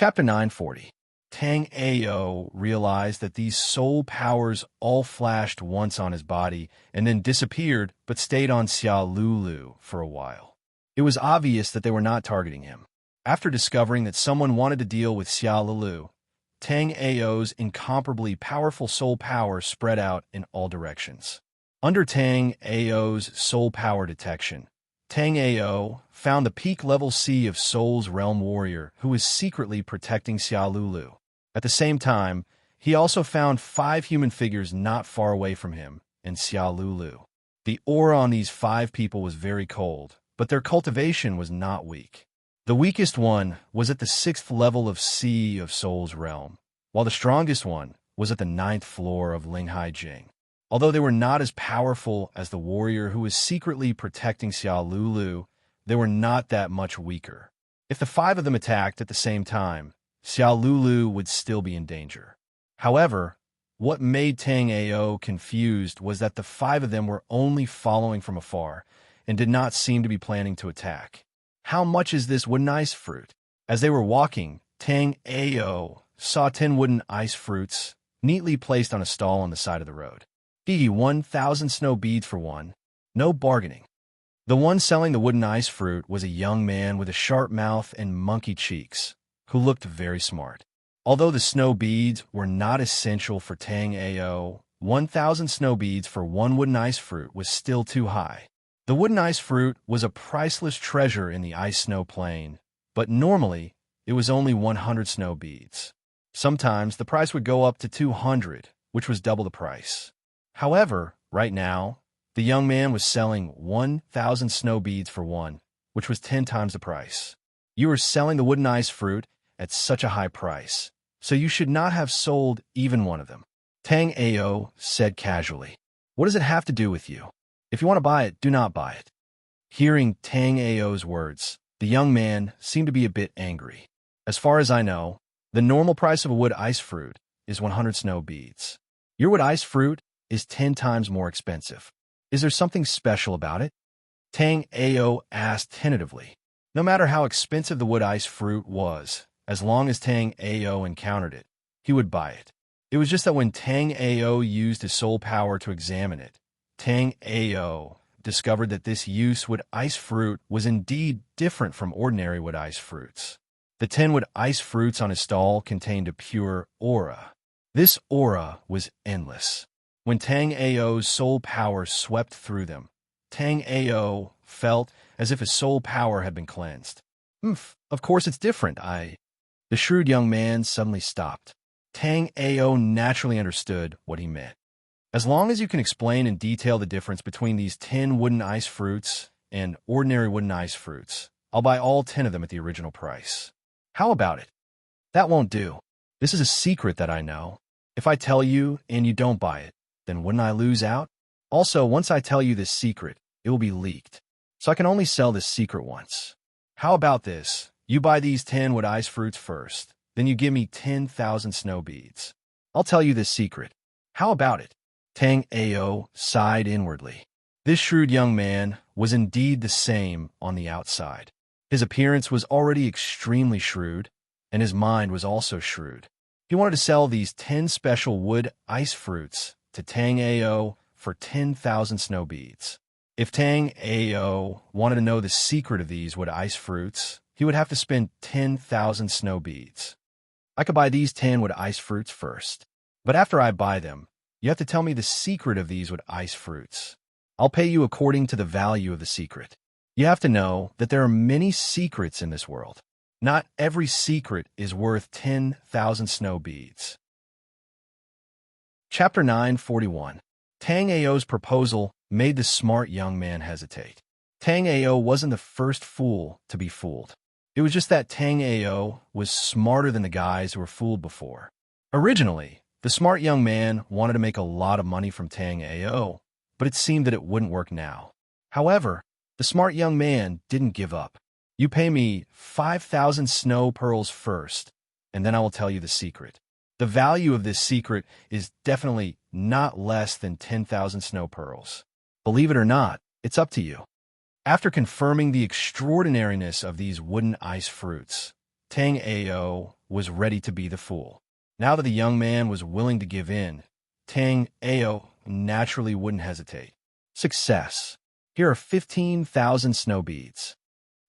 Chapter 940. Tang Ao realized that these soul powers all flashed once on his body and then disappeared but stayed on Xia Lulu for a while. It was obvious that they were not targeting him. After discovering that someone wanted to deal with Xia Lulu, Tang Ao's incomparably powerful soul power spread out in all directions. Under Tang Ao's soul power detection, Tang Ao found the peak level C of Soul's Realm Warrior who was secretly protecting Xia Lulu. At the same time, he also found 5 human figures not far away from him and Xia Lulu. The aura on these 5 people was very cold, but their cultivation was not weak. The weakest one was at the 6th level of C of Soul's Realm, while the strongest one was at the 9th floor of Linghai Jing. Although they were not as powerful as the warrior who was secretly protecting Xia Lulu, they were not that much weaker. If the 5 of them attacked at the same time, Xia Lulu would still be in danger. However, what made Tang Ao confused was that the 5 of them were only following from afar and did not seem to be planning to attack. How much is this wooden ice fruit? As they were walking, Tang Ao saw 10 wooden ice fruits neatly placed on a stall on the side of the road. 1,000 snow beads for one. No bargaining. The one selling the wooden ice fruit was a young man with a sharp mouth and monkey cheeks, who looked very smart. Although the snow beads were not essential for Tang Ao, 1,000 snow beads for one wooden ice fruit was still too high. The wooden ice fruit was a priceless treasure in the ice-snow plain, but normally it was only 100 snow beads. Sometimes the price would go up to 200, which was double the price. However, right now, the young man was selling 1,000 snow beads for one, which was 10 times the price. You were selling the wooden ice fruit at such a high price, so you should not have sold even one of them. Tang Ao said casually, "What does it have to do with you? If you want to buy it, do not buy it." Hearing Tang Ao's words, the young man seemed to be a bit angry. As far as I know, the normal price of a wood ice fruit is 100 snow beads. Your wood ice fruit is 10 times more expensive. Is there something special about it? Tang Ao asked tentatively. No matter how expensive the wood ice fruit was, as long as Tang Ao encountered it, he would buy it. It was just that when Tang Ao used his soul power to examine it, Tang Ao discovered that this use wood ice fruit was indeed different from ordinary wood ice fruits. The 10 wood ice fruits on his stall contained a pure aura. This aura was endless. When Tang Ao's soul power swept through them, Tang Ao felt as if his soul power had been cleansed. Of course it's different, The shrewd young man suddenly stopped. Tang Ao naturally understood what he meant. As long as you can explain in detail the difference between these 10 wooden ice fruits and ordinary wooden ice fruits, I'll buy all 10 of them at the original price. How about it? That won't do. This is a secret that I know. If I tell you and you don't buy it, then wouldn't I lose out? Also, once I tell you this secret, it will be leaked. So I can only sell this secret once. How about this? You buy these 10 wood ice fruits first, then you give me 10,000 snow beads. I'll tell you this secret. How about it? Tang Ao sighed inwardly. This shrewd young man was indeed the same on the outside. His appearance was already extremely shrewd, and his mind was also shrewd. He wanted to sell these 10 special wood ice fruits to Tang Ao for 10,000 snow beads. If Tang Ao wanted to know the secret of these wood ice fruits, he would have to spend 10,000 snow beads. I could buy these 10 wood ice fruits first, but after I buy them, you have to tell me the secret of these wood ice fruits. I'll pay you according to the value of the secret. You have to know that there are many secrets in this world. Not every secret is worth 10,000 snow beads. Chapter 941. Tang Ao's proposal made the smart young man hesitate. Tang Ao wasn't the first fool to be fooled. It was just that Tang Ao was smarter than the guys who were fooled before. Originally, the smart young man wanted to make a lot of money from Tang Ao, but it seemed that it wouldn't work now. However, the smart young man didn't give up. You pay me 5,000 snow pearls first, and then I will tell you the secret. The value of this secret is definitely not less than 10,000 snow pearls. Believe it or not, it's up to you. After confirming the extraordinariness of these wooden ice fruits, Tang Ao was ready to be the fool. Now that the young man was willing to give in, Tang Ao naturally wouldn't hesitate. Success. Here are 15,000 snow beads.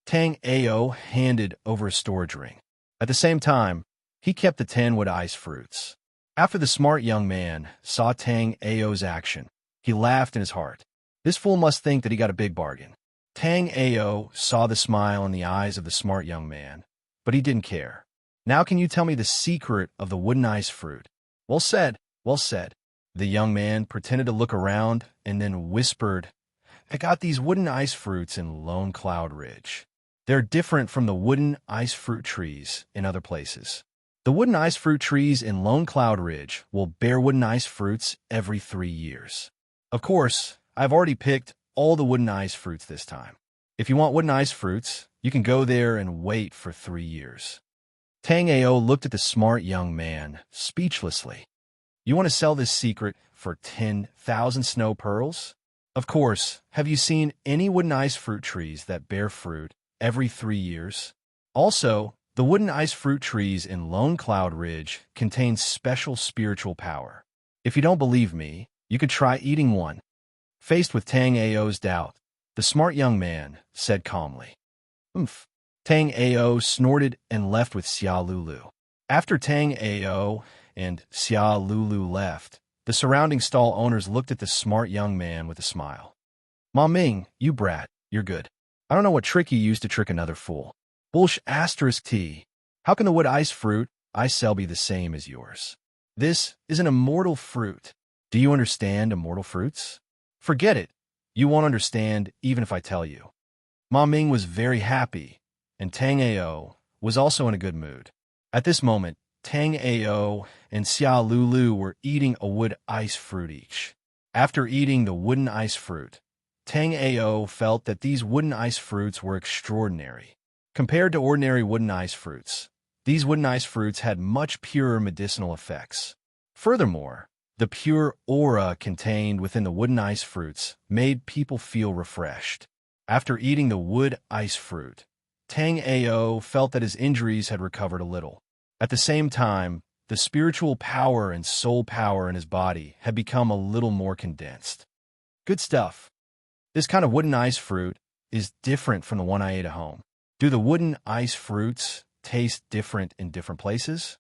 Tang Ao handed over a storage ring. At the same time, he kept the 10 wood ice fruits. After the smart young man saw Tang Ao's action, he laughed in his heart. This fool must think that he got a big bargain. Tang Ao saw the smile in the eyes of the smart young man, but he didn't care. Now can you tell me the secret of the wooden ice fruit? Well said, well said. The young man pretended to look around and then whispered, I got these wooden ice fruits in Lone Cloud Ridge. They're different from the wooden ice fruit trees in other places. The wooden ice fruit trees in Lone Cloud Ridge will bear wooden ice fruits every 3 years. Of course, I've already picked all the wooden ice fruits this time. If you want wooden ice fruits, you can go there and wait for 3 years. Tang Ao looked at the smart young man speechlessly. You want to sell this secret for 10,000 snow pearls? Of course, have you seen any wooden ice fruit trees that bear fruit every 3 years? Also, the wooden ice fruit trees in Lone Cloud Ridge contain special spiritual power. If you don't believe me, you could try eating one. Faced with Tang Ao's doubt, the smart young man said calmly, Oomph. Tang Ao snorted and left with Xia Lulu. After Tang Ao and Xia Lulu left, the surrounding stall owners looked at the smart young man with a smile. Ma Ming, you brat, you're good. I don't know what trick you used to trick another fool. Bullsh asterisk T. How can the wood ice fruit I sell be the same as yours? This is an immortal fruit. Do you understand immortal fruits? Forget it. You won't understand even if I tell you. Ma Ming was very happy, and Tang Ao was also in a good mood. At this moment, Tang Ao and Xia Lulu were eating a wood ice fruit each. After eating the wooden ice fruit, Tang Ao felt that these wooden ice fruits were extraordinary. Compared to ordinary wooden ice fruits, these wooden ice fruits had much purer medicinal effects. Furthermore, the pure aura contained within the wooden ice fruits made people feel refreshed. After eating the wood ice fruit, Tang Ao felt that his injuries had recovered a little. At the same time, the spiritual power and soul power in his body had become a little more condensed. Good stuff. This kind of wooden ice fruit is different from the one I ate at home. Do the wooden ice fruits taste different in different places?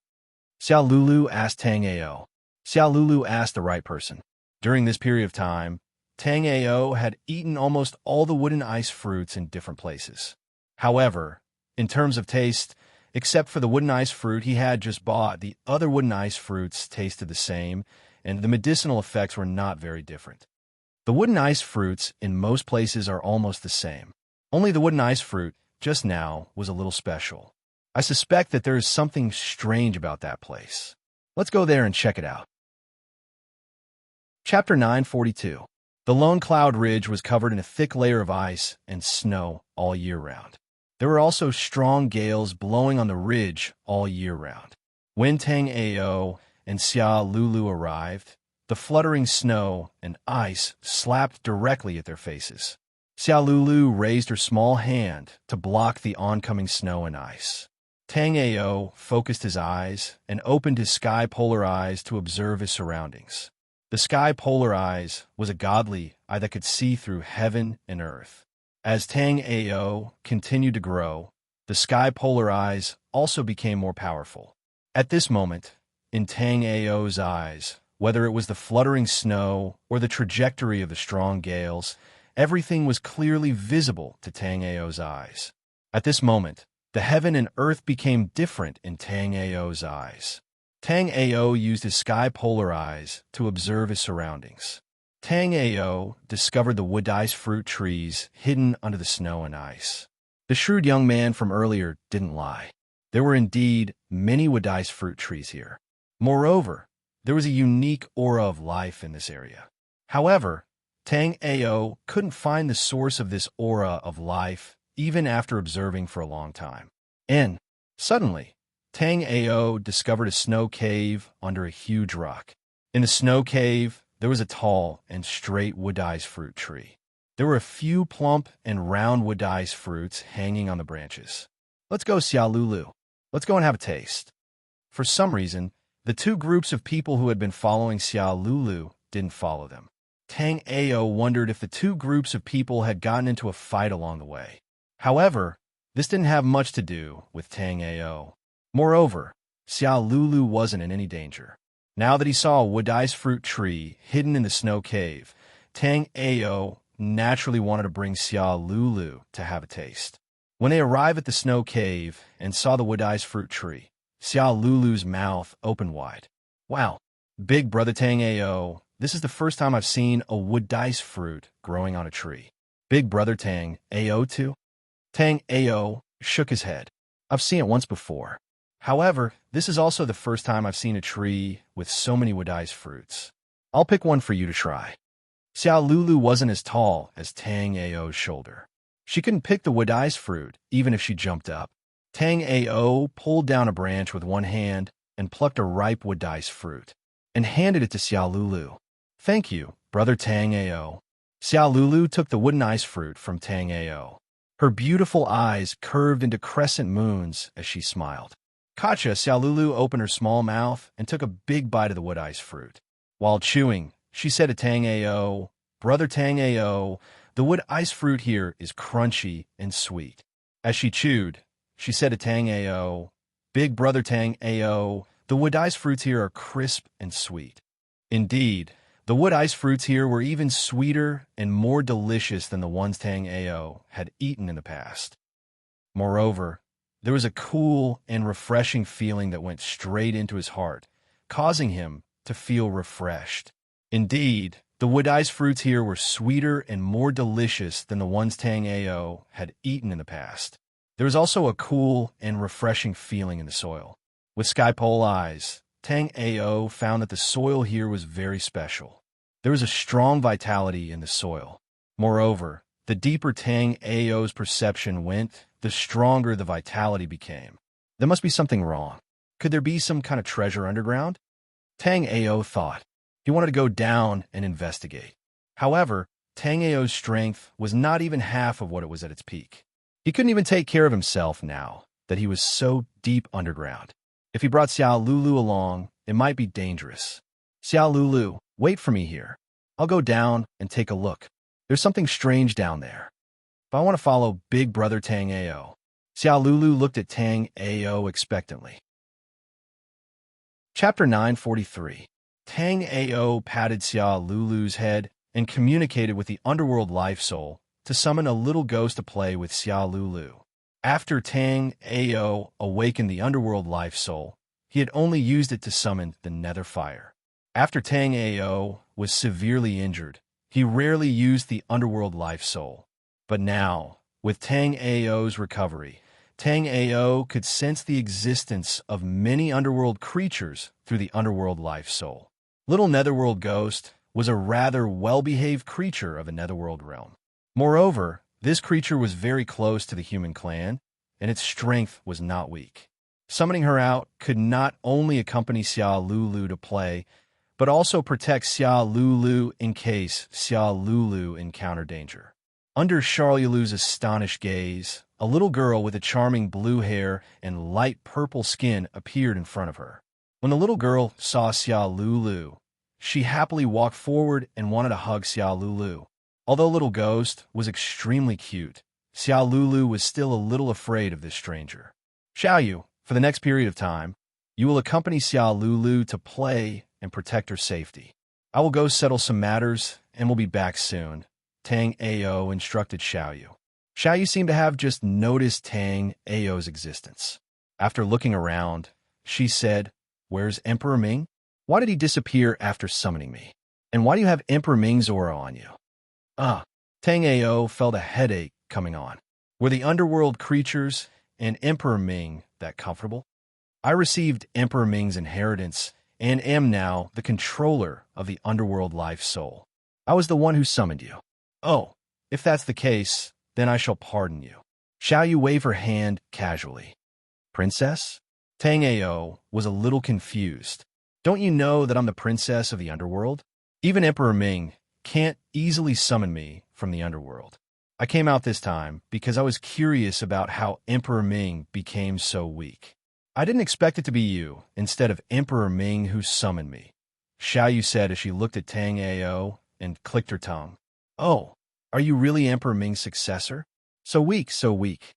Xia Lulu asked Tang Ao. Xia Lulu asked the right person. During this period of time, Tang Ao had eaten almost all the wooden ice fruits in different places. However, in terms of taste, except for the wooden ice fruit he had just bought, the other wooden ice fruits tasted the same, and the medicinal effects were not very different. The wooden ice fruits in most places are almost the same. Only the wooden ice fruit just now was a little special. I suspect that there is something strange about that place. Let's go there and check it out. Chapter 942. The Lone Cloud Ridge was covered in a thick layer of ice and snow all year round. There were also strong gales blowing on the ridge all year round. When Tang Ao and Xia Lulu arrived, the fluttering snow and ice slapped directly at their faces. Xia Lulu raised her small hand to block the oncoming snow and ice. Tang Ao focused his eyes and opened his sky polar eyes to observe his surroundings. The sky polar eyes was a godly eye that could see through heaven and earth. As Tang Ao continued to grow, the sky polar eyes also became more powerful. At this moment, in Tang Ao's eyes, whether it was the fluttering snow or the trajectory of the strong gales, everything was clearly visible to Tang Ao's eyes. At this moment, the heaven and earth became different in Tang Ao's eyes. Tang Ao used his sky polar eyes to observe his surroundings. Tang Ao discovered the wood ice fruit trees hidden under the snow and ice. The shrewd young man from earlier didn't lie. There were indeed many wood ice fruit trees here. Moreover, there was a unique aura of life in this area. However, Tang Ao couldn't find the source of this aura of life even after observing for a long time. And, suddenly, Tang Ao discovered a snow cave under a huge rock. In the snow cave, there was a tall and straight wood ice fruit tree. There were a few plump and round wood ice fruits hanging on the branches. Let's go, Xia Lulu. Let's go and have a taste. For some reason, the two groups of people who had been following Xia Lulu didn't follow them. Tang Ao wondered if the two groups of people had gotten into a fight along the way. However, this didn't have much to do with Tang Ao. Moreover, Xia Lulu wasn't in any danger. Now that he saw a wood ice fruit tree hidden in the snow cave, Tang Ao naturally wanted to bring Xia Lulu to have a taste. When they arrived at the snow cave and saw the wood ice fruit tree, Xia Lulu's mouth opened wide. Wow, big brother Tang Ao, this is the first time I've seen a wood dice fruit growing on a tree. Big brother Tang Ao too? Tang Ao shook his head. I've seen it once before. However, this is also the first time I've seen a tree with so many wood ice fruits. I'll pick one for you to try. Xia Lulu wasn't as tall as Tang Ao's shoulder. She couldn't pick the wood ice fruit, even if she jumped up. Tang Ao pulled down a branch with one hand and plucked a ripe wood ice fruit, and handed it to Xia Lulu. Thank you, brother Tang Ao. Xia Lulu took the wooden ice fruit from Tang Ao. Her beautiful eyes curved into crescent moons as she smiled. Gotcha, Xia Lulu opened her small mouth and took a big bite of the wood ice fruit. While chewing, she said to Tang Ao, Brother Tang Ao, the wood ice fruit here is crunchy and sweet. As she chewed, she said to Tang Ao, Big brother Tang Ao, the wood ice fruits here are crisp and sweet. Indeed, the wood ice fruits here were even sweeter and more delicious than the ones Tang Ao had eaten in the past. Moreover, there was a cool and refreshing feeling that went straight into his heart, causing him to feel refreshed. Indeed, the wood ice fruits here were sweeter and more delicious than the ones Tang Ao had eaten in the past. There was also a cool and refreshing feeling in the soil. With sky-pole eyes, Tang Ao found that the soil here was very special. There was a strong vitality in the soil. Moreover, the deeper Tang Ao's perception went, the stronger the vitality became. There must be something wrong. Could there be some kind of treasure underground? Tang Ao thought. He wanted to go down and investigate. However, Tang Ao's strength was not even half of what it was at its peak. He couldn't even take care of himself now that he was so deep underground. If he brought Xia Lulu along, it might be dangerous. Xia Lulu, wait for me here. I'll go down and take a look. There's something strange down there. But I want to follow big brother Tang Ao. Xia Lulu looked at Tang Ao expectantly. Chapter 943. Tang Ao patted Xia Lulu's head and communicated with the underworld life soul to summon a little ghost to play with Xia Lulu. After Tang Ao awakened the underworld life soul, he had only used it to summon the nether fire. After Tang Ao was severely injured, he rarely used the underworld life soul. But now, with Tang Ao's recovery, Tang Ao could sense the existence of many underworld creatures through the underworld life soul. Little Netherworld Ghost was a rather well-behaved creature of a Netherworld realm. Moreover, this creature was very close to the human clan, and its strength was not weak. Summoning her out could not only accompany Xia Lulu to play, but also protect Xia Lulu in case Xia Lulu encountered danger. Under Charlulu's astonished gaze, a little girl with a charming blue hair and light purple skin appeared in front of her. When the little girl saw Xia Lulu, she happily walked forward and wanted to hug Xia Lulu. Although Little Ghost was extremely cute, Xia Lulu was still a little afraid of this stranger. Xiaoyu, for the next period of time, you will accompany Xia Lulu to play and protect her safety. I will go settle some matters and will be back soon, Tang Ao instructed Xiaoyu. Xiaoyu seemed to have just noticed Tang Ao's existence. After looking around, she said, Where's Emperor Ming? Why did he disappear after summoning me? And why do you have Emperor Ming's aura on you? Tang Ao felt a headache coming on. Were the underworld creatures and Emperor Ming that comfortable? I received Emperor Ming's inheritance and am now the controller of the underworld life soul. I was the one who summoned you. Oh, if that's the case, then I shall pardon you. Xiaoyu waved her hand casually. Princess? Tang Ao was a little confused. Don't you know that I'm the princess of the underworld? Even Emperor Ming can't easily summon me from the underworld. I came out this time because I was curious about how Emperor Ming became so weak. I didn't expect it to be you, instead of Emperor Ming who summoned me, Xiaoyu said as she looked at Tang Ao and clicked her tongue. Oh, are you really Emperor Ming's successor? So weak, so weak.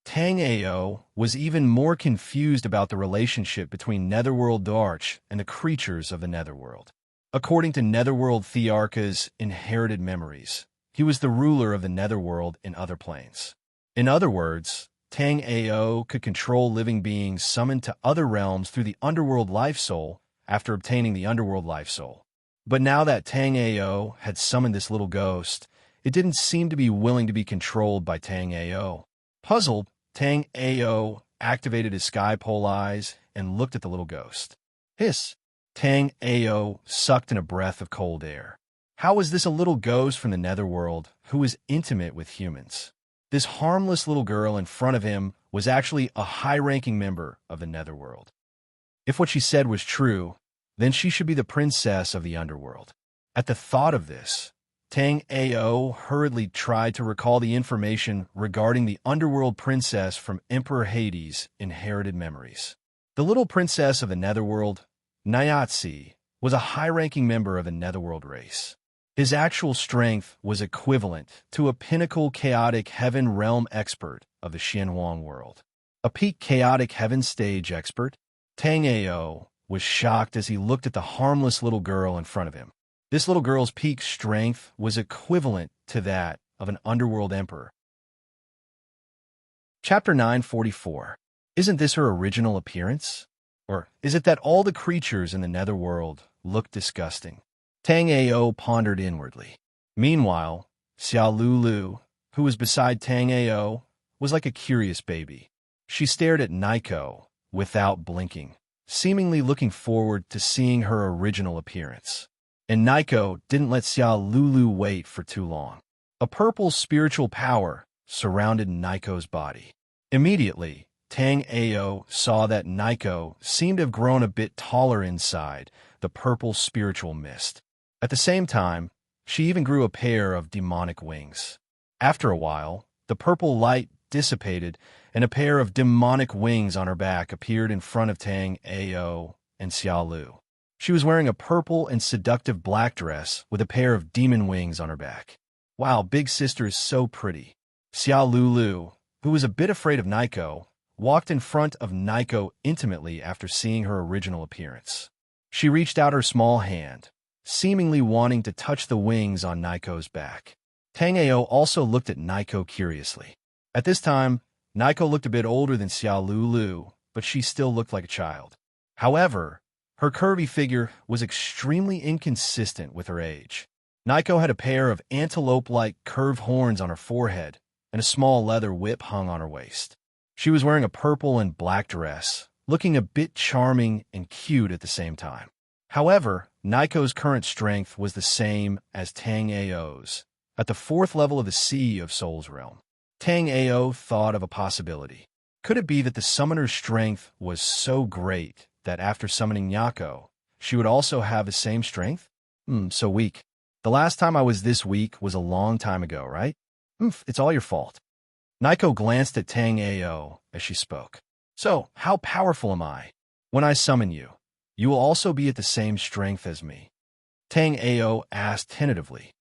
Tang Ao was even more confused about the relationship between Netherworld Darch and the creatures of the Netherworld. According to Netherworld Thearcha's inherited memories, he was the ruler of the Netherworld in other planes. In other words, Tang Ao could control living beings summoned to other realms through the Underworld Life Soul after obtaining the Underworld Life Soul. But now that Tang Ao had summoned this little ghost, it didn't seem to be willing to be controlled by Tang Ao. Puzzled, Tang Ao activated his sky pole eyes and looked at the little ghost. Hiss! Tang Ao sucked in a breath of cold air. How was this a little ghost from the Netherworld who was intimate with humans? This harmless little girl in front of him was actually a high-ranking member of the Netherworld. If what she said was true, then she should be the princess of the Underworld. At the thought of this, Tang Ao hurriedly tried to recall the information regarding the Underworld princess from Emperor Hades' inherited memories. The little princess of the Netherworld, Nyatsi, was a high-ranking member of the Netherworld race. His actual strength was equivalent to a pinnacle chaotic heaven realm expert of the Xianhuang world. A peak chaotic heaven stage expert, Tang Ao was shocked as he looked at the harmless little girl in front of him. This little girl's peak strength was equivalent to that of an underworld emperor. Chapter 944. Isn't this her original appearance? Or is it that all the creatures in the Netherworld look disgusting? Tang Ao pondered inwardly. Meanwhile, Xiao Lulu, who was beside Tang Ao, was like a curious baby. She stared at Nico without blinking, seemingly looking forward to seeing her original appearance. And Nico didn't let Xiao Lulu wait for too long. A purple spiritual power surrounded Nico's body. Immediately, Tang Ao saw that Nico seemed to have grown a bit taller inside the purple spiritual mist. At the same time, she even grew a pair of demonic wings. After a while, the purple light dissipated, and a pair of demonic wings on her back appeared in front of Tang Ao and Xiao Lu. She was wearing a purple and seductive black dress with a pair of demon wings on her back. Wow, Big Sister is so pretty. Xiao Lulu, who was a bit afraid of Nico, walked in front of Nico intimately after seeing her original appearance. She reached out her small hand, seemingly wanting to touch the wings on Nico's back. Tang Ao also looked at Nico curiously. At this time, Nico looked a bit older than Xiao Lulu, but she still looked like a child. However, her curvy figure was extremely inconsistent with her age. Nico had a pair of antelope-like curved horns on her forehead, and a small leather whip hung on her waist. She was wearing a purple and black dress, looking a bit charming and cute at the same time. However, Nico's current strength was the same as Tang Ao's, at the 4th level of the Sea of Soul's realm. Tang Ao thought of a possibility. Could it be that the summoner's strength was so great that after summoning Nyako, she would also have the same strength? So weak. The last time I was this weak was a long time ago, right? It's all your fault. Nico glanced at Tang Ao as she spoke. So, how powerful am I? When I summon you, you will also be at the same strength as me. Tang Ao asked tentatively.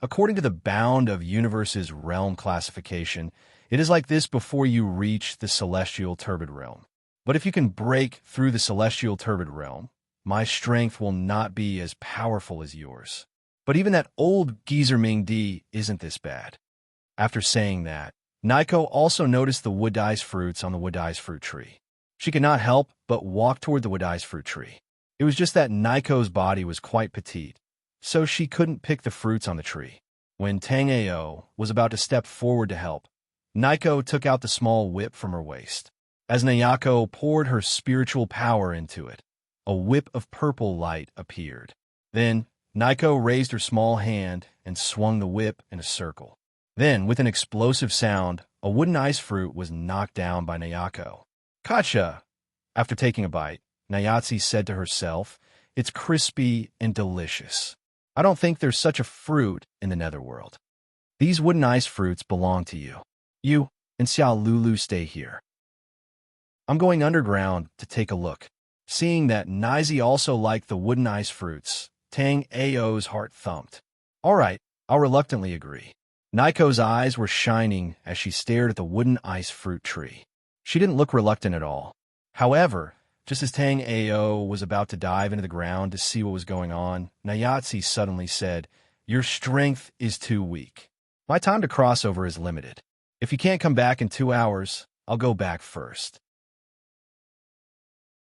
According to the Bound of Universe's realm classification, it is like this before you reach the Celestial Turbid Realm. But if you can break through the Celestial Turbid Realm, my strength will not be as powerful as yours. But even that old geezer Ming Di isn't this bad. After saying that, Nico also noticed the wood ice fruits on the wood ice fruit tree. She could not help but walk toward the wood ice fruit tree. It was just that Nico's body was quite petite, so she couldn't pick the fruits on the tree. When Tang Ao was about to step forward to help, Nico took out the small whip from her waist. As Nayako poured her spiritual power into it, a whip of purple light appeared. Then, Nico raised her small hand and swung the whip in a circle. Then, with an explosive sound, a wooden ice fruit was knocked down by Nayako. Gotcha! After taking a bite, Nayatsi said to herself, "It's crispy and delicious. I don't think there's such a fruit in the Netherworld. These wooden ice fruits belong to you. You and Xiao Lulu stay here." I'm going underground to take a look. Seeing that Nizi also liked the wooden ice fruits, Tang Ao's heart thumped. All right, I'll reluctantly agree. Naiko's eyes were shining as she stared at the wooden ice fruit tree. She didn't look reluctant at all. However, just as Tang Ao was about to dive into the ground to see what was going on, Nayatsi suddenly said, "Your strength is too weak. My time to cross over is limited. If you can't come back in 2 hours, I'll go back first."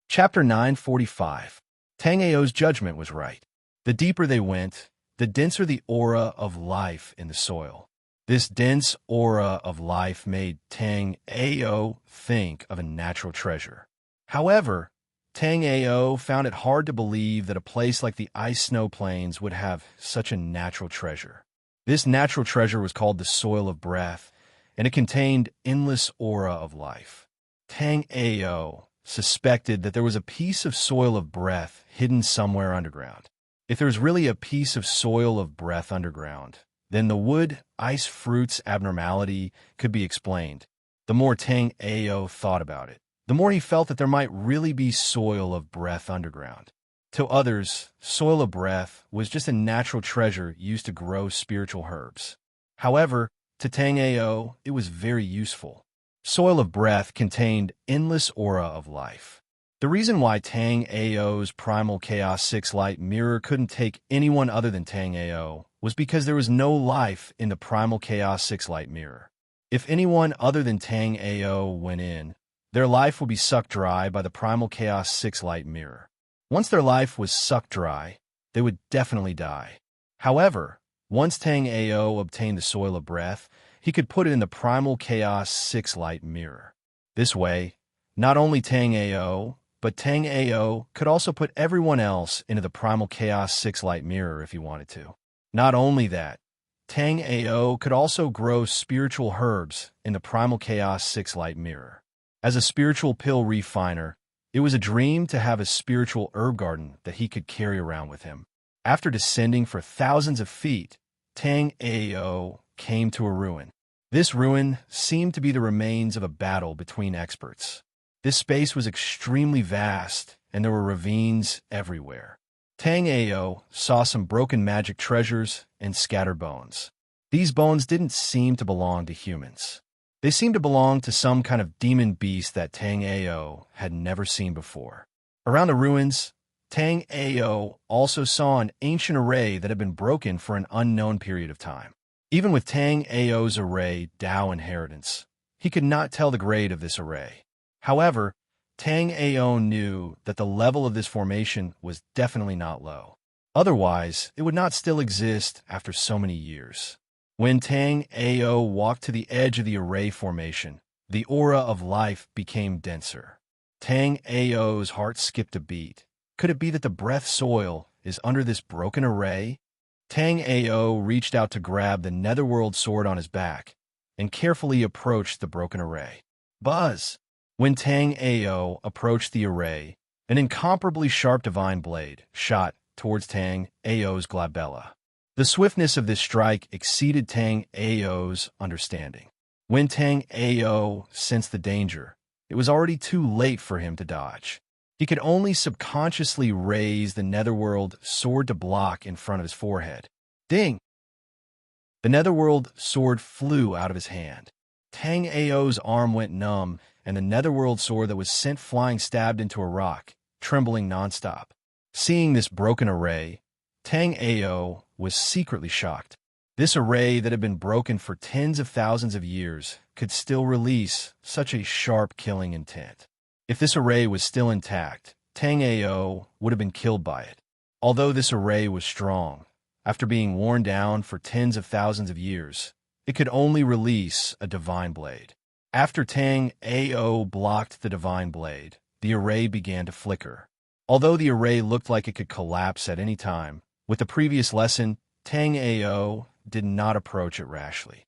Chapter 945. Tang Ao's judgment was right. The deeper they went, the denser the aura of life in the soil. This dense aura of life made Tang Ao think of a natural treasure. However, Tang Ao found it hard to believe that a place like the ice snow plains would have such a natural treasure. This natural treasure was called the soil of breath, and it contained endless aura of life. Tang Ao suspected that there was a piece of soil of breath hidden somewhere underground. If there's really a piece of soil of breath underground, then the wood ice fruits abnormality could be explained. The more Tang Ao thought about it, the more he felt that there might really be soil of breath underground. To others, soil of breath was just a natural treasure used to grow spiritual herbs. However, to Tang Ao, it was very useful. Soil of breath contained endless aura of life. The reason why Tang Ao's primal chaos 6 light mirror couldn't take anyone other than Tang Ao was because there was no life in the primal chaos 6 light mirror. If anyone other than Tang Ao went in, their life would be sucked dry by the primal chaos 6 light mirror. Once their life was sucked dry, they would definitely die. However, once Tang Ao obtained the soil of breath, he could put it in the primal chaos 6 light mirror. This way, not only Tang Ao, but Tang Ao could also put everyone else into the primal chaos 6 light mirror if he wanted to. Not only that, Tang Ao could also grow spiritual herbs in the primal chaos 6 light mirror. As a spiritual pill refiner, it was a dream to have a spiritual herb garden that he could carry around with him. After descending for thousands of feet, Tang Ao came to a ruin. This ruin seemed to be the remains of a battle between experts. This space was extremely vast, and there were ravines everywhere. Tang Ao saw some broken magic treasures and scattered bones. These bones didn't seem to belong to humans. They seemed to belong to some kind of demon beast that Tang Ao had never seen before. Around the ruins, Tang Ao also saw an ancient array that had been broken for an unknown period of time. Even with Tang Ao's array Dao inheritance, he could not tell the grade of this array. However, Tang Ao knew that the level of this formation was definitely not low. Otherwise, it would not still exist after so many years. When Tang Ao walked to the edge of the array formation, the aura of life became denser. Tang Ao's heart skipped a beat. Could it be that the breath soil is under this broken array? Tang Ao reached out to grab the netherworld sword on his back and carefully approached the broken array. Buzz! When Tang Ao approached the array, an incomparably sharp divine blade shot towards Tang Ao's glabella. The swiftness of this strike exceeded Tang Ao's understanding. When Tang Ao sensed the danger, it was already too late for him to dodge. He could only subconsciously raise the netherworld sword to block in front of his forehead. Ding! The netherworld sword flew out of his hand. Tang Ao's arm went numb, and the netherworld sword that was sent flying stabbed into a rock, trembling nonstop. Seeing this broken array, Tang Ao was secretly shocked. This array that had been broken for tens of thousands of years could still release such a sharp killing intent. If this array was still intact, Tang Ao would have been killed by it. Although this array was strong, after being worn down for tens of thousands of years, it could only release a divine blade. After Tang Ao blocked the divine blade, the array began to flicker. Although the array looked like it could collapse at any time, with the previous lesson, Tang Ao did not approach it rashly.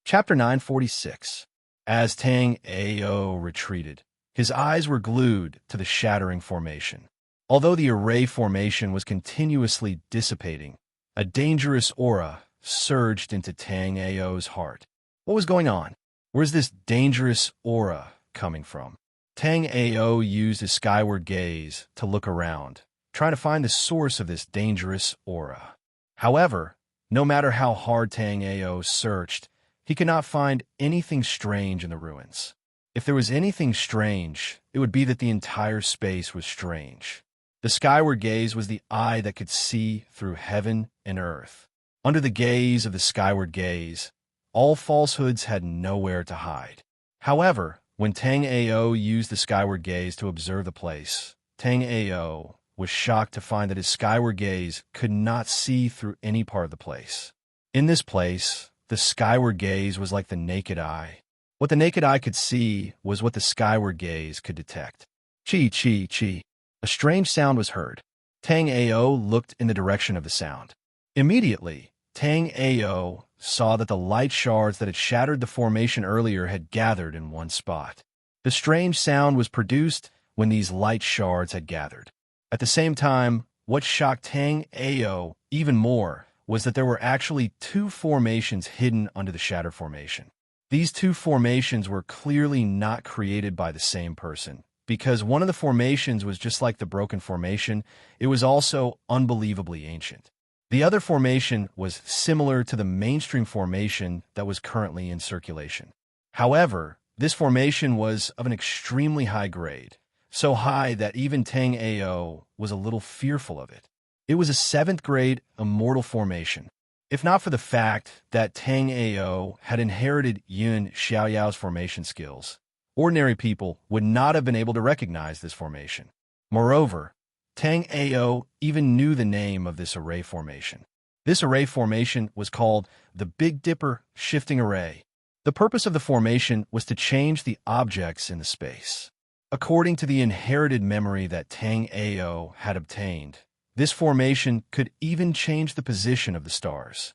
Chapter 946. As Tang Ao retreated, his eyes were glued to the shattering formation. Although the array formation was continuously dissipating, a dangerous aura surged into Tang Ao's heart. What was going on? Where's this dangerous aura coming from? Tang Ao used his skyward gaze to look around, trying to find the source of this dangerous aura. However, no matter how hard Tang Ao searched, he could not find anything strange in the ruins. If there was anything strange, it would be that the entire space was strange. The skyward gaze was the eye that could see through heaven and earth. Under the gaze of the skyward gaze, all falsehoods had nowhere to hide. However, when Tang Ao used the skyward gaze to observe the place, Tang Ao was shocked to find that his skyward gaze could not see through any part of the place. In this place, the skyward gaze was like the naked eye. What the naked eye could see was what the skyward gaze could detect. Chi, chi, chi. A strange sound was heard. Tang Ao looked in the direction of the sound. Immediately, Tang Ao saw that the light shards that had shattered the formation earlier had gathered in one spot. The strange sound was produced when these light shards had gathered. At the same time, what shocked Tang Ao even more was that there were actually two formations hidden under the shattered formation. These two formations were clearly not created by the same person, because one of the formations was just like the broken formation, it was also unbelievably ancient. The other formation was similar to the mainstream formation that was currently in circulation. However, this formation was of an extremely high grade, so high that even Tang Ao was a little fearful of it. It was a 7th grade immortal formation. If not for the fact that Tang Ao had inherited Yun Xiaoyao's formation skills, ordinary people would not have been able to recognize this formation. Moreover, Tang Ao even knew the name of this array formation. This array formation was called the Big Dipper Shifting Array. The purpose of the formation was to change the objects in the space. According to the inherited memory that Tang Ao had obtained, this formation could even change the position of the stars.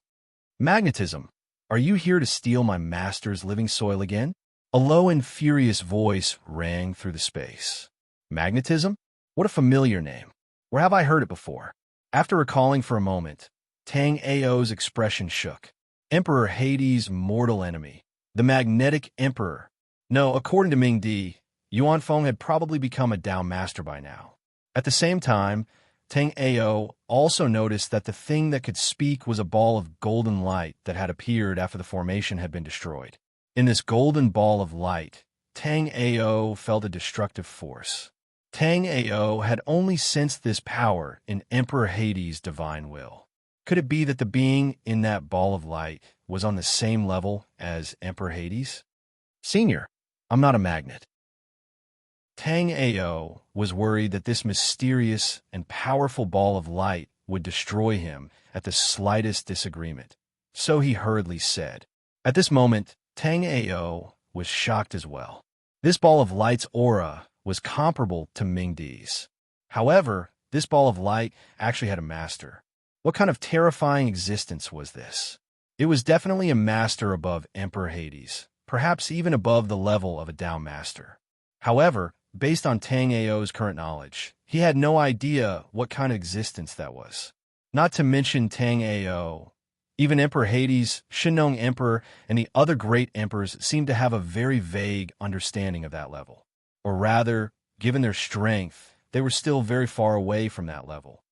Magnetism. Are you here to steal my master's living soil again? A low and furious voice rang through the space. Magnetism? What a familiar name. Where have I heard it before? After recalling for a moment, Tang Ao's expression shook. Emperor Hades' mortal enemy. The magnetic emperor. No, according to Ming Di, Yuan Feng had probably become a Dao master by now. At the same time, Tang Ao also noticed that the thing that could speak was a ball of golden light that had appeared after the formation had been destroyed. In this golden ball of light, Tang Ao felt a destructive force. Tang Ao had only sensed this power in Emperor Hades' divine will. Could it be that the being in that ball of light was on the same level as Emperor Hades? Senior, I'm not a magnet. Tang Ao was worried that this mysterious and powerful ball of light would destroy him at the slightest disagreement. So he hurriedly said. At this moment, Tang Ao was shocked as well. This ball of light's aura was comparable to Ming Di's. However, this ball of light actually had a master. What kind of terrifying existence was this? It was definitely a master above Emperor Hades, perhaps even above the level of a Dao master. However, based on Tang Ao's current knowledge, he had no idea what kind of existence that was. Not to mention Tang Ao. Even Emperor Hades, Shenong Emperor, and the other great emperors seemed to have a very vague understanding of that level. Or rather, given their strength, they were still very far away from that level.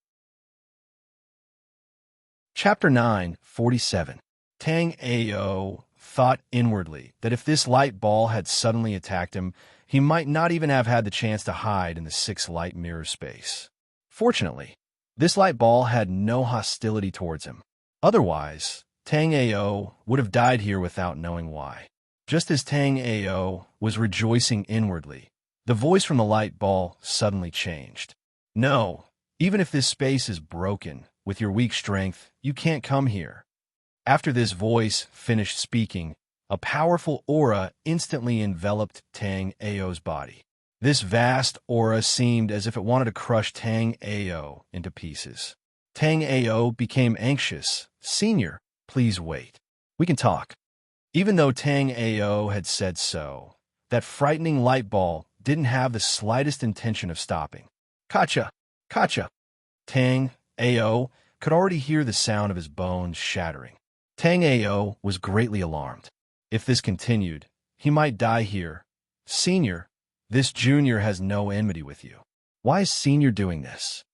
Chapter 9:47. Tang Ao thought inwardly that if this light ball had suddenly attacked him, he might not even have had the chance to hide in the 6 light mirror space. Fortunately, this light ball had no hostility towards him. Otherwise, Tang Ao would have died here without knowing why. Just as Tang Ao was rejoicing inwardly, the voice from the light ball suddenly changed. No, even if this space is broken, with your weak strength, you can't come here. After this voice finished speaking, a powerful aura instantly enveloped Tang Ao's body. This vast aura seemed as if it wanted to crush Tang Ao into pieces. Tang Ao became anxious. Senior, please wait. We can talk. Even though Tang Ao had said so, that frightening light ball didn't have the slightest intention of stopping. Kacha! Kacha! Tang Ao could already hear the sound of his bones shattering. Tang Ao was greatly alarmed. If this continued, he might die here. Senior, this junior has no enmity with you. Why is Senior doing this?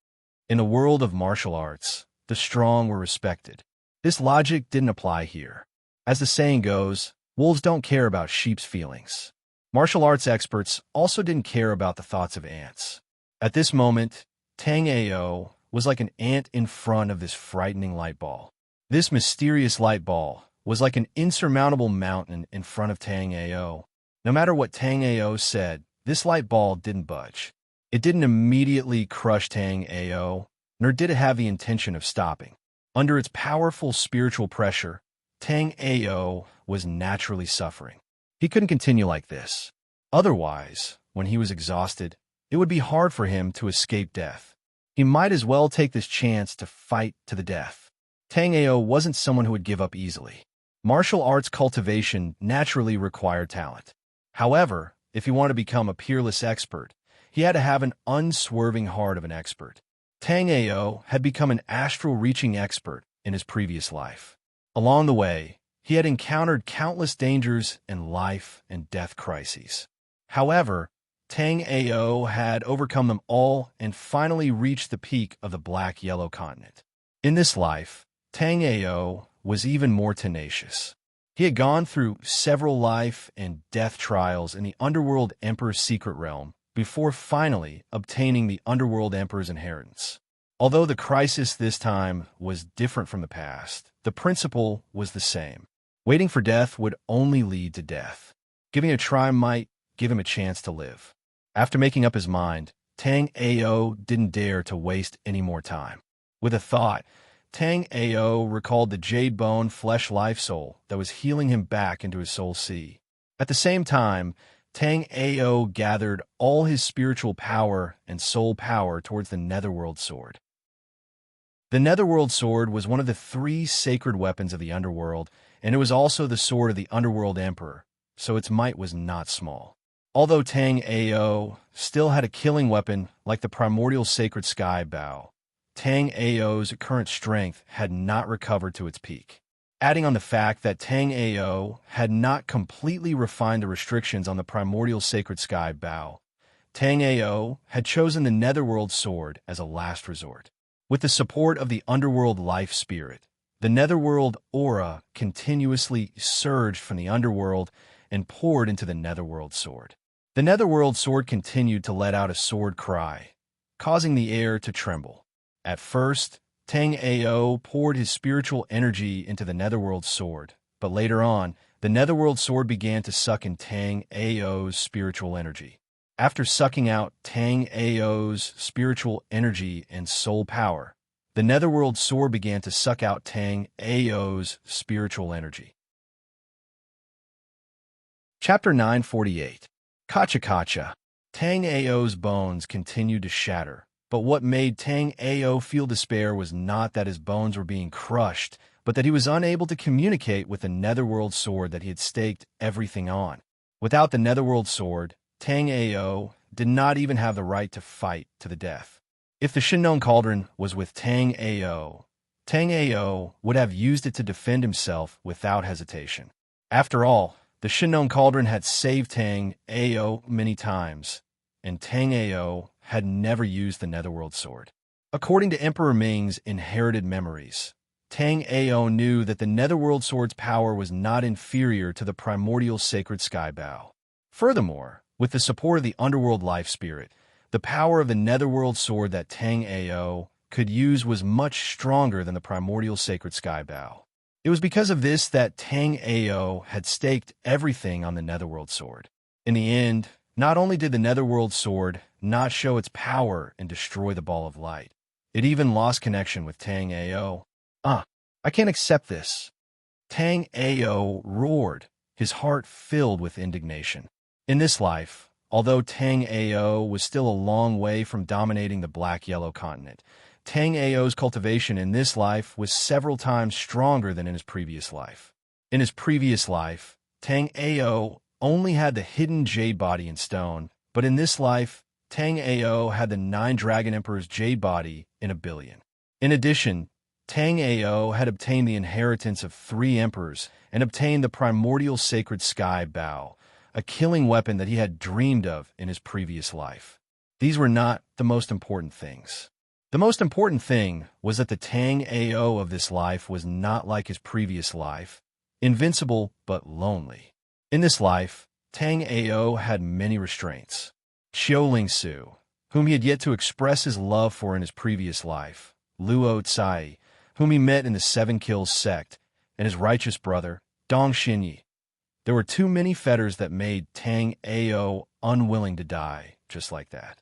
In a world of martial arts, the strong were respected. This logic didn't apply here. As the saying goes, wolves don't care about sheep's feelings. Martial arts experts also didn't care about the thoughts of ants. At this moment, Tang Ao was like an ant in front of this frightening light ball. This mysterious light ball was like an insurmountable mountain in front of Tang Ao. No matter what Tang Ao said, this light ball didn't budge. It didn't immediately crush Tang Ao, nor did it have the intention of stopping. Under its powerful spiritual pressure, Tang Ao was naturally suffering. He couldn't continue like this. Otherwise, when he was exhausted, it would be hard for him to escape death. He might as well take this chance to fight to the death. Tang Ao wasn't someone who would give up easily. Martial arts cultivation naturally required talent. However, if he wanted to become a peerless expert, he had to have an unswerving heart of an expert. Tang Ao had become an astral-reaching expert in his previous life. Along the way, he had encountered countless dangers and life and death crises. However, Tang Ao had overcome them all and finally reached the peak of the black-yellow continent. In this life, Tang Ao was even more tenacious. He had gone through several life and death trials in the Underworld Emperor's secret realm before finally obtaining the Underworld Emperor's inheritance. Although the crisis this time was different from the past, the principle was the same. Waiting for death would only lead to death. Giving it a try might give him a chance to live. After making up his mind, Tang Ao didn't dare to waste any more time. With a thought, Tang Ao recalled the jade bone flesh life soul that was healing him back into his soul sea. At the same time, Tang Ao gathered all his spiritual power and soul power towards the Netherworld Sword. The Netherworld Sword was one of the 3 sacred weapons of the Underworld, and it was also the sword of the Underworld Emperor, so its might was not small. Although Tang Ao still had a killing weapon like the primordial sacred sky bow, Tang Ao's current strength had not recovered to its peak. Adding on the fact that Tang Ao had not completely refined the restrictions on the primordial sacred sky bow, Tang Ao had chosen the Netherworld Sword as a last resort. With the support of the Underworld Life Spirit, the Netherworld aura continuously surged from the Underworld and poured into the Netherworld Sword. The Netherworld Sword continued to let out a sword cry, causing the air to tremble. At first, Tang Ao poured his spiritual energy into the Netherworld Sword, but later on, the Netherworld Sword began to suck in Tang Ao's spiritual energy. After sucking out Tang Ao's spiritual energy and soul power, the Netherworld Sword began to suck out Tang Ao's spiritual energy. Chapter 948. Kacha Kacha. Tang Ao's bones continued to shatter, but what made Tang Ao feel despair was not that his bones were being crushed, but that he was unable to communicate with the Netherworld Sword that he had staked everything on. Without the Netherworld Sword, Tang Ao did not even have the right to fight to the death. If the Shinnon Cauldron was with Tang Ao would have used it to defend himself without hesitation. After all, the Shinnon Cauldron had saved Tang Ao many times, and Tang Ao had never used the Netherworld Sword. According to Emperor Ming's inherited memories, Tang Ao knew that the Netherworld Sword's power was not inferior to the primordial sacred sky bow. Furthermore, with the support of the Underworld Life Spirit, the power of the Netherworld Sword that Tang Ao could use was much stronger than the primordial sacred sky bow. It was because of this that Tang Ao had staked everything on the Netherworld Sword. In the end, not only did the Netherworld Sword not show its power and destroy the Ball of Light, it even lost connection with Tang Ao. I can't accept this. Tang Ao roared, his heart filled with indignation. In this life, although Tang Ao was still a long way from dominating the black-yellow continent, Tang Ao's cultivation in this life was several times stronger than in his previous life. In his previous life, Tang Ao only had the hidden jade body in stone, but in this life, Tang Ao had the 9 Dragon Emperor's jade body in a billion. In addition, Tang Ao had obtained the inheritance of 3 emperors and obtained the primordial sacred sky bow, a killing weapon that he had dreamed of in his previous life. These were not the most important things. The most important thing was that the Tang Ao of this life was not like his previous life, invincible but lonely. In this life, Tang Ao had many restraints. Xiaoling Su, whom he had yet to express his love for in his previous life, Luo Tsai, whom he met in the Seven Kills sect, and his righteous brother, Dong Xinyi. There were too many fetters that made Tang Ao unwilling to die just like that.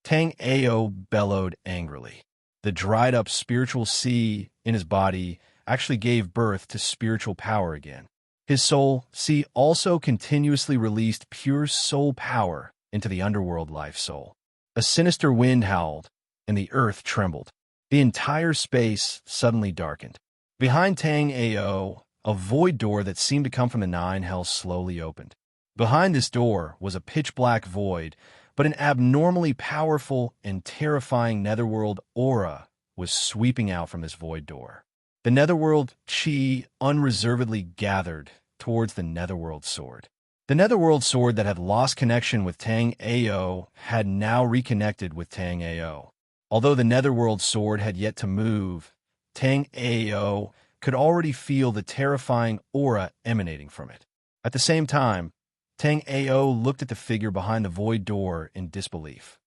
Tang Ao bellowed angrily. The dried-up spiritual sea in his body actually gave birth to spiritual power again. His soul, sea, also continuously released pure soul power into the underworld life soul. A sinister wind howled, and the earth trembled. The entire space suddenly darkened. Behind Tang Ao, a void door that seemed to come from the nine hells slowly opened. Behind this door was a pitch-black void, but an abnormally powerful and terrifying netherworld aura was sweeping out from this void door. The netherworld chi unreservedly gathered towards the netherworld sword. The netherworld sword that had lost connection with Tang Ao had now reconnected with Tang Ao. Although the netherworld sword had yet to move, Tang Ao could already feel the terrifying aura emanating from it. At the same time, Tang Ao looked at the figure behind the void door in disbelief.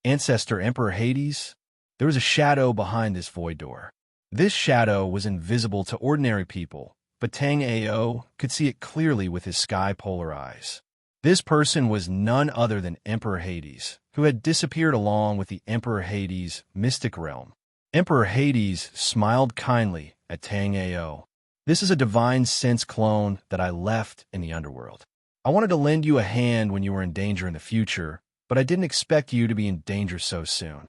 Ancestor Emperor Hades? There was a shadow behind this void door. This shadow was invisible to ordinary people, but Tang Ao could see it clearly with his sky-polar eyes. This person was none other than Emperor Hades, who had disappeared along with the Emperor Hades' mystic realm. Emperor Hades smiled kindly at Tang Ao. This is a divine sense clone that I left in the underworld. I wanted to lend you a hand when you were in danger in the future, but I didn't expect you to be in danger so soon.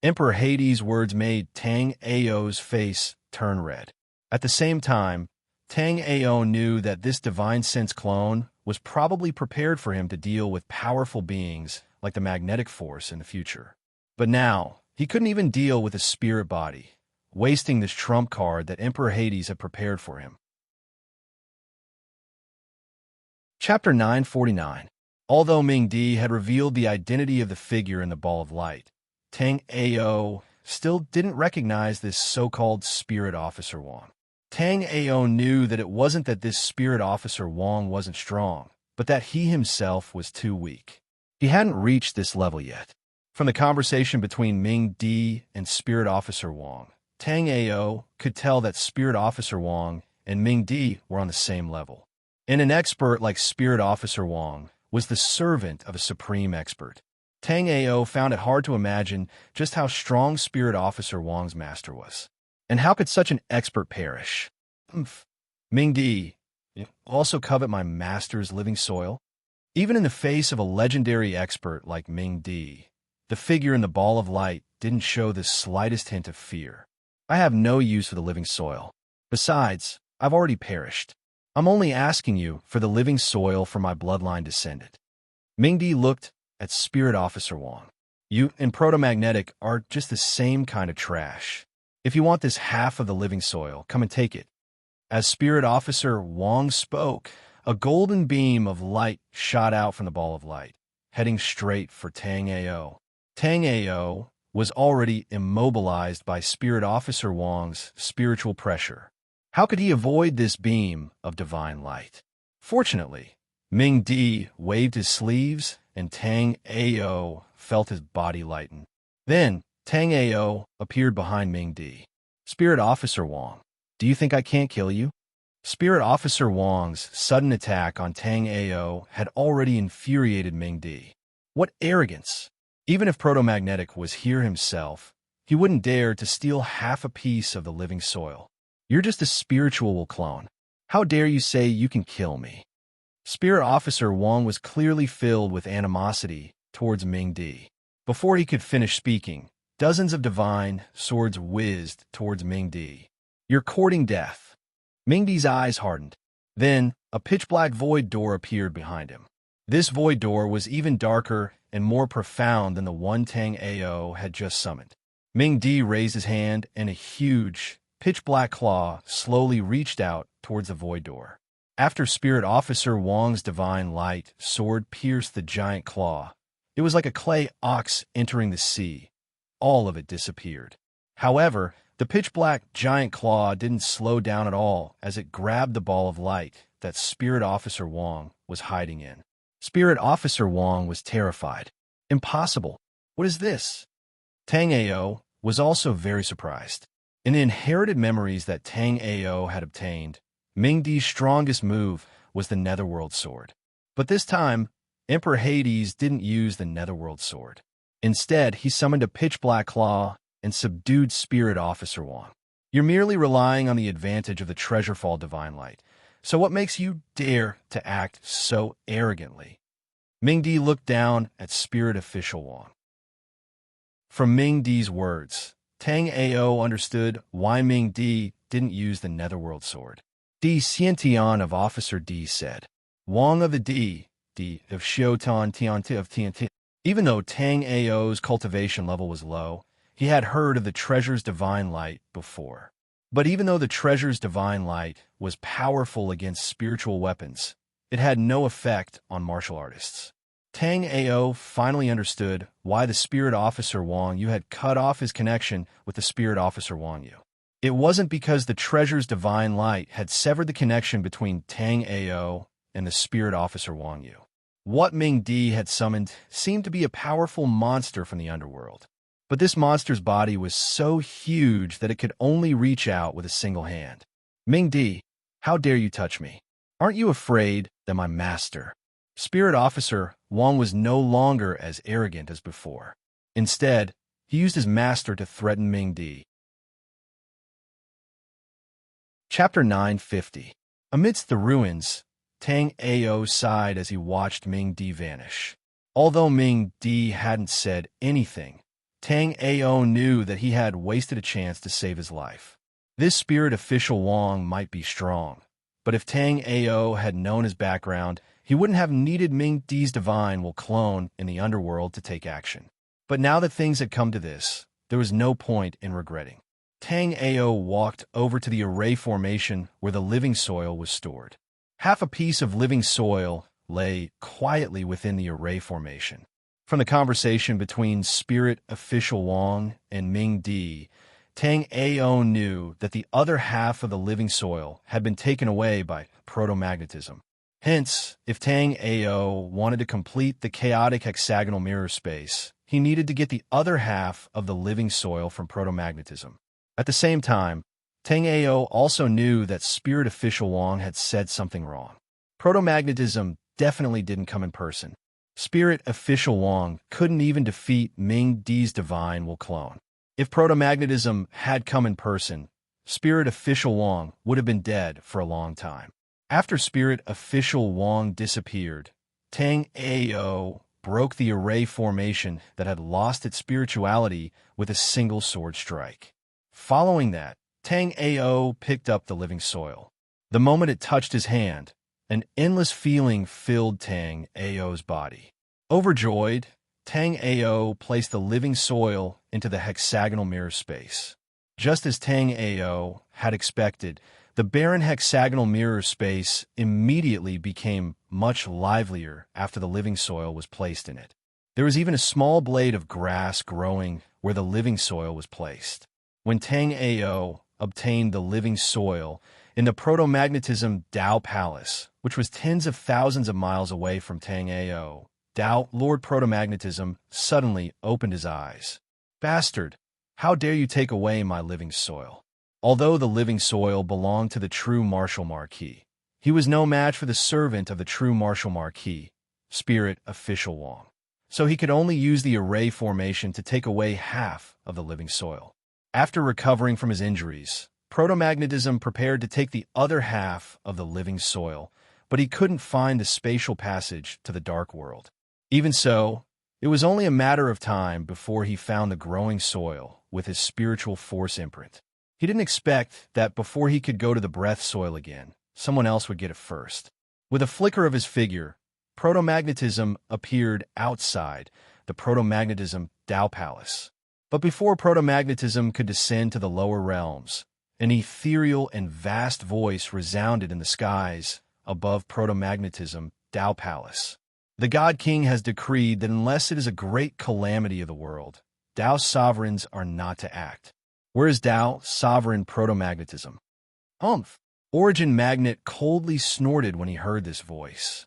Emperor Hades' words made Tang Ao's face turn red. At the same time, Tang Ao knew that this divine sense clone was probably prepared for him to deal with powerful beings like the magnetic force in the future. But now, he couldn't even deal with a spirit body, wasting this trump card that Emperor Hades had prepared for him. Chapter 949. Although Ming Di had revealed the identity of the figure in the ball of light, Tang Ao still didn't recognize this so-called spirit officer Wang. Tang Ao knew that it wasn't that this spirit officer Wang wasn't strong, but that he himself was too weak. He hadn't reached this level yet. From the conversation between Ming Di and spirit officer Wang, Tang Ao could tell that Spirit Officer Wang and Ming Di were on the same level. And an expert like Spirit Officer Wang was the servant of a supreme expert. Tang Ao found it hard to imagine just how strong Spirit Officer Wang's master was. And how could such an expert perish? Ming Di, you also covet my master's living soil? Even in the face of a legendary expert like Ming Di, the figure in the ball of light didn't show the slightest hint of fear. I have no use for the living soil. Besides, I've already perished. I'm only asking you for the living soil for my bloodline descendant. Ming Di looked at Spirit Officer Wang. You and Proto-Magnetic are just the same kind of trash. If you want this half of the living soil, come and take it. As Spirit Officer Wang spoke, a golden beam of light shot out from the ball of light, heading straight for Tang Ao. Tang Ao was already immobilized by Spirit Officer Wang's spiritual pressure. How could he avoid this beam of divine light? Fortunately, Ming Di waved his sleeves, and Tang Ao felt his body lighten. Then, Tang Ao appeared behind Ming Di. Spirit Officer Wang, do you think I can't kill you? Spirit Officer Wang's sudden attack on Tang Ao had already infuriated Ming Di. What arrogance! Even if Proto-Magnetic was here himself, he wouldn't dare to steal half a piece of the living soil. You're just a spiritual clone. How dare you say you can kill me? Spirit Officer Wang was clearly filled with animosity towards Ming Di. Before he could finish speaking, dozens of divine swords whizzed towards Ming Di. You're courting death. Ming Di's eyes hardened. Then, a pitch-black void door appeared behind him. This void door was even darker and more profound than the one Tang Ao had just summoned. Ming Di raised his hand, and a huge, pitch-black claw slowly reached out towards the void door. After Spirit Officer Wang's divine light sword pierced the giant claw, it was like a clay ox entering the sea. All of it disappeared. However, the pitch-black giant claw didn't slow down at all as it grabbed the ball of light that Spirit Officer Wang was hiding in. Spirit Officer Wang was terrified. Impossible. What is this? Tang Ao was also very surprised. In the inherited memories that Tang Ao had obtained, Ming Di's strongest move was the Netherworld Sword. But this time, Emperor Hades didn't use the Netherworld Sword. Instead, he summoned a pitch-black claw and subdued Spirit Officer Wang. You're merely relying on the advantage of the Treasurefall Divine Light. So what makes you dare to act so arrogantly? Ming Di looked down at Spirit Official Wang. From Ming Di's words, Tang Ao understood why Ming Di didn't use the Netherworld Sword. Di Xiantian of Officer D said, Wang of the D of Xiutan Tianti of Tianti. Even though Tang Ao's cultivation level was low, he had heard of the Treasure's Divine Light before. But even though the Treasure's Divine Light was powerful against spiritual weapons, it had no effect on martial artists. Tang Ao finally understood why the Spirit Officer Wang Yu had cut off his connection with the Spirit Officer Wang Yu. It wasn't because the Treasure's Divine Light had severed the connection between Tang Ao and the Spirit Officer Wang Yu. What Ming Di had summoned seemed to be a powerful monster from the underworld. But this monster's body was so huge that it could only reach out with a single hand. Ming Di, how dare you touch me? Aren't you afraid that my master? Spirit Officer Wang was no longer as arrogant as before. Instead, he used his master to threaten Ming Di. Chapter 950. Amidst the ruins, Tang Ao sighed as he watched Ming Di vanish. Although Ming Di hadn't said anything, Tang Ao knew that he had wasted a chance to save his life. This Spirit Official Wang might be strong, but if Tang Ao had known his background, he wouldn't have needed Ming Di's divine will clone in the underworld to take action. But now that things had come to this, there was no point in regretting. Tang Ao walked over to the array formation where the living soil was stored. Half a piece of living soil lay quietly within the array formation. From the conversation between Spirit Official Wang and Ming Di, Tang Ao knew that the other half of the living soil had been taken away by proto-magnetism. Hence, if Tang Ao wanted to complete the chaotic hexagonal mirror space, he needed to get the other half of the living soil from proto-magnetism. At the same time, Tang Ao also knew that Spirit Official Wang had said something wrong. Proto-magnetism definitely didn't come in person. Spirit Official Wang couldn't even defeat Ming Di's divine will clone. If proto-magnetism had come in person, Spirit Official Wang would have been dead for a long time. After Spirit Official Wang disappeared, Tang Ao broke the array formation that had lost its spirituality with a single sword strike. Following that, Tang Ao picked up the living soil. The moment it touched his hand, an endless feeling filled Tang Ao's body. Overjoyed, Tang Ao placed the living soil into the hexagonal mirror space. Just as Tang Ao had expected, the barren hexagonal mirror space immediately became much livelier after the living soil was placed in it. There was even a small blade of grass growing where the living soil was placed. When Tang Ao obtained the living soil in the proto-magnetism Dao Palace, which was tens of thousands of miles away from Tang Ao, Dao, Lord Proto-Magnetism, suddenly opened his eyes. Bastard, how dare you take away my living soil? Although the living soil belonged to the true Martial Marquis, he was no match for the servant of the true Martial Marquis, Spirit Official Wang. So he could only use the array formation to take away half of the living soil. After recovering from his injuries, Proto-Magnetism prepared to take the other half of the living soil, but he couldn't find the spatial passage to the dark world. Even so, it was only a matter of time before he found the growing soil with his spiritual force imprint. He didn't expect that before he could go to the breath soil again, someone else would get it first. With a flicker of his figure, Proto-Magnetism appeared outside the Proto-Magnetism Dao Palace. But before proto-magnetism could descend to the lower realms, an ethereal and vast voice resounded in the skies above proto-magnetism, Tao Palace. The God King has decreed that unless it is a great calamity of the world, Tao sovereigns are not to act. Where is Tao, sovereign proto-magnetism? Humph! Origin Magnet coldly snorted when he heard this voice.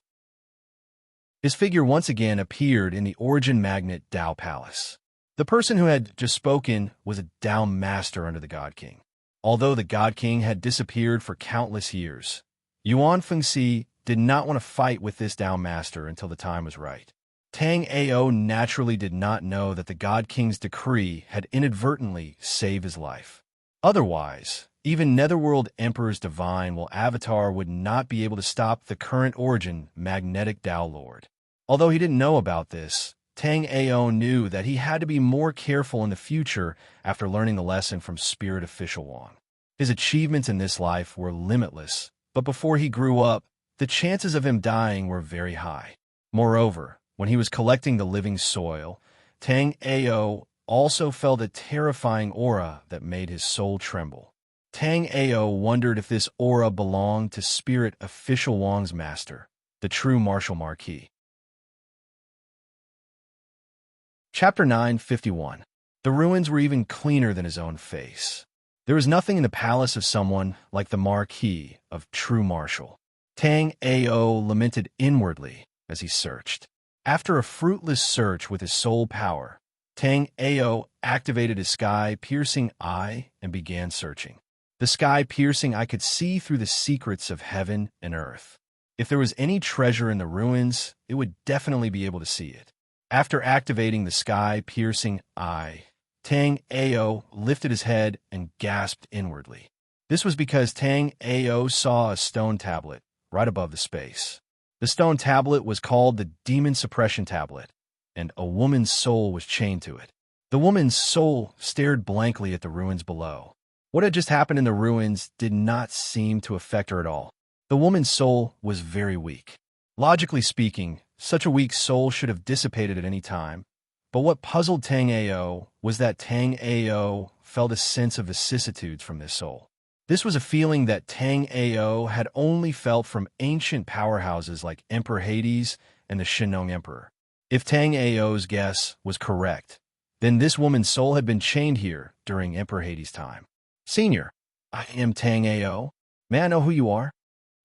His figure once again appeared in the Origin Magnet Tao Palace. The person who had just spoken was a Tao master under the God King. Although the God King had disappeared for countless years, Yuan Fengxi did not want to fight with this Tao master until the time was right. Tang Ao naturally did not know that the God King's decree had inadvertently saved his life. Otherwise, even Netherworld Emperor's Divine will Avatar would not be able to stop the current Origin Magnetic Tao Lord. Although he didn't know about this, Tang Ao knew that he had to be more careful in the future after learning the lesson from Spirit Official Wong. His achievements in this life were limitless, but before he grew up, the chances of him dying were very high. Moreover, when he was collecting the living soil, Tang Ao also felt a terrifying aura that made his soul tremble. Tang Ao wondered if this aura belonged to Spirit Official Wong's master, the true Martial Marquis. Chapter 951. The ruins were even cleaner than his own face. There was nothing in the palace of someone like the Marquis of True Martial. Tang Ao lamented inwardly as he searched. After a fruitless search with his soul power, Tang Ao activated his sky-piercing eye and began searching. The sky-piercing eye could see through the secrets of heaven and earth. If there was any treasure in the ruins, it would definitely be able to see it. After activating the sky-piercing eye, Tang Ao lifted his head and gasped inwardly. This was because Tang Ao saw a stone tablet right above the space. The stone tablet was called the Demon Suppression Tablet, and a woman's soul was chained to it. The woman's soul stared blankly at the ruins below. What had just happened in the ruins did not seem to affect her at all. The woman's soul was very weak. Logically speaking, such a weak soul should have dissipated at any time, but what puzzled Tang Ao was that Tang Ao felt a sense of vicissitudes from this soul. This was a feeling that Tang Ao had only felt from ancient powerhouses like Emperor Hades and the Shinong Emperor. If Tang Ao's guess was correct, then this woman's soul had been chained here during Emperor Hades' time. Senior, I am Tang Ao. May I know who you are?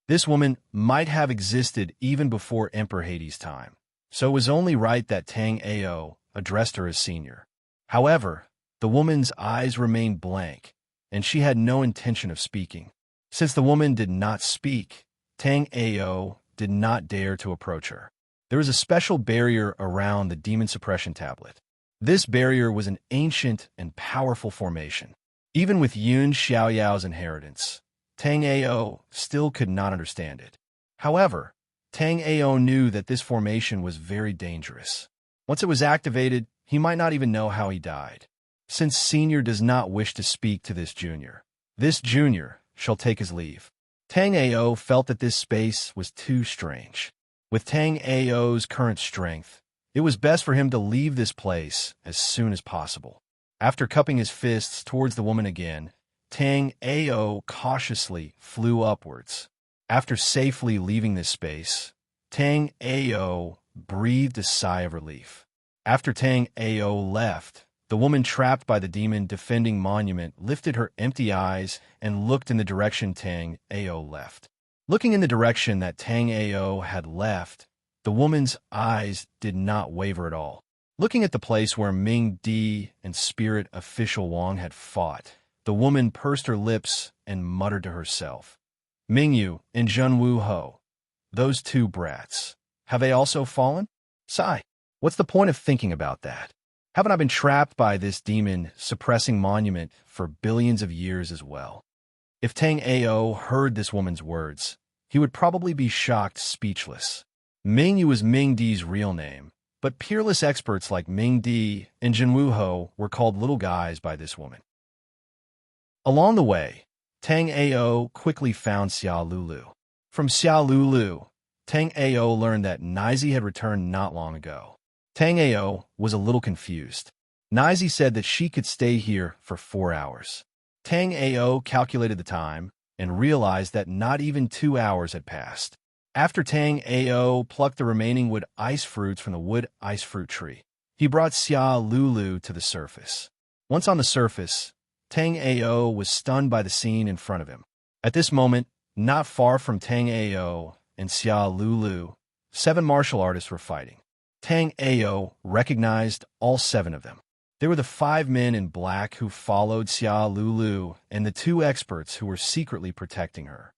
This woman might have existed even before Emperor Hades' time, so it was only right that Tang Ao addressed her as Senior. However, the woman's eyes remained blank, and she had no intention of speaking. Since the woman did not speak, Tang Ao did not dare to approach her. There was a special barrier around the Demon Suppression Tablet. This barrier was an ancient and powerful formation. Even with Yun Xiaoyao's inheritance, Tang Ao still could not understand it. However, Tang Ao knew that this formation was very dangerous. Once it was activated, he might not even know how he died. Since Senior does not wish to speak to this junior shall take his leave. Tang Ao felt that this space was too strange. With Tang Ao's current strength, it was best for him to leave this place as soon as possible. After cupping his fists towards the woman again, Tang Ao cautiously flew upwards. After safely leaving this space, Tang Ao breathed a sigh of relief. After Tang Ao left, the woman trapped by the demon defending monument lifted her empty eyes and looked in the direction Tang Ao left. Looking in the direction that Tang Ao had left, the woman's eyes did not waver at all. Looking at the place where Ming Di and Spirit Official Wong had fought, the woman pursed her lips and muttered to herself, Mingyu and Junwu Ho, those two brats, have they also fallen? Sigh, what's the point of thinking about that? Haven't I been trapped by this demon suppressing monument for billions of years as well? If Tang Ao heard this woman's words, he would probably be shocked speechless. Mingyu was Ming Di's real name, but peerless experts like Ming Di and Junwu Ho were called little guys by this woman. Along the way, Tang Ao quickly found Xia Lulu. From Xia Lulu, Tang Ao learned that Nizi had returned not long ago. Tang Ao was a little confused. Nizi said that she could stay here for 4 hours. Tang Ao calculated the time and realized that not even 2 hours had passed. After Tang Ao plucked the remaining wood ice fruits from the wood ice fruit tree, he brought Xia Lulu to the surface. Once on the surface, Tang Ao was stunned by the scene in front of him. At this moment, not far from Tang Ao and Xia Lulu, 7 martial artists were fighting. Tang Ao recognized all 7 of them. They were the 5 men in black who followed Xia Lulu and the 2 experts who were secretly protecting her.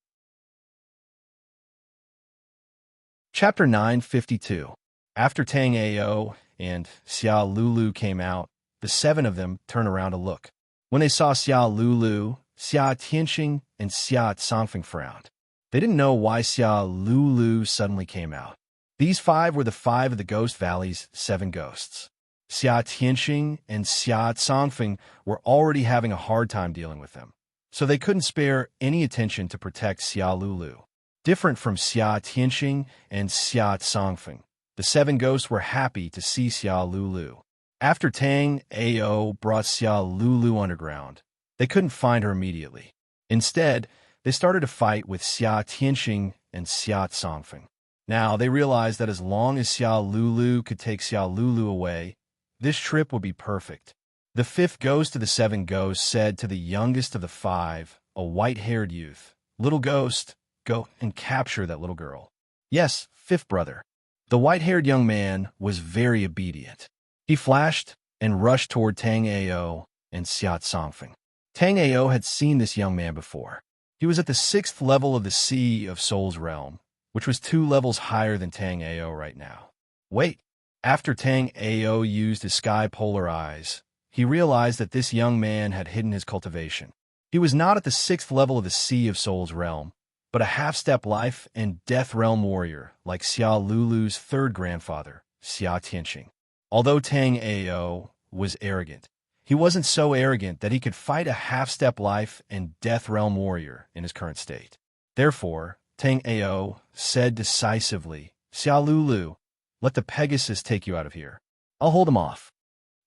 Chapter 952. After Tang Ao and Xia Lulu came out, the 7 of them turned around to look. When they saw Xia Lulu, Xia Tianxing and Xia Songfeng frowned. They didn't know why Xia Lulu suddenly came out. These 5 were the 5 of the Ghost Valley's 7 ghosts. Xia Tianxing and Xia Songfeng were already having a hard time dealing with them, so they couldn't spare any attention to protect Xia Lulu. Different from Xia Tianxing and Xia Songfeng, the 7 ghosts were happy to see Xia Lulu. After Tang Ao brought Xia Lulu underground, they couldn't find her immediately. Instead, they started to fight with Xia Tianxing and Xia Songfeng. Now, they realized that as long as Xia Lulu could take Xia Lulu away, this trip would be perfect. The 5th ghost of the 7 ghosts said to the youngest of the 5, a white-haired youth, "Little ghost, go and capture that little girl." "Yes, 5th brother." The white-haired young man was very obedient. He flashed and rushed toward Tang Ao and Xia Songfeng. Tang Ao had seen this young man before. He was at the 6th level of the Sea of Soul's realm, which was 2 levels higher than Tang Ao right now. Wait. After Tang Ao used his sky polar eyes, he realized that this young man had hidden his cultivation. He was not at the 6th level of the Sea of Soul's realm, but a half-step life and death realm warrior like Xia Lulu's 3rd grandfather, Xia Tianxing. Although Tang Ao was arrogant, he wasn't so arrogant that he could fight a half-step life and death realm warrior in his current state. Therefore, Tang Ao said decisively, "Xia Lulu, let the Pegasus take you out of here. I'll hold him off."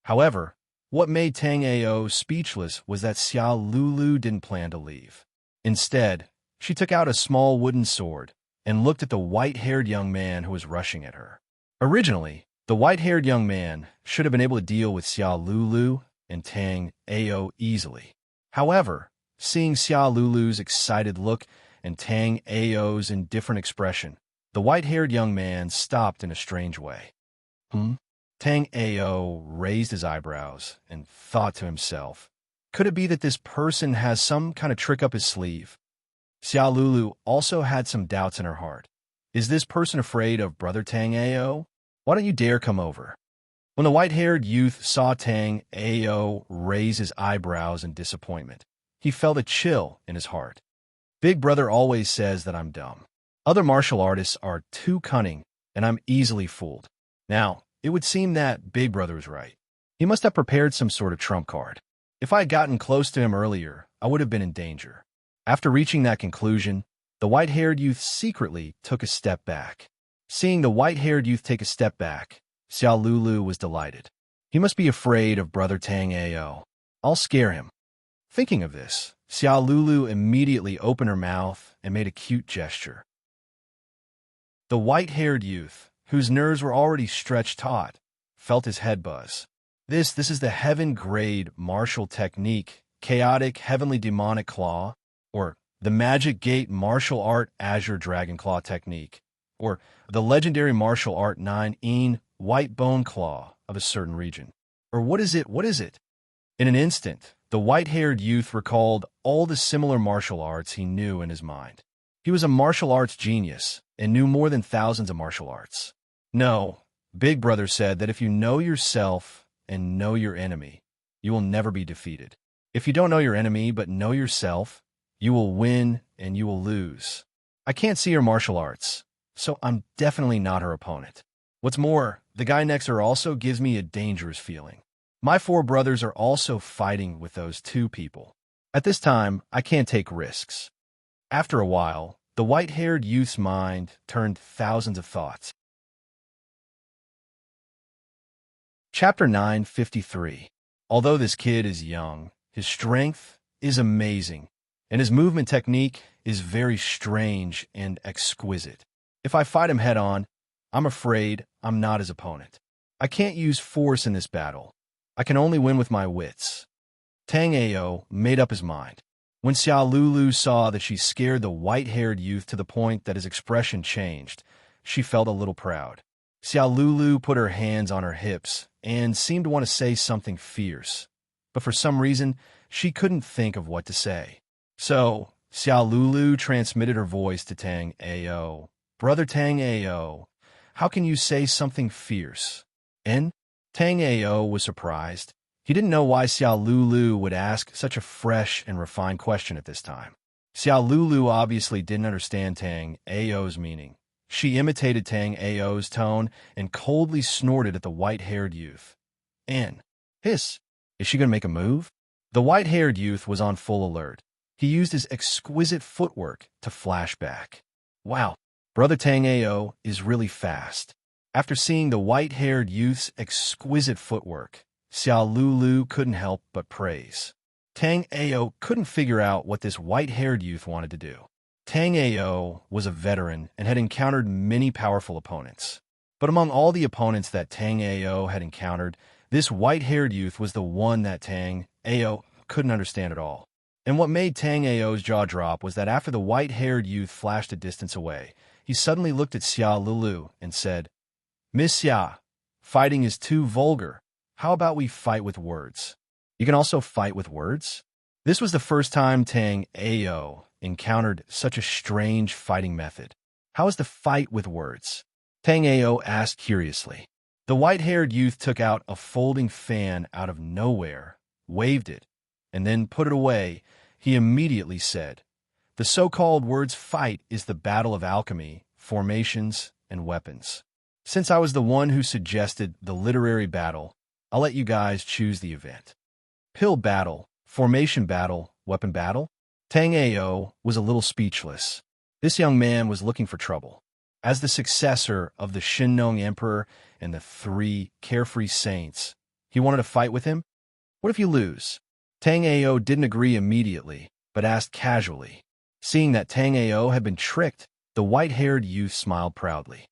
However, what made Tang Ao speechless was that Xia Lulu didn't plan to leave. Instead, she took out a small wooden sword and looked at the white-haired young man who was rushing at her. Originally, the white-haired young man should have been able to deal with Xia Lulu and Tang Ao easily. However, seeing Xia Lulu's excited look and Tang Ao's indifferent expression, the white-haired young man stopped in a strange way. Tang Ao raised his eyebrows and thought to himself, could it be that this person has some kind of trick up his sleeve? Xia Lulu also had some doubts in her heart. Is this person afraid of Brother Tang Ao? Why don't you dare come over? When the white-haired youth saw Tang Ao raise his eyebrows in disappointment, he felt a chill in his heart. Big Brother always says that I'm dumb. Other martial artists are too cunning, and I'm easily fooled. Now, it would seem that Big Brother was right. He must have prepared some sort of trump card. If I had gotten close to him earlier, I would have been in danger. After reaching that conclusion, the white-haired youth secretly took a step back. Seeing the white-haired youth take a step back, Xia Lulu was delighted. He must be afraid of Brother Tang Ao. I'll scare him. Thinking of this, Xia Lulu immediately opened her mouth and made a cute gesture. The white-haired youth, whose nerves were already stretched taut, felt his head buzz. This is the heaven-grade martial technique, Chaotic Heavenly Demonic Claw, or the Magic Gate Martial Art Azure Dragon Claw technique, or the legendary martial art 9-in White Bone Claw of a certain region. Or what is it? In an instant, the white-haired youth recalled all the similar martial arts he knew in his mind. He was a martial arts genius and knew more than thousands of martial arts. No, Big Brother said that if you know yourself and know your enemy, you will never be defeated. If you don't know your enemy but know yourself, you will win and you will lose. I can't see her martial arts, so I'm definitely not her opponent. What's more, the guy next to her also gives me a dangerous feeling. My 4 brothers are also fighting with those 2 people. At this time, I can't take risks. After a while, the white-haired youth's mind turned thousands of thoughts. Chapter 953. Although this kid is young, his strength is amazing, and his movement technique is very strange and exquisite. If I fight him head-on, I'm afraid I'm not his opponent. I can't use force in this battle. I can only win with my wits. Tang Ao made up his mind. When Xia Lulu saw that she scared the white-haired youth to the point that his expression changed, she felt a little proud. Xia Lulu put her hands on her hips and seemed to want to say something fierce, but for some reason, she couldn't think of what to say. So, Xia Lulu transmitted her voice to Tang Ao. Brother Tang Ao, how can you say something fierce? And Tang Ao was surprised. He didn't know why Xia Lulu would ask such a fresh and refined question at this time. Xia Lulu obviously didn't understand Tang Ao's meaning. She imitated Tang Ao's tone and coldly snorted at the white-haired youth. And, hiss, is she going to make a move? The white-haired youth was on full alert. He used his exquisite footwork to flash back. Wow, Brother Tang Ao is really fast. After seeing the white-haired youth's exquisite footwork, Xia Lulu couldn't help but praise. Tang Ao couldn't figure out what this white-haired youth wanted to do. Tang Ao was a veteran and had encountered many powerful opponents. But among all the opponents that Tang Ao had encountered, this white-haired youth was the one that Tang Ao couldn't understand at all. And what made Tang Ao's jaw drop was that after the white-haired youth flashed a distance away, he suddenly looked at Xia Lulu and said, Miss Xia, fighting is too vulgar. How about we fight with words? You can also fight with words? This was the first time Tang Ao encountered such a strange fighting method. How is the fight with words? Tang Ao asked curiously. The white-haired youth took out a folding fan out of nowhere, waved it, and then put it away. He immediately said, the so-called words fight is the battle of alchemy, formations, and weapons. Since I was the one who suggested the literary battle, I'll let you guys choose the event. Pill battle, formation battle, weapon battle? Tang Ao was a little speechless. This young man was looking for trouble. As the successor of the Shinnong Emperor and the 3 carefree saints, he wanted to fight with him? What if you lose? Tang Ao didn't agree immediately, but asked casually. Seeing that Tang Ao had been tricked, the white-haired youth smiled proudly.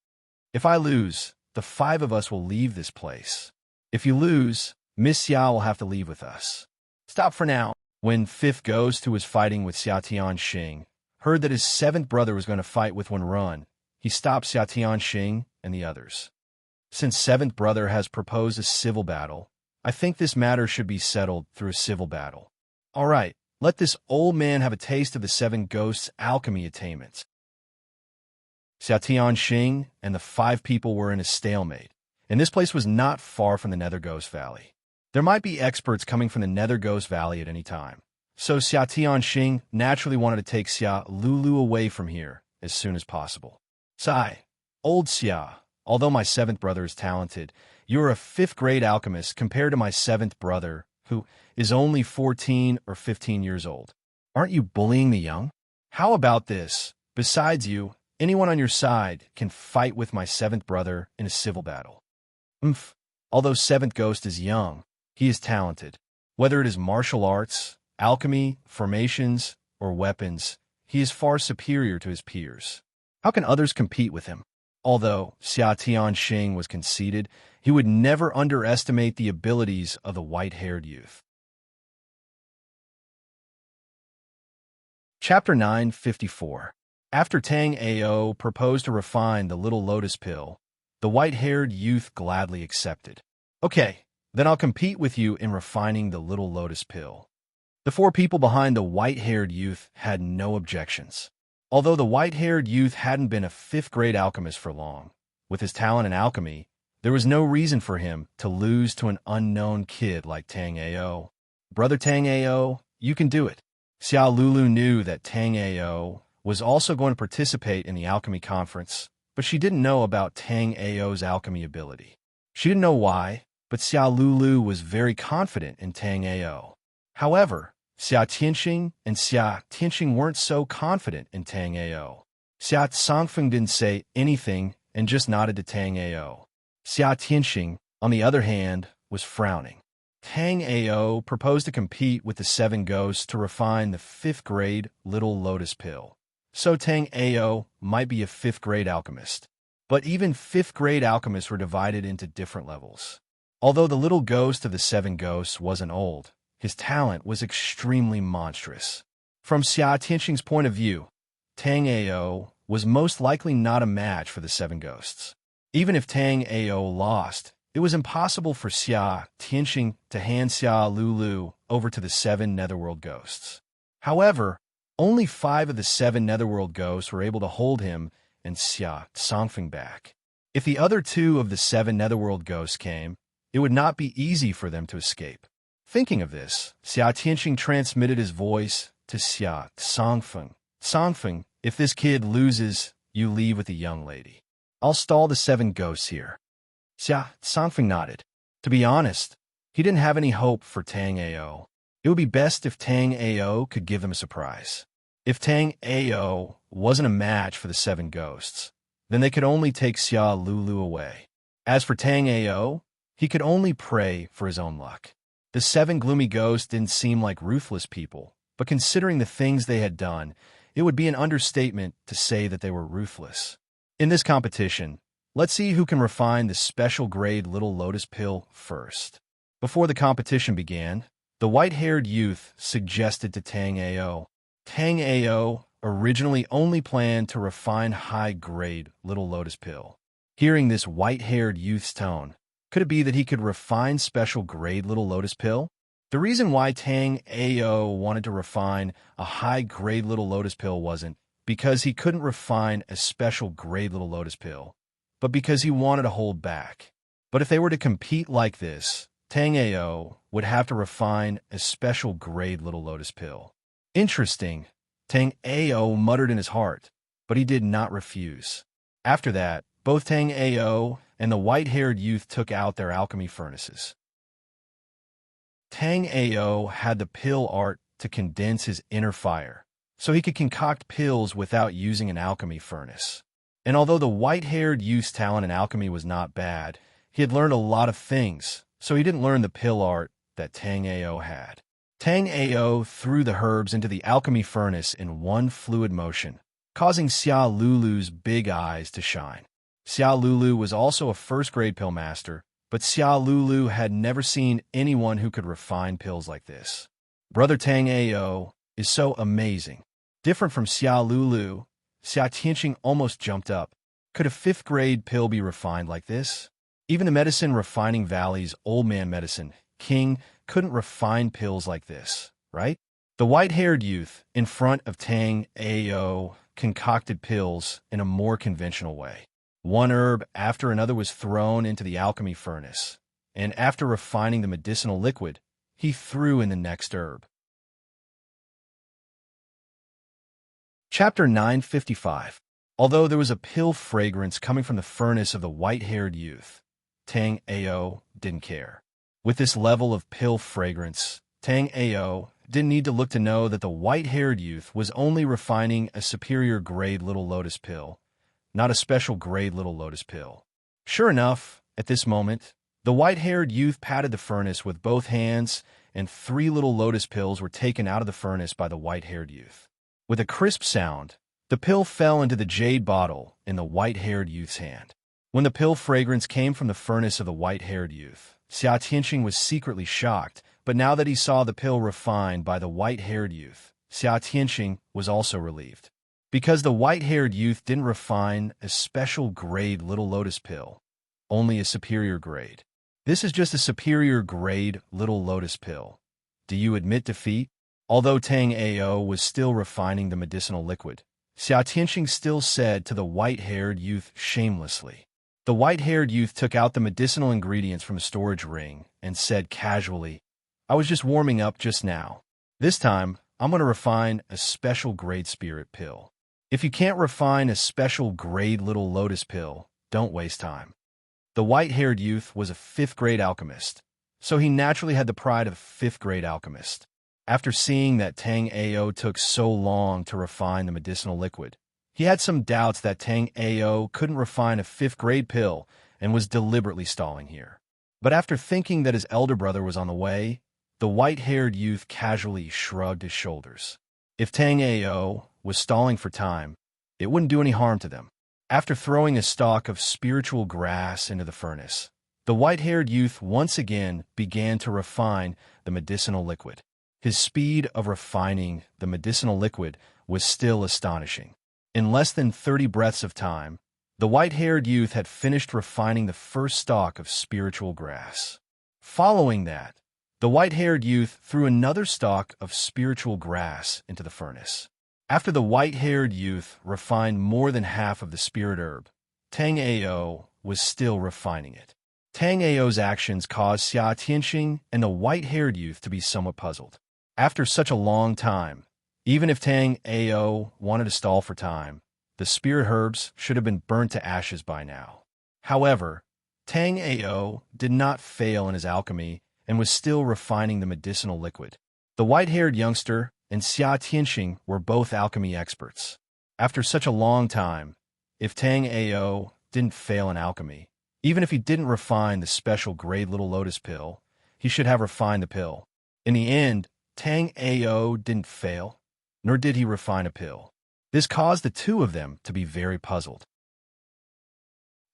If I lose, the 5 of us will leave this place. If you lose, Miss Xia will have to leave with us. Stop for now. When 5th Ghost, who was fighting with Xia Tianxing, heard that his 7th brother was going to fight with Wenrun, he stopped Xia Tianxing and the others. Since 7th brother has proposed a civil battle, I think this matter should be settled through a civil battle. All right, let this old man have a taste of the 7 Ghosts' alchemy attainments. Xia Tianxing and the 5 people were in a stalemate, and this place was not far from the Nether Ghost Valley. There might be experts coming from the Nether Ghost Valley at any time, so Xia Tianxing naturally wanted to take Xia Lulu away from here as soon as possible. Sai, old Xia, although my 7th brother is talented, you're a 5th-grade alchemist compared to my 7th brother, who is only 14 or 15 years old. Aren't you bullying the young? How about this? Besides you, anyone on your side can fight with my 7th brother in a civil battle. Although 7th Ghost is young, he is talented. Whether it is martial arts, alchemy, formations, or weapons, he is far superior to his peers. How can others compete with him? Although Xia Tianxing was conceited, he would never underestimate the abilities of the white-haired youth. Chapter 954. After Tang Ao proposed to refine the little lotus pill, the white-haired youth gladly accepted. Okay, then I'll compete with you in refining the little lotus pill. The 4 people behind the white-haired youth had no objections. Although the white-haired youth hadn't been a 5th-grade alchemist for long, with his talent in alchemy, there was no reason for him to lose to an unknown kid like Tang Ao. Brother Tang Ao, you can do it. Xia Lulu knew that Tang Ao was also going to participate in the alchemy conference, but she didn't know about Tang Ao's alchemy ability. She didn't know why, but Xia Lulu was very confident in Tang Ao. However, Xia Tianxing and Xia Tianxing weren't so confident in Tang Ao. Xia Songfeng didn't say anything and just nodded to Tang Ao. Xia Tianxing, on the other hand, was frowning. Tang Ao proposed to compete with the 7 Ghosts to refine the 5th-grade little lotus pill. so Tang Ao might be a 5th grade alchemist. But even 5th grade alchemists were divided into different levels. Although the little ghost of the 7 ghosts wasn't old, his talent was extremely monstrous. From Xia Tianxing's point of view, Tang Ao was most likely not a match for the 7 ghosts. Even if Tang Ao lost, it was impossible for Xia Tianxing to hand Xia Lulu over to the 7 netherworld ghosts. However, only 5 of the 7 netherworld ghosts were able to hold him and Xia Songfeng back. If the other 2 of the 7 netherworld ghosts came, it would not be easy for them to escape. Thinking of this, Xia Tianxing transmitted his voice to Xia Songfeng. Songfeng, if this kid loses, you leave with the young lady. I'll stall the 7 ghosts here. Xia Songfeng nodded. To be honest, he didn't have any hope for Tang Ao. It would be best if Tang Ao could give them a surprise. If Tang Ao wasn't a match for the 7 ghosts, then they could only take Xia Lulu away. As for Tang Ao, he could only pray for his own luck. The 7 gloomy ghosts didn't seem like ruthless people, but considering the things they had done, it would be an understatement to say that they were ruthless. In this competition, let's see who can refine the special grade Little Lotus Pill first. Before the competition began, the white-haired youth suggested to Tang Ao. Tang Ao originally only planned to refine high-grade Little Lotus Pill. Hearing this white-haired youth's tone, could it be that he could refine special grade Little Lotus Pill? The reason why Tang Ao wanted to refine a high-grade Little Lotus Pill wasn't because he couldn't refine a special grade Little Lotus Pill, but because he wanted to hold back. But if they were to compete like this, Tang Ao would have to refine a special grade Little Lotus Pill. Interesting, Tang Ao muttered in his heart, but he did not refuse. After that, both Tang Ao and the white-haired youth took out their alchemy furnaces. Tang Ao had the pill art to condense his inner fire, so he could concoct pills without using an alchemy furnace. And although the white-haired youth's talent in alchemy was not bad, he had learned a lot of things, so he didn't learn the pill art that Tang Ao had. Tang Ao threw the herbs into the alchemy furnace in one fluid motion, causing Xia Lulu's big eyes to shine. Xia Lulu was also a first-grade pill master, but Xia Lulu had never seen anyone who could refine pills like this. Brother Tang Ao is so amazing. Different from Xia Lulu, Xia Tianxing almost jumped up. Could a 5th-grade pill be refined like this? Even the Medicine Refining Valley's old man medicine, King, couldn't refine pills like this, right? The white-haired youth in front of Tang Ao concocted pills in a more conventional way. One herb after another was thrown into the alchemy furnace, and after refining the medicinal liquid, he threw in the next herb. Chapter 955. Although there was a pill fragrance coming from the furnace of the white-haired youth, Tang Ao didn't care. With this level of pill fragrance, Tang Ao didn't need to look to know that the white-haired youth was only refining a superior grade Little Lotus Pill, not a special grade Little Lotus Pill. Sure enough, at this moment, the white-haired youth patted the furnace with both hands, and 3 Little Lotus Pills were taken out of the furnace by the white-haired youth. With a crisp sound, the pill fell into the jade bottle in the white-haired youth's hand. When the pill fragrance came from the furnace of the white-haired youth, Xia Tianxing was secretly shocked, but now that he saw the pill refined by the white-haired youth, Xia Tianxing was also relieved. Because the white-haired youth didn't refine a special grade Little Lotus Pill, only a superior grade. This is just a superior grade Little Lotus Pill. Do you admit defeat? Although Tang Ao was still refining the medicinal liquid, Xia Tianxing still said to the white-haired youth shamelessly. The white-haired youth took out the medicinal ingredients from a storage ring and said casually, I was just warming up just now. This time, I'm going to refine a special grade spirit pill. If you can't refine a special grade Little Lotus Pill, don't waste time. The white-haired youth was a 5th-grade alchemist, so he naturally had the pride of a 5th-grade alchemist. After seeing that Tang Ao took so long to refine the medicinal liquid, he had some doubts that Tang Ao couldn't refine a 5th-grade pill and was deliberately stalling here. But after thinking that his elder brother was on the way, the white-haired youth casually shrugged his shoulders. If Tang Ao was stalling for time, it wouldn't do any harm to them. After throwing a stalk of spiritual grass into the furnace, the white-haired youth once again began to refine the medicinal liquid. His speed of refining the medicinal liquid was still astonishing. In less than 30 breaths of time, the white-haired youth had finished refining the first stalk of spiritual grass. Following that, the white-haired youth threw another stalk of spiritual grass into the furnace. After the white-haired youth refined more than half of the spirit herb, Tang Ao was still refining it. Tang Ao's actions caused Xia Tianxing and the white-haired youth to be somewhat puzzled. After such a long time, even if Tang Ao wanted to stall for time, the spirit herbs should have been burnt to ashes by now. However, Tang Ao did not fail in his alchemy and was still refining the medicinal liquid. The white-haired youngster and Xia Tianxing were both alchemy experts. After such a long time, if Tang Ao didn't fail in alchemy, even if he didn't refine the special grade little lotus pill, he should have refined the pill. In the end, Tang Ao didn't fail, nor did he refine a pill. This caused the two of them to be very puzzled.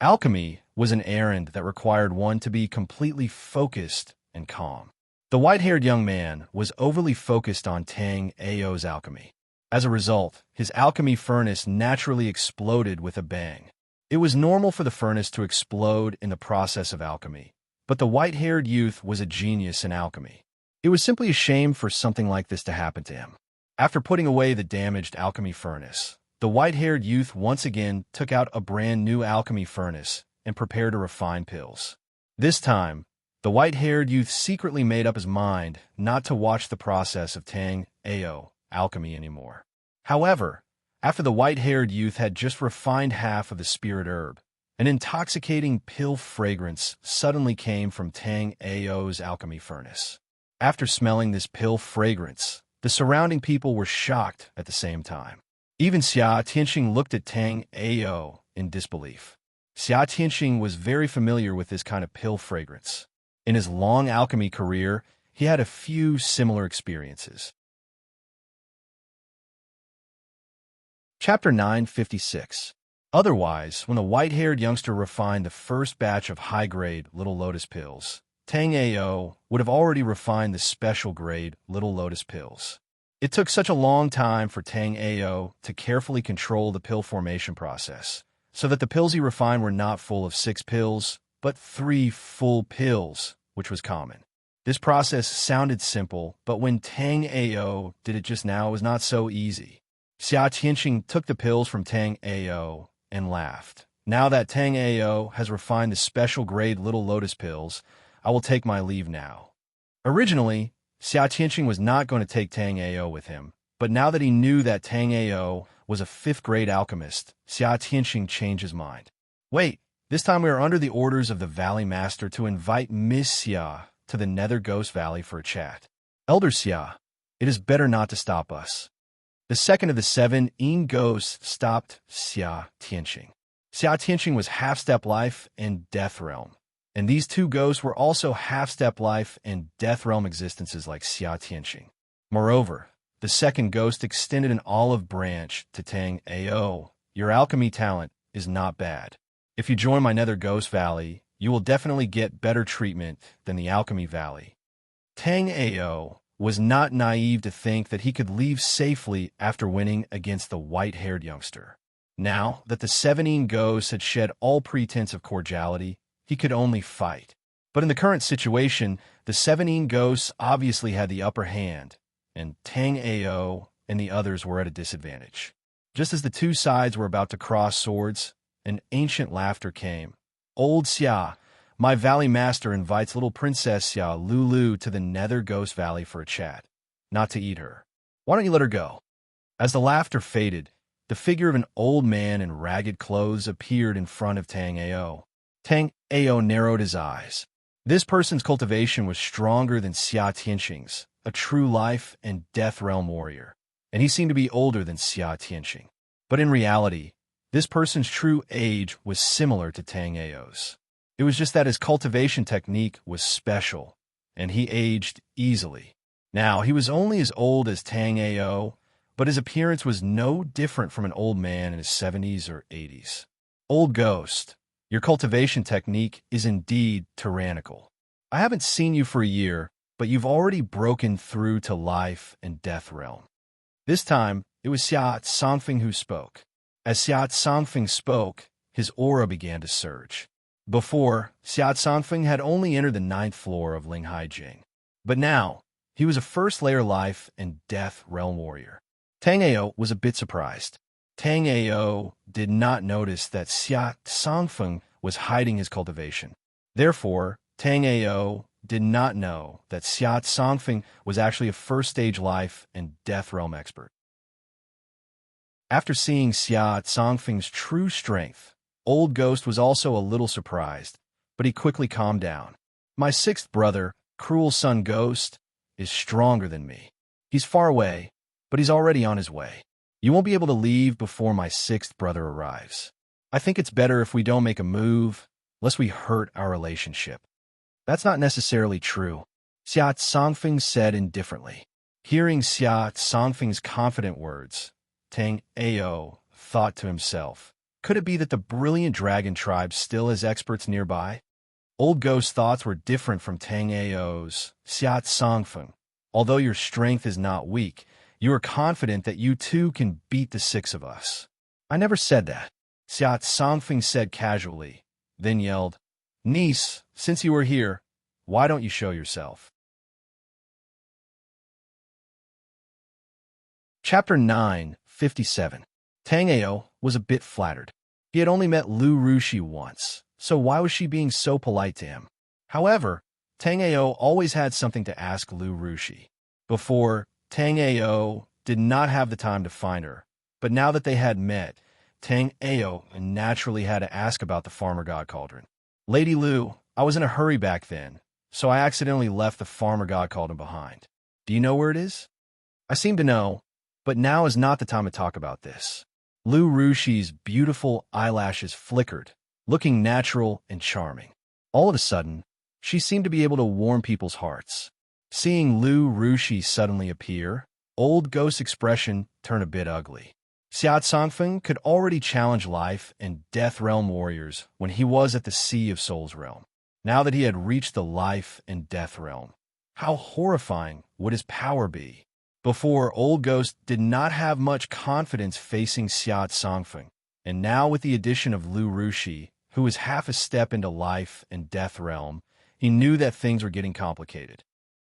Alchemy was an errand that required one to be completely focused and calm. The white-haired young man was overly focused on Tang Ao's alchemy. As a result, his alchemy furnace naturally exploded with a bang. It was normal for the furnace to explode in the process of alchemy, but the white-haired youth was a genius in alchemy. It was simply a shame for something like this to happen to him. After putting away the damaged alchemy furnace, the white-haired youth once again took out a brand new alchemy furnace and prepared to refine pills. This time, the white-haired youth secretly made up his mind not to watch the process of Tang Ao alchemy anymore. However, after the white-haired youth had just refined half of the spirit herb, an intoxicating pill fragrance suddenly came from Tang Ao's alchemy furnace. After smelling this pill fragrance, the surrounding people were shocked at the same time. Even Xia Tianxing looked at Tang Ao in disbelief. Xia Tianxing was very familiar with this kind of pill fragrance. In his long alchemy career, he had a few similar experiences. Chapter 956. Otherwise, when the white-haired youngster refined the first batch of high-grade Little Lotus pills, Tang Ao would have already refined the special-grade Little Lotus pills. It took such a long time for Tang Ao to carefully control the pill formation process, so that the pills he refined were not full of 6 pills, but 3 full pills, which was common. This process sounded simple, but when Tang Ao did it just now, it was not so easy. Xia Tianxing took the pills from Tang Ao and laughed. Now that Tang Ao has refined the special-grade Little Lotus pills, I will take my leave now. Originally, Xia Tianxing was not going to take Tang Ao with him, but now that he knew that Tang Ao was a 5th-grade alchemist, Xia Tianxing changed his mind. Wait, this time we are under the orders of the Valley Master to invite Miss Xia to the Nether Ghost Valley for a chat. Elder Xia, it is better not to stop us. The second of the 7 Yin ghosts stopped Xia Tianxing. Xia Tianxing was half-step life and death realm, and these 2 ghosts were also half-step life and death realm existences like Xia Tianxing. Moreover, the second ghost extended an olive branch to Tang Ao. Your alchemy talent is not bad. If you join my Nether Ghost Valley, you will definitely get better treatment than the Alchemy Valley. Tang Ao was not naive to think that he could leave safely after winning against the white-haired youngster. Now that the 17 ghosts had shed all pretense of cordiality, he could only fight. But in the current situation, the 17 ghosts obviously had the upper hand, and Tang Ao and the others were at a disadvantage. Just as the 2 sides were about to cross swords, an ancient laughter came. Old Xia, my Valley Master invites little Princess Xia Lulu to the Nether Ghost Valley for a chat, not to eat her. Why don't you let her go? As the laughter faded, the figure of an old man in ragged clothes appeared in front of Tang Ao. Tang Ao narrowed his eyes. This person's cultivation was stronger than Xia Tianxing's, a true life and death realm warrior, and he seemed to be older than Xia Tianxing. But in reality, this person's true age was similar to Tang Ao's. It was just that his cultivation technique was special, and he aged easily. Now, he was only as old as Tang Ao, but his appearance was no different from an old man in his 70s or 80s. Old Ghost, your cultivation technique is indeed tyrannical. I haven't seen you for a year, but you've already broken through to life and death realm. This time, it was Xia Songfeng who spoke. As Xia Songfeng spoke, his aura began to surge. Before, Xia Songfeng had only entered the 9th floor of Linghai Jing. But now, he was a first-layer life and death realm warrior. Tang Ao was a bit surprised. Tang Ao did not notice that Xia Songfeng was hiding his cultivation. Therefore, Tang Ao did not know that Xia Songfeng was actually a first-stage life and death realm expert. After seeing Xia Songfeng's true strength, Old Ghost was also a little surprised, but he quickly calmed down. My 6th brother, Cruel Sun Ghost, is stronger than me. He's far away, but he's already on his way. You won't be able to leave before my 6th brother arrives. I think it's better if we don't make a move, lest we hurt our relationship. That's not necessarily true, Xia Songfeng said indifferently. Hearing Xia Songfeng's confident words, Tang Ao thought to himself, could it be that the brilliant dragon tribe still has experts nearby? Old Ghost's thoughts were different from Tang Ao's. Xia Songfeng, although your strength is not weak, you are confident that you too can beat the 6 of us. I never said that, Xia Songfeng said casually, then yelled, Niece, since you are here, why don't you show yourself? Chapter 9:57. Tang Ao was a bit flattered. He had only met Lu Rushi once, so why was she being so polite to him? However, Tang Ao always had something to ask Lu Rushi. Before, Tang Ao did not have the time to find her, but now that they had met, Tang Ao naturally had to ask about the Farmer God Cauldron. Lady Lu, I was in a hurry back then, so I accidentally left the Farmer God Cauldron behind. Do you know where it is? I seem to know, but now is not the time to talk about this. Lu Rushi's beautiful eyelashes flickered, looking natural and charming. All of a sudden, she seemed to be able to warm people's hearts. Seeing Lu Rushi suddenly appear, Old Ghost's expression turned a bit ugly. Xia Songfeng could already challenge life and death realm warriors when he was at the Sea of Souls realm. Now that he had reached the life and death realm, how horrifying would his power be? Before, Old Ghost did not have much confidence facing Xia Songfeng, and now with the addition of Lu Rushi, who was half a step into life and death realm, he knew that things were getting complicated.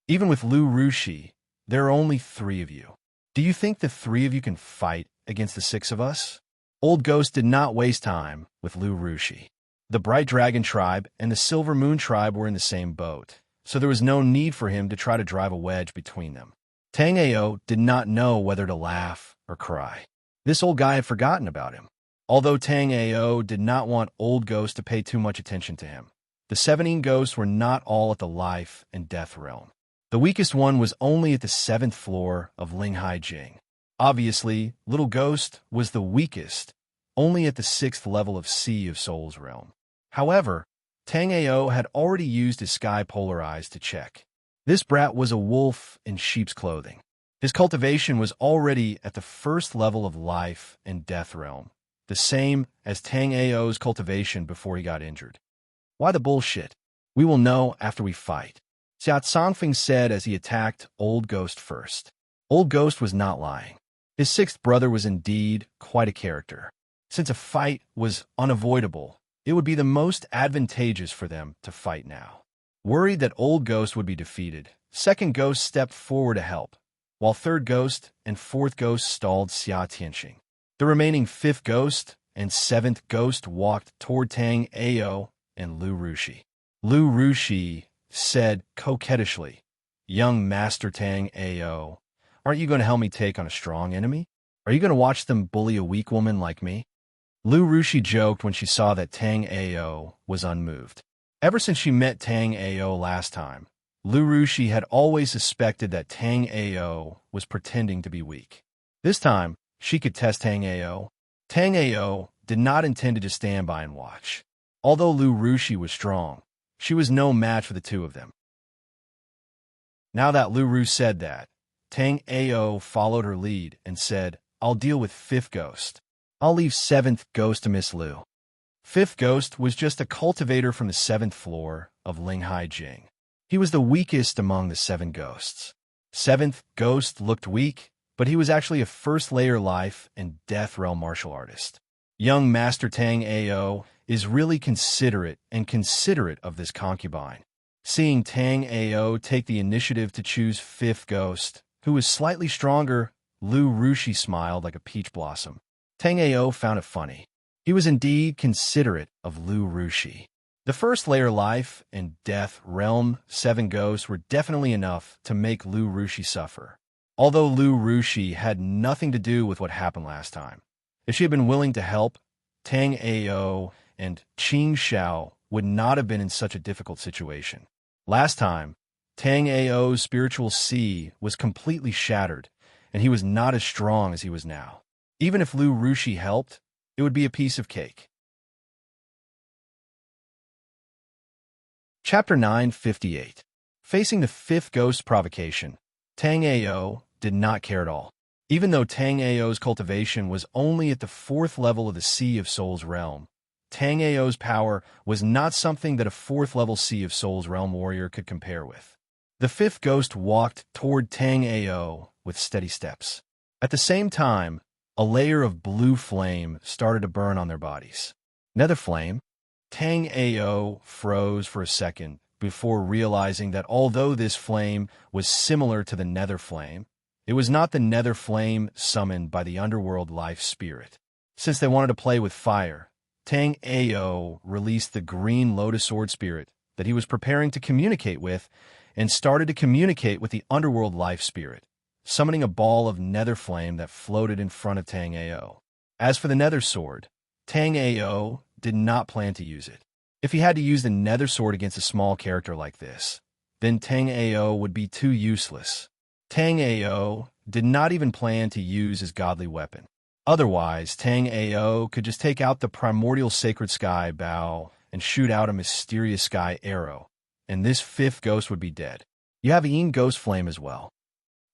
Even with Lu Rushi, there are only 3 of you. Do you think the 3 of you can fight against the 6 of us? Old Ghost did not waste time with Lu Rushi. The Bright Dragon tribe and the Silver Moon tribe were in the same boat, so there was no need for him to try to drive a wedge between them. Tang Ao did not know whether to laugh or cry. This old guy had forgotten about him. Although Tang Ao did not want Old Ghost to pay too much attention to him, the 17 ghosts were not all at the life and death realm. The weakest one was only at the 7th floor of Linghai Jing. Obviously, Little Ghost was the weakest, only at the 6th level of Sea of Souls realm. However, Tang Ao had already used his sky polar eyes to check. This brat was a wolf in sheep's clothing. His cultivation was already at the 1st level of life and death realm, the same as Tang Ao's cultivation before he got injured. Why the bullshit? We will know after we fight, Xia Songfeng said as he attacked Old Ghost first. Old Ghost was not lying. His 6th brother was indeed quite a character. Since a fight was unavoidable, it would be the most advantageous for them to fight now. Worried that Old Ghost would be defeated, 2nd Ghost stepped forward to help, while 3rd Ghost and 4th Ghost stalled Xia Tianxing. The remaining 5th Ghost and 7th Ghost walked toward Tang Ao and Lu Rushi. Lu Rushi said coquettishly, "Young Master Tang Ao, aren't you going to help me take on a strong enemy? Are you going to watch them bully a weak woman like me?" Lu Rushi joked when she saw that Tang Ao was unmoved. Ever since she met Tang Ao last time, Lu Rushi had always suspected that Tang Ao was pretending to be weak. This time, she could test Tang Ao. Tang Ao did not intend to just stand by and watch. Although Lu Rushi was strong, she was no match for the 2 of them. Now that Lu Ru said that, Tang Ao followed her lead and said, "I'll deal with fifth ghost. I'll leave seventh ghost to Miss Lu." Fifth ghost was just a cultivator from the seventh floor of Linghai Jing. He was the weakest among the seven ghosts. Seventh ghost looked weak, but he was actually a first-layer life and death realm martial artist. Young Master Tang Ao is really considerate of this concubine. Seeing Tang Ao take the initiative to choose fifth ghost, who was slightly stronger, Lu Rushi smiled like a peach blossom. Tang Ao found it funny. He was indeed considerate of Lu Rushi. The first layer life and death realm 7 ghosts were definitely enough to make Lu Rushi suffer. Although Lu Rushi had nothing to do with what happened last time. If she had been willing to help, Tang Ao and Qing Xiao would not have been in such a difficult situation. Last time, Tang Ao's spiritual sea was completely shattered, and he was not as strong as he was now. Even if Lu Rushi helped, it would be a piece of cake. Chapter 958. Facing the fifth ghost provocation, Tang Ao did not care at all. Even though Tang Ao's cultivation was only at the 4th level of the Sea of Souls realm, Tang Ao's power was not something that a 4th level Sea of Souls realm warrior could compare with. The fifth ghost walked toward Tang Ao with steady steps. At the same time, a layer of blue flame started to burn on their bodies. Nether flame? Tang Ao froze for a second before realizing that although this flame was similar to the nether flame, it was not the nether flame summoned by the underworld life spirit. Since they wanted to play with fire, Tang Ao released the green lotus sword spirit that he was preparing to communicate with and started to communicate with the underworld life spirit, summoning a ball of nether flame that floated in front of Tang Ao. As for the nether sword, Tang Ao did not plan to use it. If he had to use the nether sword against a small character like this, then Tang Ao would be too useless. Tang Ao did not even plan to use his godly weapon. Otherwise, Tang Ao could just take out the primordial sacred sky bow and shoot out a mysterious sky arrow, and this fifth ghost would be dead. You have Yin Ghost Flame as well.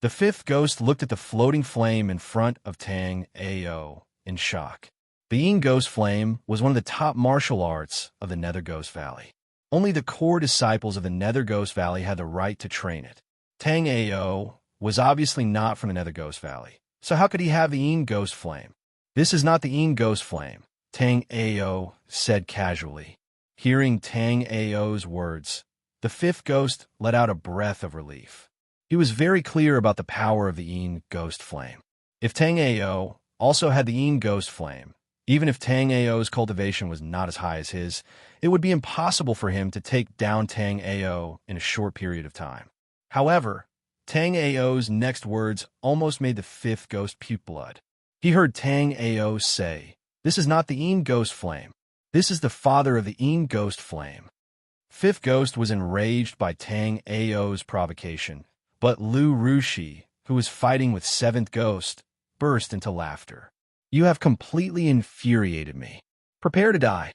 The fifth ghost looked at the floating flame in front of Tang Ao in shock. The Yin Ghost Flame was one of the top martial arts of the Nether Ghost Valley. Only the core disciples of the Nether Ghost Valley had the right to train it. Tang Ao was obviously not from the Nether Ghost Valley, so how could he have the Yin Ghost Flame? "This is not the Yin Ghost Flame," Tang Ao said casually. Hearing Tang Ao's words, the fifth ghost let out a breath of relief. He was very clear about the power of the Yin Ghost Flame. If Tang Ao also had the Yin Ghost Flame, even if Tang Ao's cultivation was not as high as his, it would be impossible for him to take down Tang Ao in a short period of time. However, Tang Ao's next words almost made the fifth ghost puke blood. He heard Tang Ao say, "This is not the Yin Ghost Flame. This is the father of the Yin Ghost Flame." Fifth ghost was enraged by Tang Ao's provocation, but Lu Rushi, who was fighting with seventh ghost, burst into laughter. "You have completely infuriated me. Prepare to die."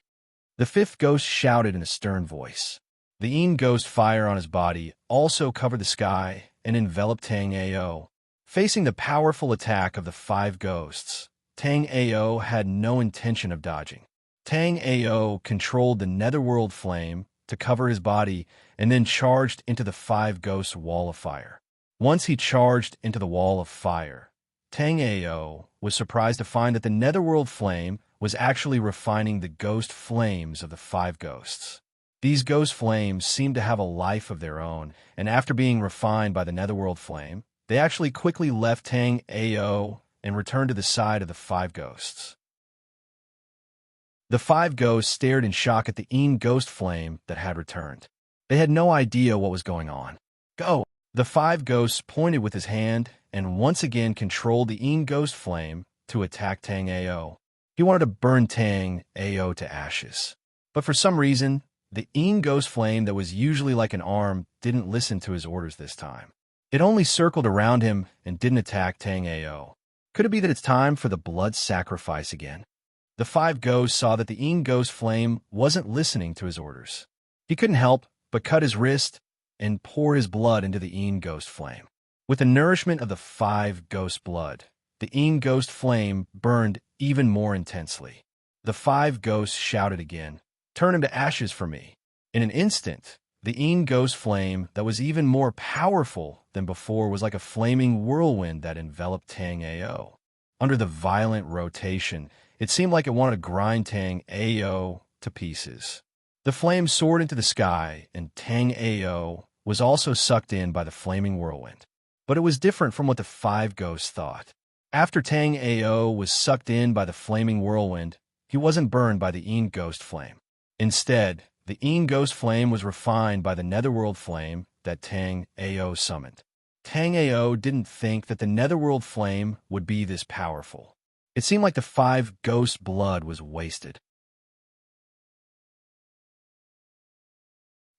The fifth ghost shouted in a stern voice. The Yin Ghost fire on his body also covered the sky and enveloped Tang Ao. Facing the powerful attack of the 5 ghosts, Tang Ao had no intention of dodging. Tang Ao controlled the netherworld flame to cover his body and then charged into the 5 ghosts' wall of fire. Once he charged into the wall of fire, Tang Ao was surprised to find that the netherworld flame was actually refining the ghost flames of the 5 ghosts. These ghost flames seemed to have a life of their own, and after being refined by the netherworld flame, they actually quickly left Tang Ao and returned to the side of the 5 ghosts. The 5 ghosts stared in shock at the Yin Ghost Flame that had returned. They had no idea what was going on. "Go!" The 5 ghosts pointed with his hand and once again controlled the Yin Ghost Flame to attack Tang Ao. He wanted to burn Tang Ao to ashes. But for some reason, the Yin Ghost Flame that was usually like an arm didn't listen to his orders this time. It only circled around him and didn't attack Tang Ao. Could it be that it's time for the blood sacrifice again? The 5 ghosts saw that the Yin Ghost Flame wasn't listening to his orders. He couldn't help but cut his wrist and pour his blood into the Yin Ghost Flame. With the nourishment of the 5 ghost blood, the Een ghost flame burned even more intensely. The 5 ghosts shouted again, "Turn him to ashes for me." In an instant, the Een ghost flame that was even more powerful than before was like a flaming whirlwind that enveloped Tang Ao. Under the violent rotation, it seemed like it wanted to grind Tang Ao to pieces. The flame soared into the sky, and Tang Ao was also sucked in by the flaming whirlwind. But it was different from what the 5 ghosts thought. After Tang Ao was sucked in by the flaming whirlwind, he wasn't burned by the Een ghost flame. Instead, the Een ghost flame was refined by the netherworld flame that Tang Ao summoned. Tang Ao didn't think that the netherworld flame would be this powerful. It seemed like the 5 ghost blood was wasted.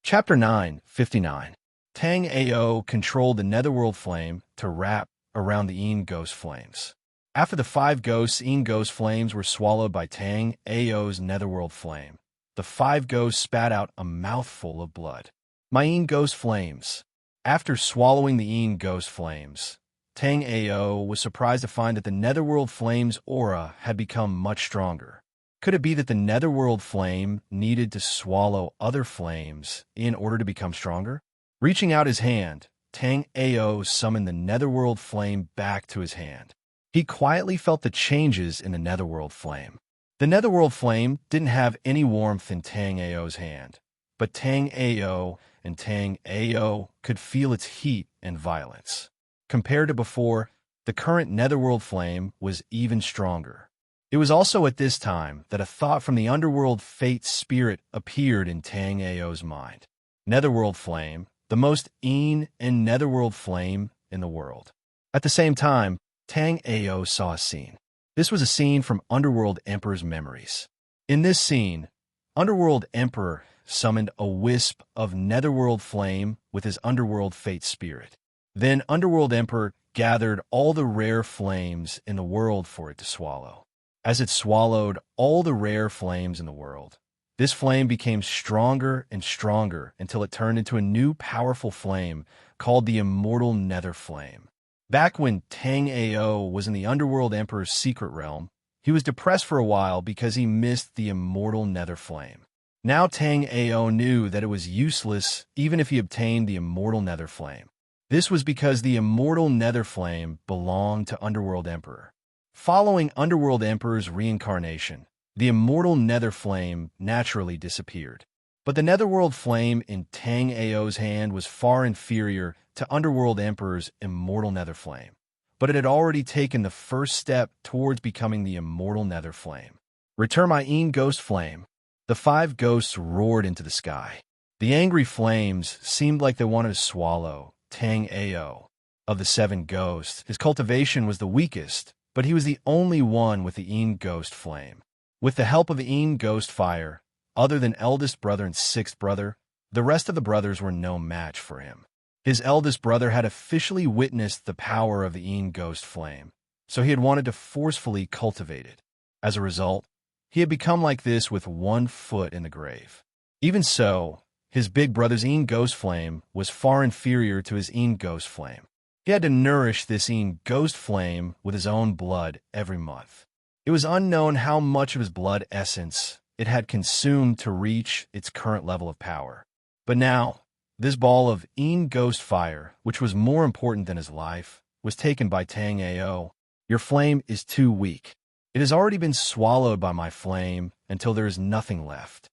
Chapter 9:59. Tang Ao controlled the netherworld flame to wrap around the Een ghost flames. After the 5 ghosts' Een ghost flames were swallowed by Tang Ao's netherworld flame, the 5 ghosts spat out a mouthful of blood. My Een ghost flames. After swallowing the Een ghost flames, Tang Ao was surprised to find that the netherworld flame's aura had become much stronger. Could it be that the netherworld flame needed to swallow other flames in order to become stronger? Reaching out his hand, Tang Ao summoned the netherworld flame back to his hand. He quietly felt the changes in the netherworld flame. The netherworld flame didn't have any warmth in Tang Ao's hand, but Tang Ao and Tang Ao could feel its heat and violence. Compared to before, the current netherworld flame was even stronger. It was also at this time that a thought from the underworld fate spirit appeared in Tang Ao's mind. Netherworld flame, the most Een and netherworld flame in the world. At the same time, Tang Ao saw a scene. This was a scene from Underworld Emperor's memories. In this scene, Underworld Emperor summoned a wisp of netherworld flame with his underworld fate spirit. Then Underworld Emperor gathered all the rare flames in the world for it to swallow. As it swallowed all the rare flames in the world, this flame became stronger and stronger until it turned into a new powerful flame called the Immortal Nether Flame. Back when Tang Ao was in the Underworld Emperor's secret realm, he was depressed for a while because he missed the Immortal Nether Flame. Now Tang Ao knew that it was useless even if he obtained the Immortal Nether Flame. This was because the Immortal Nether Flame belonged to Underworld Emperor. Following Underworld Emperor's reincarnation, the Immortal Nether Flame naturally disappeared. But the Netherworld Flame in Tang Ao's hand was far inferior to Underworld Emperor's Immortal Nether Flame. But it had already taken the first step towards becoming the Immortal Nether Flame. "Return my Een ghost flame." The 5 ghosts roared into the sky. The angry flames seemed like they wanted to swallow Tang Ao. Of the 7 ghosts, his cultivation was the weakest, but he was the only one with the Een ghost flame. With the help of the Een ghost fire, other than eldest brother and 6th brother, the rest of the brothers were no match for him. His eldest brother had officially witnessed the power of the Een ghost flame, so he had wanted to forcefully cultivate it. As a result, he had become like this with 1 foot in the grave. Even so, his big brother's Een ghost flame was far inferior to his Een ghost flame. He had to nourish this Een ghost flame with his own blood every month. It was unknown how much of his blood essence it had consumed to reach its current level of power. But now, this ball of Een ghost fire, which was more important than his life, was taken by Tang Ao. "Your flame is too weak. It has already been swallowed by my flame until there is nothing left."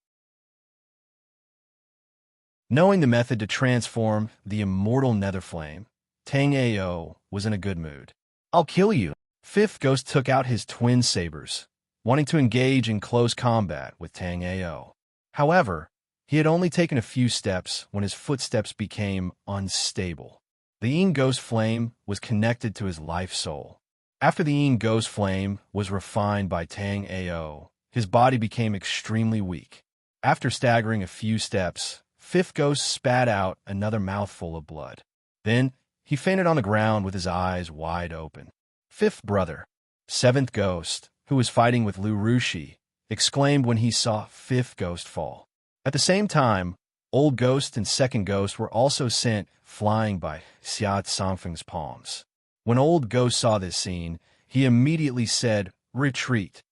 Knowing the method to transform the Immortal Nether Flame, Tang Ao was in a good mood. "I'll kill you." 5th Ghost took out his twin sabers, wanting to engage in close combat with Tang Ao. However, he had only taken a few steps when his footsteps became unstable. The Een ghost flame was connected to his life soul. After the Een ghost flame was refined by Tang Ao, his body became extremely weak. After staggering a few steps, 5th Ghost spat out another mouthful of blood. Then he fainted on the ground with his eyes wide open. 5th brother, 7th Ghost, who was fighting with Lu Rushi, exclaimed when he saw 5th Ghost fall. At the same time, Old Ghost and Second Ghost were also sent flying by Xia Songfeng's palms. When Old Ghost saw this scene, he immediately said, "Retreat."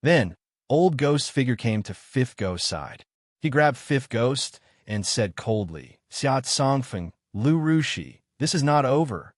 Then, Old Ghost's figure came to Fifth Ghost's side. He grabbed Fifth Ghost and said coldly, "Xia Songfeng, Lu Rushi, this is not over."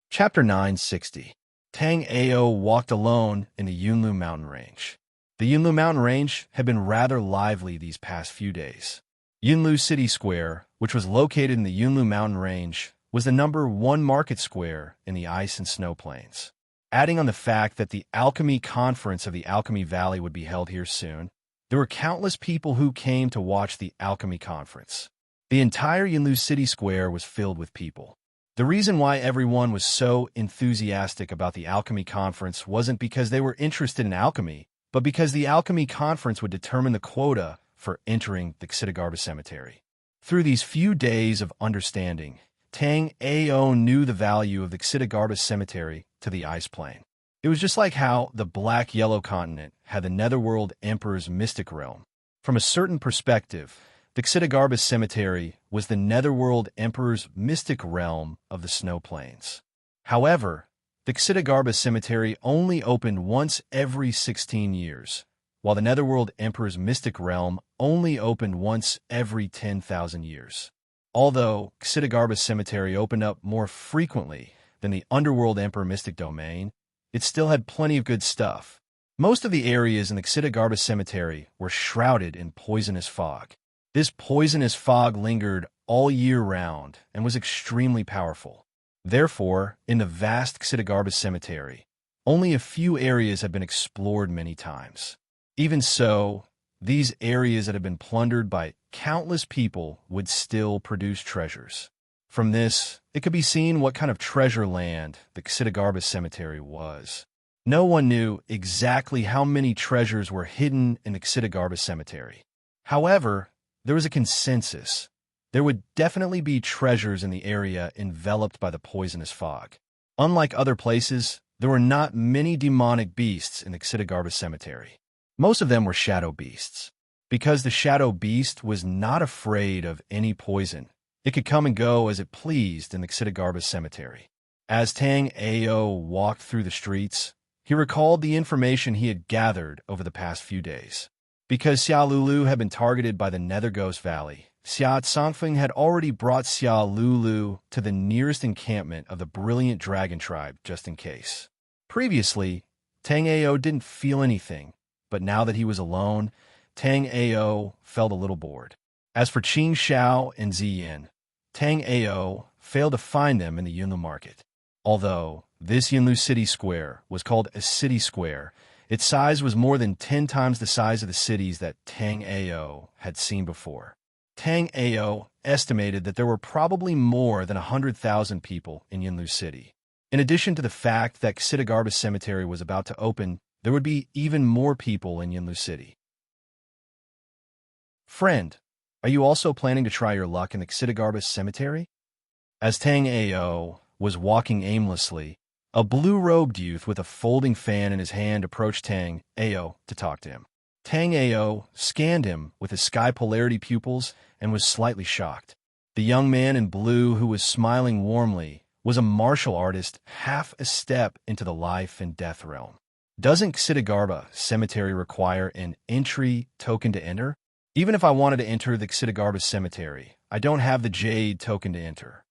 Chapter 960. Tang Ao walked alone in the Yunlu mountain range. The Yunlu mountain range had been rather lively these past few days. Yunlu City Square, which was located in the Yunlu mountain range, was the #1 market square in the ice and snow plains. Adding on the fact that the Alchemy Conference of the Alchemy Valley would be held here soon, there were countless people who came to watch the Alchemy Conference. The entire Yunlu City Square was filled with people. The reason why everyone was so enthusiastic about the Alchemy Conference wasn't because they were interested in alchemy, but because the Alchemy Conference would determine the quota for entering the Xitigarbis Cemetery. Through these few days of understanding, Tang Ao knew the value of the Xitigarbis Cemetery to the Ice Plane. It was just like how the Black-Yellow Continent had the Netherworld Emperor's mystic realm. From a certain perspective, the Xitigarbis Cemetery was the Netherworld Emperor's mystic realm of the Snow Plains. However, the Xitigarbis Cemetery only opened once every 16 years, while the Netherworld Emperor's mystic realm only opened once every 10,000 years. Although Xitigarbis Cemetery opened up more frequently than the Underworld Emperor mystic domain, it still had plenty of good stuff. Most of the areas in the Xitigarbis Cemetery were shrouded in poisonous fog. This poisonous fog lingered all year round and was extremely powerful. Therefore, in the vast Xitigarbis Cemetery, only a few areas have been explored many times. Even so, these areas that have been plundered by countless people would still produce treasures. From this, it could be seen what kind of treasure land the Xitigarbis Cemetery was. No one knew exactly how many treasures were hidden in the Xitigarbis Cemetery. However, there was a consensus. There would definitely be treasures in the area enveloped by the poisonous fog. Unlike other places, there were not many demonic beasts in the Xitigarbis Cemetery. Most of them were shadow beasts. Because the shadow beast was not afraid of any poison, it could come and go as it pleased in the Xitigarbis Cemetery. As Tang Ao walked through the streets, he recalled the information he had gathered over the past few days. Because Xia Lulu had been targeted by the Nether Ghost Valley, Xia Songfeng had already brought Xia Lulu to the nearest encampment of the brilliant dragon tribe just in case. Previously, Tang Ao didn't feel anything, but now that he was alone, Tang Ao felt a little bored. As for Qing Xiao and Ziyin, Tang Ao failed to find them in the Yunlu market. Although this Yunlu City Square was called a city square, its size was more than 10 times the size of the cities that Tang Ao had seen before. Tang Ao estimated that there were probably more than 100,000 people in Yunlu City. In addition to the fact that Xitigarbis Cemetery was about to open, there would be even more people in Yunlu City. Friend, are you also planning to try your luck in the Xitigarbis Cemetery? As Tang Ao was walking aimlessly, a blue-robed youth with a folding fan in his hand approached Tang Ao to talk to him. Tang Ao scanned him with his sky polarity pupils and was slightly shocked. The young man in blue, who was smiling warmly, was a martial artist half a step into the life and death realm. Doesn't Xitigarbis Cemetery require an entry token to enter? Even if I wanted to enter the Xitigarbis Cemetery, I don't have the Jade token to enter.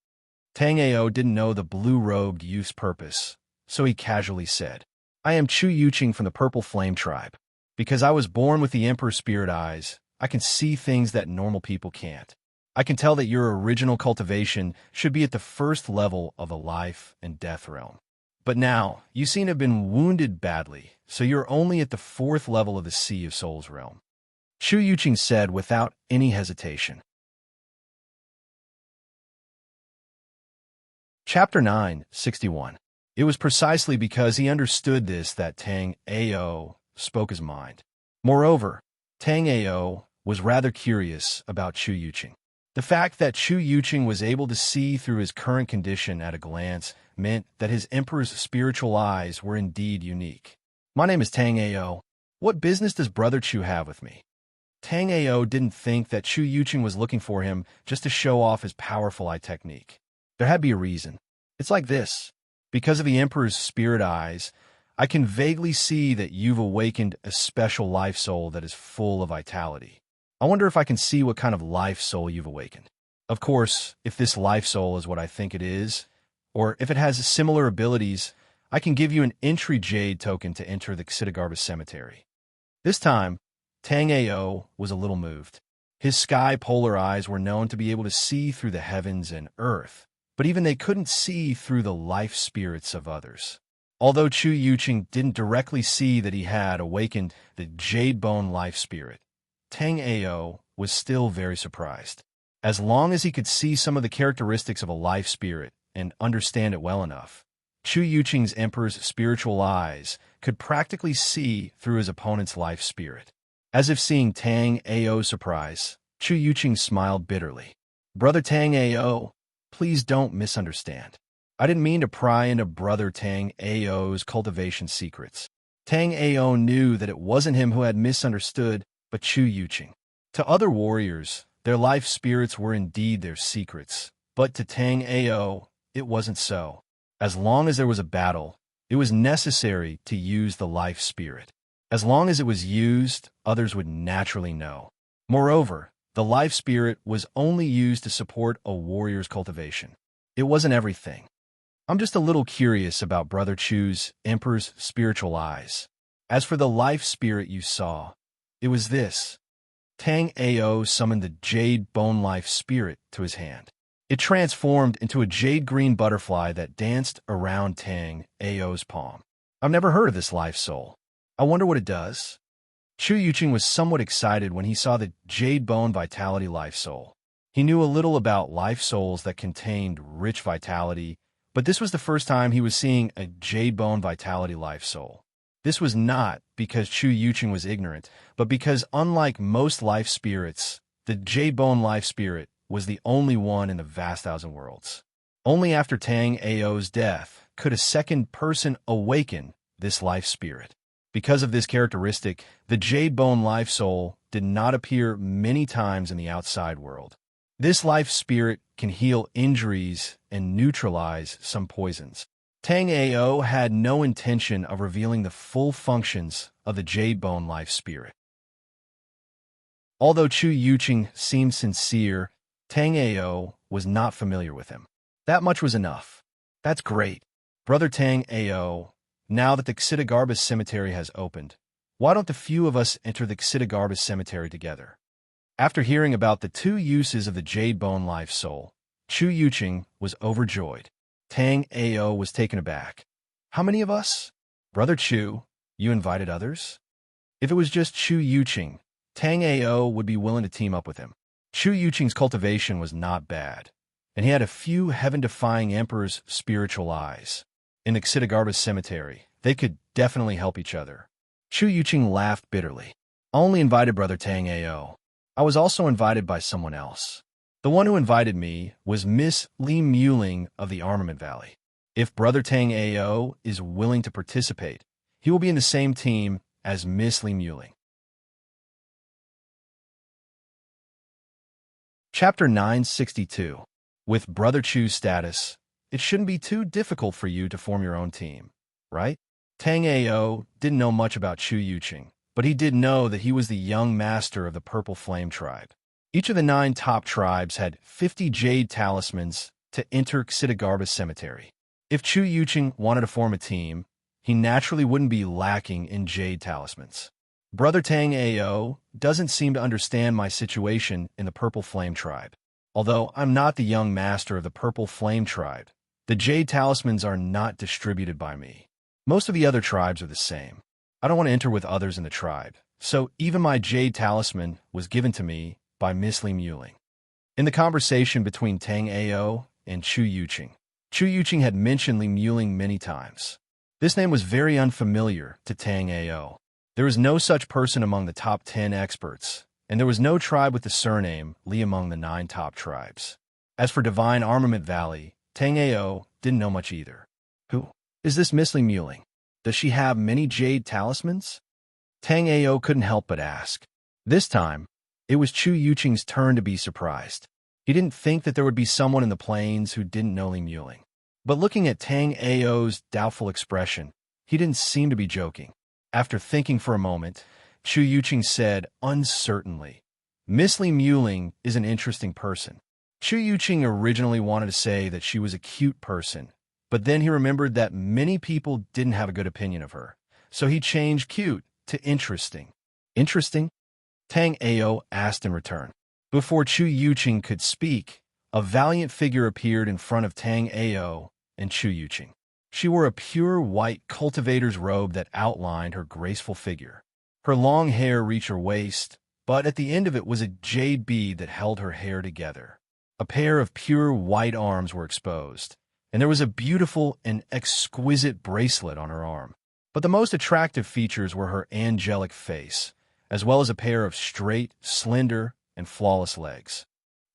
Tang Ao didn't know the blue-robed youth's purpose, so he casually said, I am Chu Yuqing from the Purple Flame Tribe. Because I was born with the Emperor's spirit eyes, I can see things that normal people can't. I can tell that your original cultivation should be at the first level of the life and death realm. But now, you seem to have been wounded badly, so you're only at the 4th level of the Sea of Souls realm. Chu Yuqing said without any hesitation. Chapter 961. It was precisely because he understood this that Tang Ao spoke his mind. Moreover, Tang Ao was rather curious about Chu Yuqing. The fact that Chu Yuqing was able to see through his current condition at a glance meant that his emperor's spiritual eyes were indeed unique. My name is Tang Ao. What business does Brother Chu have with me? Tang Ao didn't think that Chu Yuqing was looking for him just to show off his powerful eye technique. There had to be a reason. It's like this. Because of the Emperor's spirit eyes, I can vaguely see that you've awakened a special life soul that is full of vitality. I wonder if I can see what kind of life soul you've awakened. Of course, if this life soul is what I think it is, or if it has similar abilities, I can give you an entry jade token to enter the Xitigarbus Cemetery. This time, Tang Ao was a little moved. His sky polar eyes were known to be able to see through the heavens and earth, but even they couldn't see through the life spirits of others. Although Chu Yuqing didn't directly see that he had awakened the Jade Bone life spirit, Tang Ao was still very surprised. As long as he could see some of the characteristics of a life spirit and understand it well enough, Chu Yuqing's Emperor's spiritual eyes could practically see through his opponent's life spirit. As if seeing Tang Ao's surprise, Chu Yuqing smiled bitterly. Brother Tang Ao, please don't misunderstand. I didn't mean to pry into Brother Tang Ao's cultivation secrets. Tang Ao knew that it wasn't him who had misunderstood, but Chu Yuqing. To other warriors, their life spirits were indeed their secrets, but to Tang Ao, it wasn't so. As long as there was a battle, it was necessary to use the life spirit. As long as it was used, others would naturally know. Moreover, the life spirit was only used to support a warrior's cultivation. It wasn't everything. I'm just a little curious about Brother Chu's Emperor's spiritual eyes. As for the life spirit you saw, it was this. Tang Ao summoned the Jade Bone life spirit to his hand. It transformed into a jade-green butterfly that danced around Tang Ao's palm. I've never heard of this life soul. I wonder what it does. Chu Yuqing was somewhat excited when he saw the Jade Bone Vitality Life Soul. He knew a little about life souls that contained rich vitality, but this was the first time he was seeing a Jade Bone Vitality Life Soul. This was not because Chu Yuqing was ignorant, but because unlike most life spirits, the Jade Bone Life Spirit was the only one in the vast thousand worlds. Only after Tang Ao's death could a second person awaken this life spirit. Because of this characteristic, the Jade Bone Life Soul did not appear many times in the outside world. This life spirit can heal injuries and neutralize some poisons. Tang Ao had no intention of revealing the full functions of the Jade Bone Life Spirit. Although Chu Yuqing seemed sincere, Tang Ao was not familiar with him. That much was enough. That's great. Brother Tang Ao, now that the Xitigarbus Cemetery has opened, why don't the few of us enter the Xitigarbus Cemetery together? After hearing about the two uses of the Jade Bone Life Soul, Chu Yuqing was overjoyed. Tang Ao was taken aback. How many of us? Brother Chu, you invited others? If it was just Chu Yuqing, Tang Ao would be willing to team up with him. Chu Yuqing's cultivation was not bad, and he had a few heaven-defying Emperor's spiritual eyes. In the Xitigarbus Cemetery, they could definitely help each other. Chu Yuqing laughed bitterly. I only invited Brother Tang Ao. I was also invited by someone else. The one who invited me was Miss Li Muling of the Armament Valley. If Brother Tang Ao is willing to participate, he will be in the same team as Miss Li Muling. Chapter 962. With Brother Chu's status, it shouldn't be too difficult for you to form your own team, right? Tang Ao didn't know much about Chu Yuqing, but he did know that he was the young master of the Purple Flame tribe. Each of the 9 top tribes had 50 jade talismans to enter Xitigarbus Cemetery. If Chu Yuqing wanted to form a team, he naturally wouldn't be lacking in jade talismans. Brother Tang Ao doesn't seem to understand my situation in the Purple Flame tribe. Although I'm not the young master of the Purple Flame tribe, the jade talismans are not distributed by me. Most of the other tribes are the same. I don't want to enter with others in the tribe, so even my jade talisman was given to me by Miss Li Muling. In the conversation between Tang Ao and Chu Yuqing had mentioned Li Muling many times. This name was very unfamiliar to Tang Ao. There was no such person among the top 10 experts, and there was no tribe with the surname Li among the 9 top tribes. As for Divine Armament Valley, Tang Ao didn't know much either. Who is this Miss Li Muling? Does she have many jade talismans? Tang Ao couldn't help but ask. This time, it was Chu Yuqing's turn to be surprised. He didn't think that there would be someone in the plains who didn't know Li Muling. But looking at Tang Ao's doubtful expression, he didn't seem to be joking. After thinking for a moment, Chu Yuqing said uncertainly, "Miss Li Muling is an interesting person." Chu Yuqing originally wanted to say that she was a cute person, but then he remembered that many people didn't have a good opinion of her, so he changed cute to interesting. Interesting? Tang Ao asked in return. Before Chu Yuqing could speak, a valiant figure appeared in front of Tang Ao and Chu Yuqing. She wore a pure white cultivator's robe that outlined her graceful figure. Her long hair reached her waist, but at the end of it was a jade bead that held her hair together. A pair of pure white arms were exposed, and there was a beautiful and exquisite bracelet on her arm. But the most attractive features were her angelic face, as well as a pair of straight, slender, and flawless legs.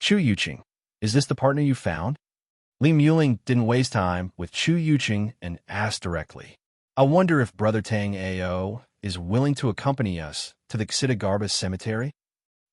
Chu Yuqing, is this the partner you found? Li Muling didn't waste time with Chu Yuqing and asked directly. I wonder if Brother Tang Ao is willing to accompany us to the Xitagarbis cemetery?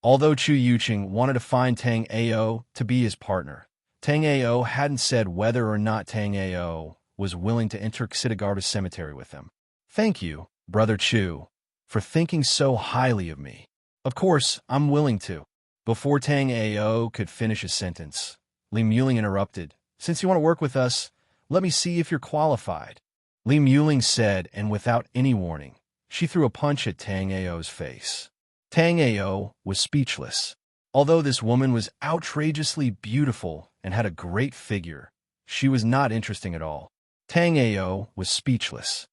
Although Chu Yuqing wanted to find Tang Ao to be his partner, Tang Ao hadn't said whether or not Tang Ao was willing to enter Xitagarbis cemetery with him. Thank you, Brother Chu, for thinking so highly of me. Of course, I'm willing to. Before Tang Ao could finish his sentence, Li Muling interrupted. Since you want to work with us, let me see if you're qualified. Li Muling said, and without any warning, she threw a punch at Tang Ao's face. Tang Ao was speechless. Although this woman was outrageously beautiful and had a great figure, she was not interesting at all. Tang Ao was speechless.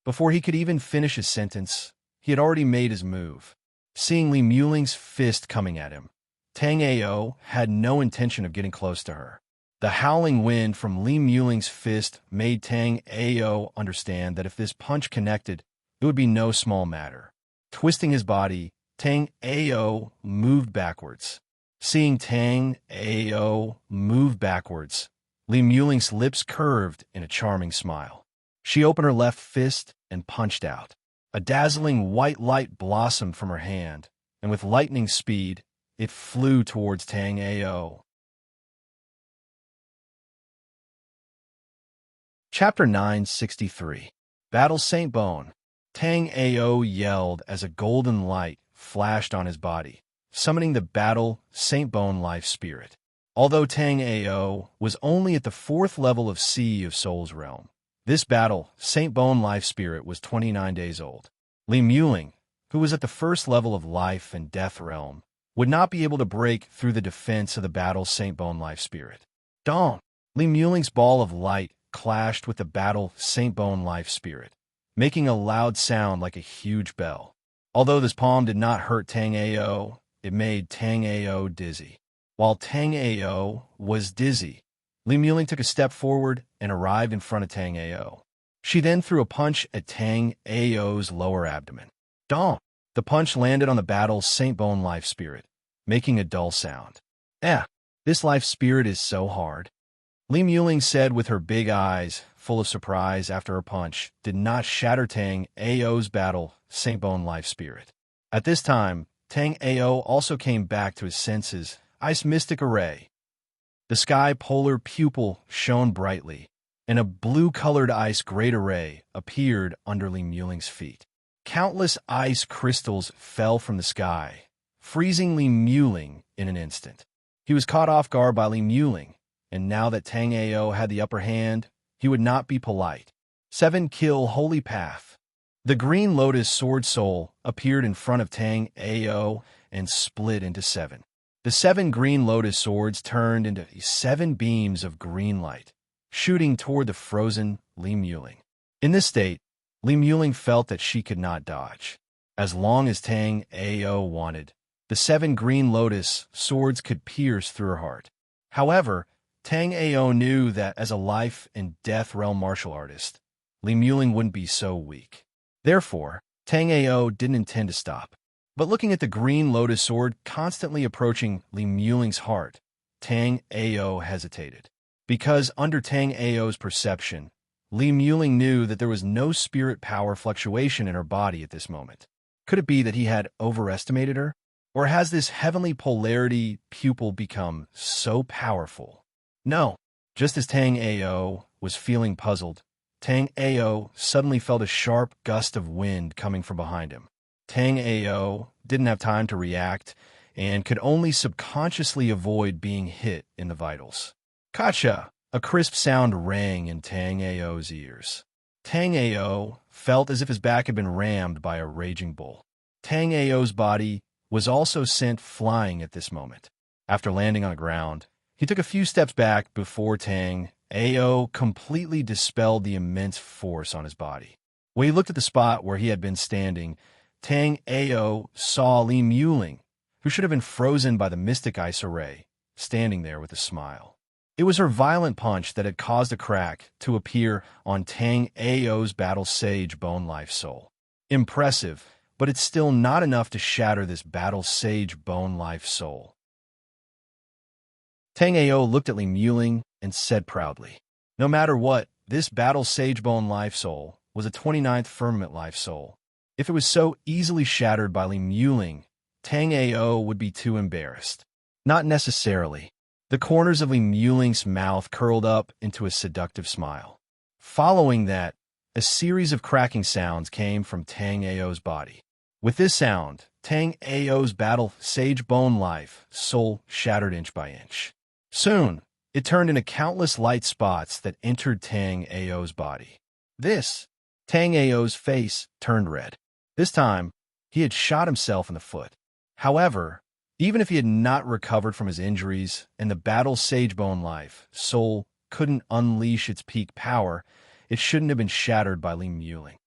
Before he could even finish his sentence, he had already made his move. Seeing Li Muling's fist coming at him, Tang Ao had no intention of getting close to her. The howling wind from Li Muling's fist made Tang Ao understand that if this punch connected, it would be no small matter. Twisting his body, Tang Ao moved backwards. Seeing Tang Ao move backwards, Li Muling's lips curved in a charming smile. She opened her left fist and punched out. A dazzling white light blossomed from her hand, and with lightning speed, it flew towards Tang Ao. Chapter 963. Battle Saint Bone. Tang Ao yelled as a golden light flashed on his body, summoning the Battle Saint Bone life spirit. Although Tang Ao was only at the 4th level of Sea of Soul's realm, this Battle Saint Bone life spirit was 29 days old. Li Muling, who was at the 1st level of Life and Death realm, would not be able to break through the defense of the Battle Saint Bone life spirit. Dong! Li Muling's ball of light clashed with the Battle Saint Bone life spirit, making a loud sound like a huge bell. Although this palm did not hurt Tang Ao, it made Tang Ao dizzy. While Tang Ao was dizzy, Li Muling took a step forward and arrived in front of Tang Ao. She then threw a punch at Tang Ao's lower abdomen. Dong! The punch landed on the Battle Saint Bone life spirit, making a dull sound. This life spirit is so hard. Li Muling said with her big eyes, full of surprise after her punch, did not shatter Tang Ao's Battle Saint Bone life spirit. At this time, Tang Ao also came back to his senses. Ice Mystic Array. The sky polar pupil shone brightly, and a blue-colored ice great array appeared under Li Muling's feet. Countless ice crystals fell from the sky, freezing Li Muling in an instant. He was caught off guard by Li Muling, and now that Tang Ao had the upper hand, he would not be polite. 7 Kill Holy Path. The Green Lotus Sword Soul appeared in front of Tang Ao and split into 7. The 7 Green Lotus swords turned into 7 beams of green light, shooting toward the frozen Li Muling. In this state, Li Muling felt that she could not dodge. As long as Tang Ao wanted, the 7 Green Lotus swords could pierce through her heart. However, Tang Ao knew that as a life and death realm martial artist, Li Muling wouldn't be so weak. Therefore, Tang Ao didn't intend to stop. But looking at the Green Lotus sword constantly approaching Li Muling's heart, Tang Ao hesitated. Because under Tang Ao's perception, Li Muling knew that there was no spirit power fluctuation in her body at this moment. Could it be that he had overestimated her? Or has this heavenly polarity pupil become so powerful? No. Just as Tang Ao was feeling puzzled, Tang Ao suddenly felt a sharp gust of wind coming from behind him. Tang Ao didn't have time to react and could only subconsciously avoid being hit in the vitals. Gotcha! A crisp sound rang in Tang Ao's ears. Tang Ao felt as if his back had been rammed by a raging bull. Tang Ao's body was also sent flying at this moment. After landing on the ground, he took a few steps back before Tang Ao completely dispelled the immense force on his body. When he looked at the spot where he had been standing, Tang Ao saw Li Muling, who should have been frozen by the mystic ice array, standing there with a smile. It was her violent punch that had caused a crack to appear on Tang Ao's battle sage bone life soul. Impressive, but it's still not enough to shatter this battle sage bone life soul. Tang Ao looked at Li Muling and said proudly, "No matter what, this battle sage bone life soul was a 29th firmament life soul. If it was so easily shattered by Li Muling, Tang Ao would be too embarrassed." Not necessarily. The corners of Li Muling's mouth curled up into a seductive smile. Following that, a series of cracking sounds came from Tang Ao's body. With this sound, Tang Ao's battle sage bone life soul shattered inch by inch. Soon, it turned into countless light spots that entered Tang Ao's body. Tang Ao's face turned red. This time, he had shot himself in the foot. However, even if he had not recovered from his injuries and the battle sage bone life soul couldn't unleash its peak power, it shouldn't have been shattered by Li Muling.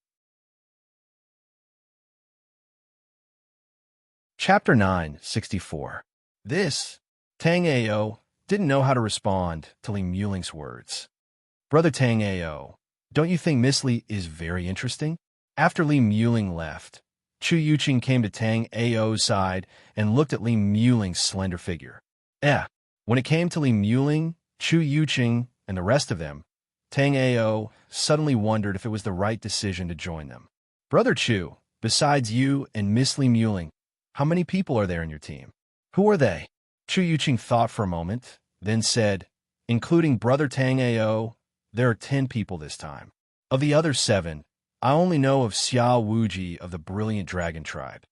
Chapter 964. Tang Ao didn't know how to respond to Li Muling's words. "Brother Tang Ao, don't you think Miss Li is very interesting?" After Li Muling left, Chu Yuqing came to Tang Ao's side and looked at Li Muling's slender figure. When it came to Li Muling, Chu Yuqing, and the rest of them, Tang Ao suddenly wondered if it was the right decision to join them. "Brother Chu, besides you and Miss Li Muling, how many people are there in your team?" "Who are they?" Chu Yuqing thought for a moment, then said, "Including Brother Tang Ao, there are 10 people this time. Of the other 7, I only know of Xiao Wuji of the Brilliant Dragon Tribe."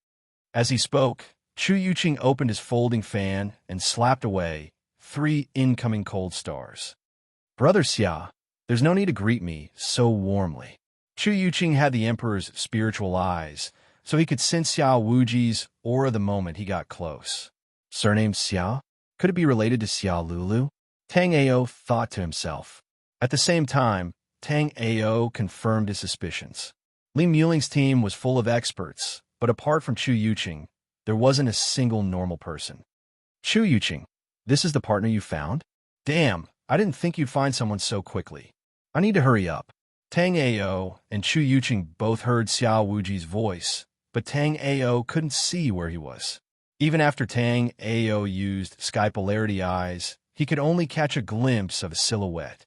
As he spoke, Chu Yuqing opened his folding fan and slapped away 3 incoming cold stars. "Brother Xia, there's no need to greet me so warmly." Chu Yuqing had the Emperor's spiritual eyes, so he could sense Xiao Wuji's aura the moment he got close. Surnamed Xia? Could it be related to Xia Lulu? Tang Ao thought to himself. At the same time, Tang Ao confirmed his suspicions. Li Muling's team was full of experts, but apart from Chu Yuqing, there wasn't a single normal person. "Chu Yuqing, this is the partner you found? Damn, I didn't think you'd find someone so quickly. I need to hurry up." Tang Ao and Chu Yuqing both heard Xiao Wuji's voice, but Tang Ao couldn't see where he was. Even after Tang Ao used sky polarity eyes, he could only catch a glimpse of a silhouette.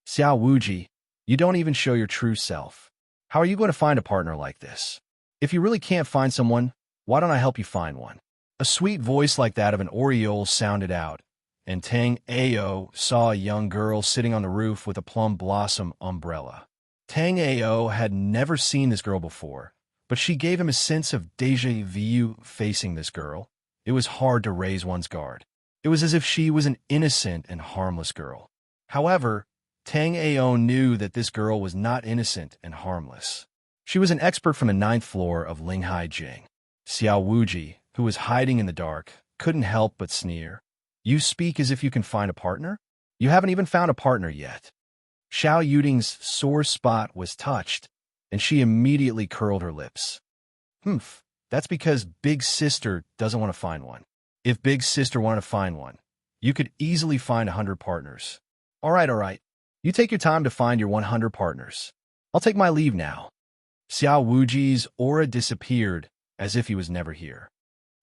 "Xiao Wuji, you don't even show your true self. How are you going to find a partner like this? If you really can't find someone, why don't I help you find one?" A sweet voice like that of an Oriole sounded out, and Tang Ao saw a young girl sitting on the roof with a plum blossom umbrella. Tang Ao had never seen this girl before, but she gave him a sense of déjà vu facing this girl. It was hard to raise one's guard. It was as if she was an innocent and harmless girl. However, Tang Ao knew that this girl was not innocent and harmless. She was an expert from the 9th floor of Linghai Jing. Xiao Wuji, who was hiding in the dark, couldn't help but sneer. "You speak as if you can find a partner? You haven't even found a partner yet." Xiao Yuding's sore spot was touched, and she immediately curled her lips. That's because Big Sister doesn't want to find one. If Big Sister wanted to find one, you could easily find 100 partners. All right. You take your time to find your 100 partners. I'll take my leave now." Xiao Wuji's aura disappeared as if he was never here.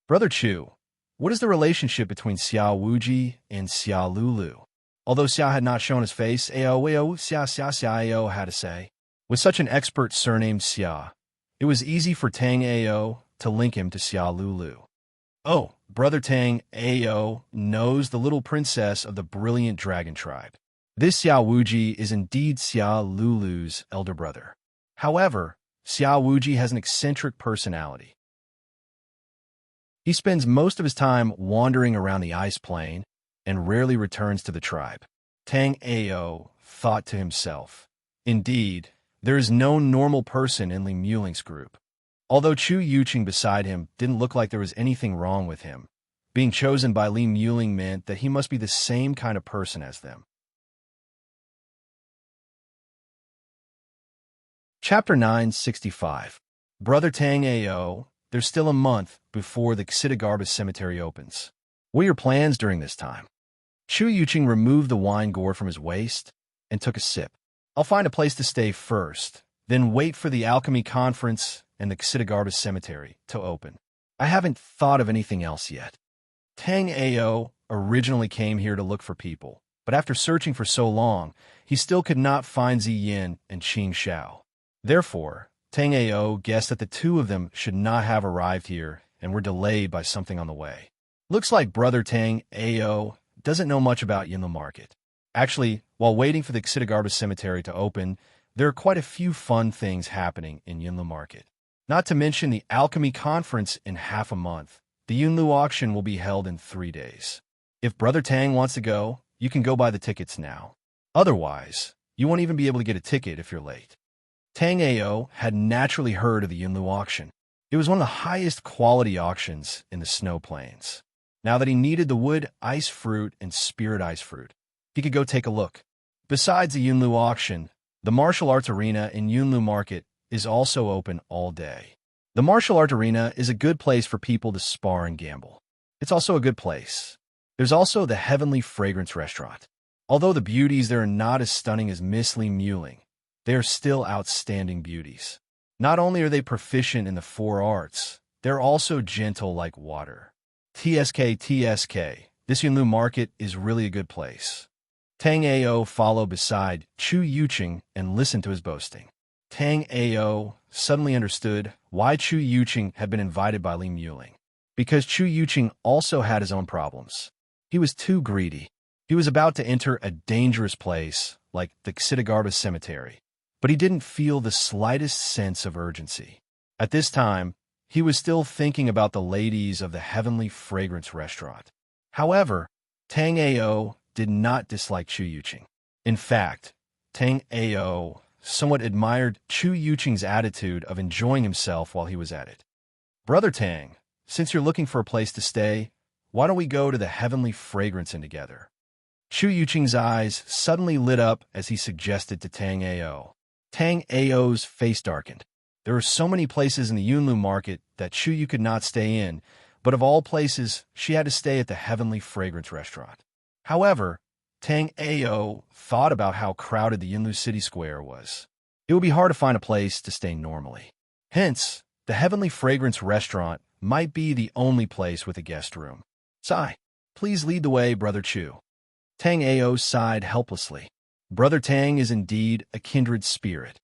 "Brother Chu, what is the relationship between Xiao Wuji and Xia Lulu?" Although Xia had not shown his face, Xia Ao had to say. With such an expert surnamed Xia, it was easy for Tang Ao to link him to Xia Lulu. Oh, Brother Tang Ao knows the little princess of the brilliant dragon tribe. This Xia Wuji is indeed Xia Lulu's elder brother. However, Xia Wuji has an eccentric personality. He spends most of his time wandering around the ice plain and rarely returns to the tribe. Tang Ao thought to himself, indeed, there is no normal person in Li Muling's group. Although Chu Yuqing beside him didn't look like there was anything wrong with him, being chosen by Li Muling meant that he must be the same kind of person as them. Chapter 965. Brother Tang Ao, there's still a month before the Xitigarbis cemetery opens. What are your plans during this time? Chu Yuqing removed the wine gourd from his waist and took a sip. I'll find a place to stay first, then wait for the alchemy conference and the Xitigarbis cemetery to open. I haven't thought of anything else yet. Tang Ao originally came here to look for people, but after searching for so long, he still could not find Ziyin and Qing Xiao. Therefore, Tang Ao guessed that the two of them should not have arrived here and were delayed by something on the way. Looks like Brother Tang Ao doesn't know much about Yinlu Market. Actually, while waiting for the Xitigarbis cemetery to open, there are quite a few fun things happening in Yinlu Market. Not to mention the alchemy conference in half a month. The Yunlu auction will be held in 3 days. If Brother Tang wants to go, you can go buy the tickets now. Otherwise, you won't even be able to get a ticket if you're late. Tang Ao had naturally heard of the Yunlu auction. It was one of the highest quality auctions in the snow plains. Now that he needed the wood ice fruit and spirit ice fruit, he could go take a look. Besides the Yunlu auction, the martial arts arena in Yunlu Market is also open all day. The martial art arena is a good place for people to spar and gamble. It's also a good place. There's also the Heavenly Fragrance Restaurant. Although the beauties there are not as stunning as Miss Li Muling, they are still outstanding beauties. Not only are they proficient in the 4 arts, they're also gentle like water. TSK, this Yunlu Market is really a good place. Tang Ao followed beside Chu Yuqing and listened to his boasting. Tang Ao suddenly understood why Chu Yuqing had been invited by Li Muling. Because Chu Yuqing also had his own problems. He was too greedy. He was about to enter a dangerous place like the Xitigarbis cemetery, but he didn't feel the slightest sense of urgency. At this time, he was still thinking about the ladies of the Heavenly Fragrance Restaurant. However, Tang Ao did not dislike Chu Yuqing. In fact, Tang Ao somewhat admired Chu Yuqing's attitude of enjoying himself while he was at it. Brother Tang, since you're looking for a place to stay, why don't we go to the Heavenly Fragrance Inn together? Chu Yuqing's eyes suddenly lit up as he suggested to Tang Ao. Tang Ao's face darkened. There were so many places in the Yunlu Market that Chu Yu could not stay in, but of all places, she had to stay at the Heavenly Fragrance Restaurant. However, Tang Ao thought about how crowded the Yunlu City Square was. It would be hard to find a place to stay normally. Hence, the Heavenly Fragrance Restaurant might be the only place with a guest room. Sigh, please lead the way, Brother Chu. Tang Ao sighed helplessly. Brother Tang is indeed a kindred spirit.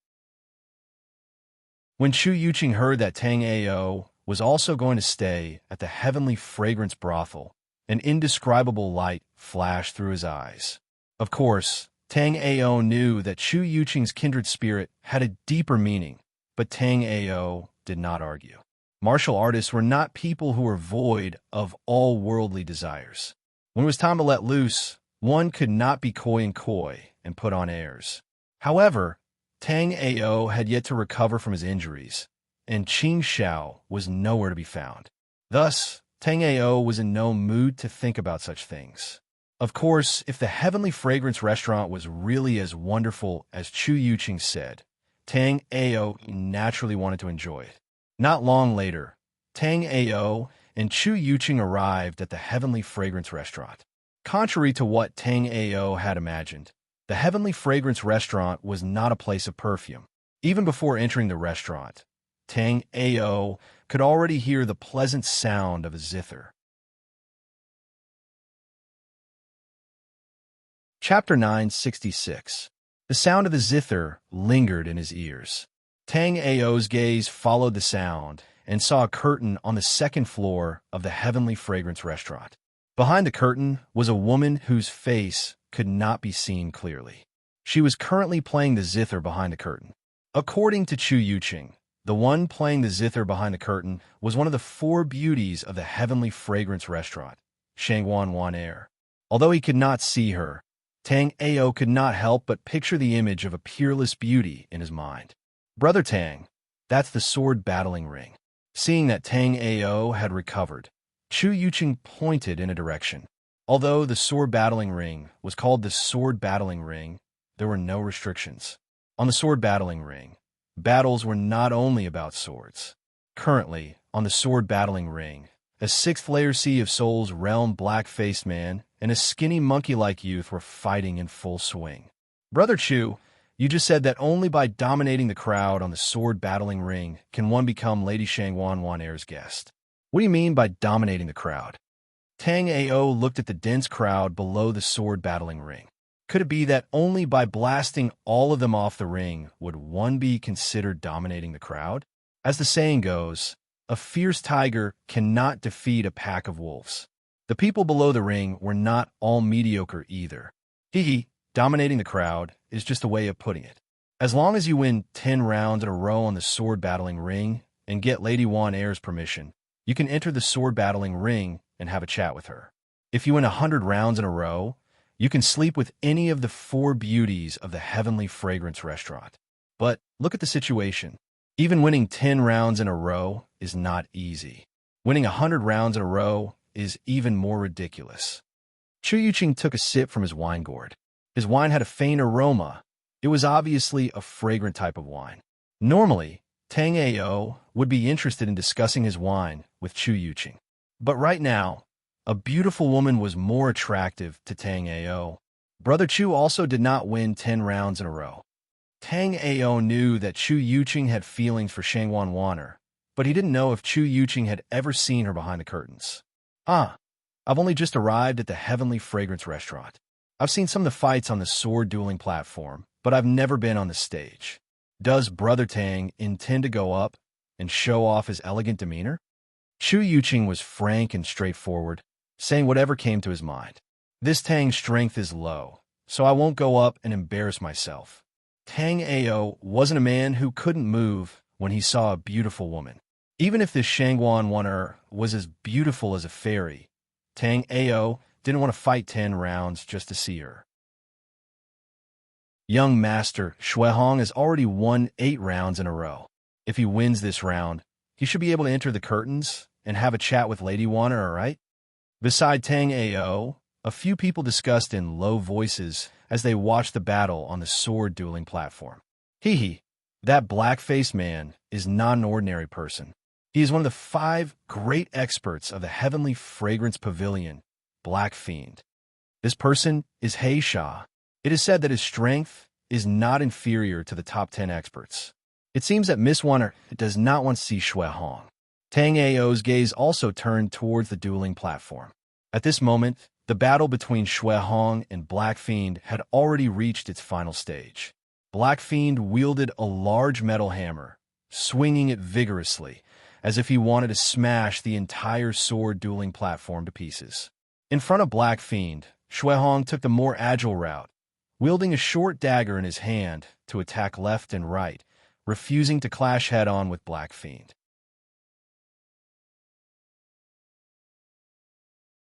When Chu Yuqing heard that Tang Ao was also going to stay at the Heavenly Fragrance Brothel, an indescribable light flashed through his eyes. Of course, Tang Ao knew that Chu Yuqing's kindred spirit had a deeper meaning, but Tang Ao did not argue. Martial artists were not people who were void of all worldly desires. When it was time to let loose, one could not be coy and put on airs. However, Tang Ao had yet to recover from his injuries, and Qing Xiao was nowhere to be found. Thus, Tang Ao was in no mood to think about such things. Of course, if the Heavenly Fragrance Restaurant was really as wonderful as Chu Yuqing said, Tang Ao naturally wanted to enjoy it. Not long later, Tang Ao and Chu Yuqing arrived at the Heavenly Fragrance Restaurant. Contrary to what Tang Ao had imagined, the Heavenly Fragrance Restaurant was not a place of perfume. Even before entering the restaurant, Tang Ao could already hear the pleasant sound of a zither. Chapter 966. The sound of the zither lingered in his ears. Tang Ao's gaze followed the sound, and saw a curtain on the second floor of the Heavenly Fragrance restaurant. Behind the curtain was a woman whose face could not be seen clearly. She was currently playing the zither behind the curtain. According to Chu Yuqing, the one playing the zither behind the curtain was one of the four beauties of the Heavenly Fragrance restaurant, Shangwan Wan Air. Although he could not see her, Tang Ao could not help but picture the image of a peerless beauty in his mind. Brother Tang, that's the sword battling ring. Seeing that Tang Ao had recovered, Chu Yuqing pointed in a direction. Although the sword battling ring was called the sword battling ring, there were no restrictions. On the sword battling ring, battles were not only about swords. Currently, on the sword battling ring, a sixth-layer Sea of Souls realm black-faced man and a skinny monkey-like youth were fighting in full swing. Brother Chu, you just said that only by dominating the crowd on the sword battling ring can one become Lady Shangwan Wan Air's guest. What do you mean by dominating the crowd? Tang Ao looked at the dense crowd below the sword battling ring. Could it be that only by blasting all of them off the ring would one be considered dominating the crowd? As the saying goes, a fierce tiger cannot defeat a pack of wolves. The people below the ring were not all mediocre either. Dominating the crowd is just a way of putting it. As long as you win 10 rounds in a row on the sword battling ring and get Lady Wan Air's permission, you can enter the sword battling ring and have a chat with her. If you win 100 rounds in a row, you can sleep with any of the four beauties of the Heavenly Fragrance restaurant. But look at the situation. Even winning 10 rounds in a row is not easy. Winning 100 rounds in a row is even more ridiculous. Chu Yuqing took a sip from his wine gourd. His wine had a faint aroma. It was obviously a fragrant type of wine. Normally, Tang Ao would be interested in discussing his wine with Chu Yuqing. But right now, a beautiful woman was more attractive to Tang Ao. Brother Chu also did not win 10 rounds in a row. Tang Ao knew that Chu Yuqing had feelings for Shangwan Waner, but he didn't know if Chu Yuqing had ever seen her behind the curtains. I've only just arrived at the Heavenly Fragrance restaurant. I've seen some of the fights on the sword dueling platform, but I've never been on the stage. Does Brother Tang intend to go up and show off his elegant demeanor? Chu Yuqing was frank and straightforward, saying whatever came to his mind. This Tang's strength is low, so I won't go up and embarrass myself. Tang Ao wasn't a man who couldn't move when he saw a beautiful woman. Even if this Shangwan Waner was as beautiful as a fairy, Tang Ao didn't want to fight 10 rounds just to see her. Young Master Shuehong has already won 8 rounds in a row. If he wins this round, he should be able to enter the curtains and have a chat with Lady Waner, all right? Beside Tang Ao, a few people discussed in low voices as they watched the battle on the sword dueling platform. That black-faced man is not an ordinary person. He is one of the 5 great experts of the Heavenly Fragrance Pavilion, Black Fiend. This person is He Sha. It is said that his strength is not inferior to the top 10 experts. It seems that Miss Waner does not want to see Shuehong. Tang Ao's gaze also turned towards the dueling platform. At this moment, the battle between Shuehong and Black Fiend had already reached its final stage. Black Fiend wielded a large metal hammer, swinging it vigorously, as if he wanted to smash the entire sword dueling platform to pieces. In front of Black Fiend, Shuehong took the more agile route, wielding a short dagger in his hand to attack left and right, refusing to clash head-on with Black Fiend.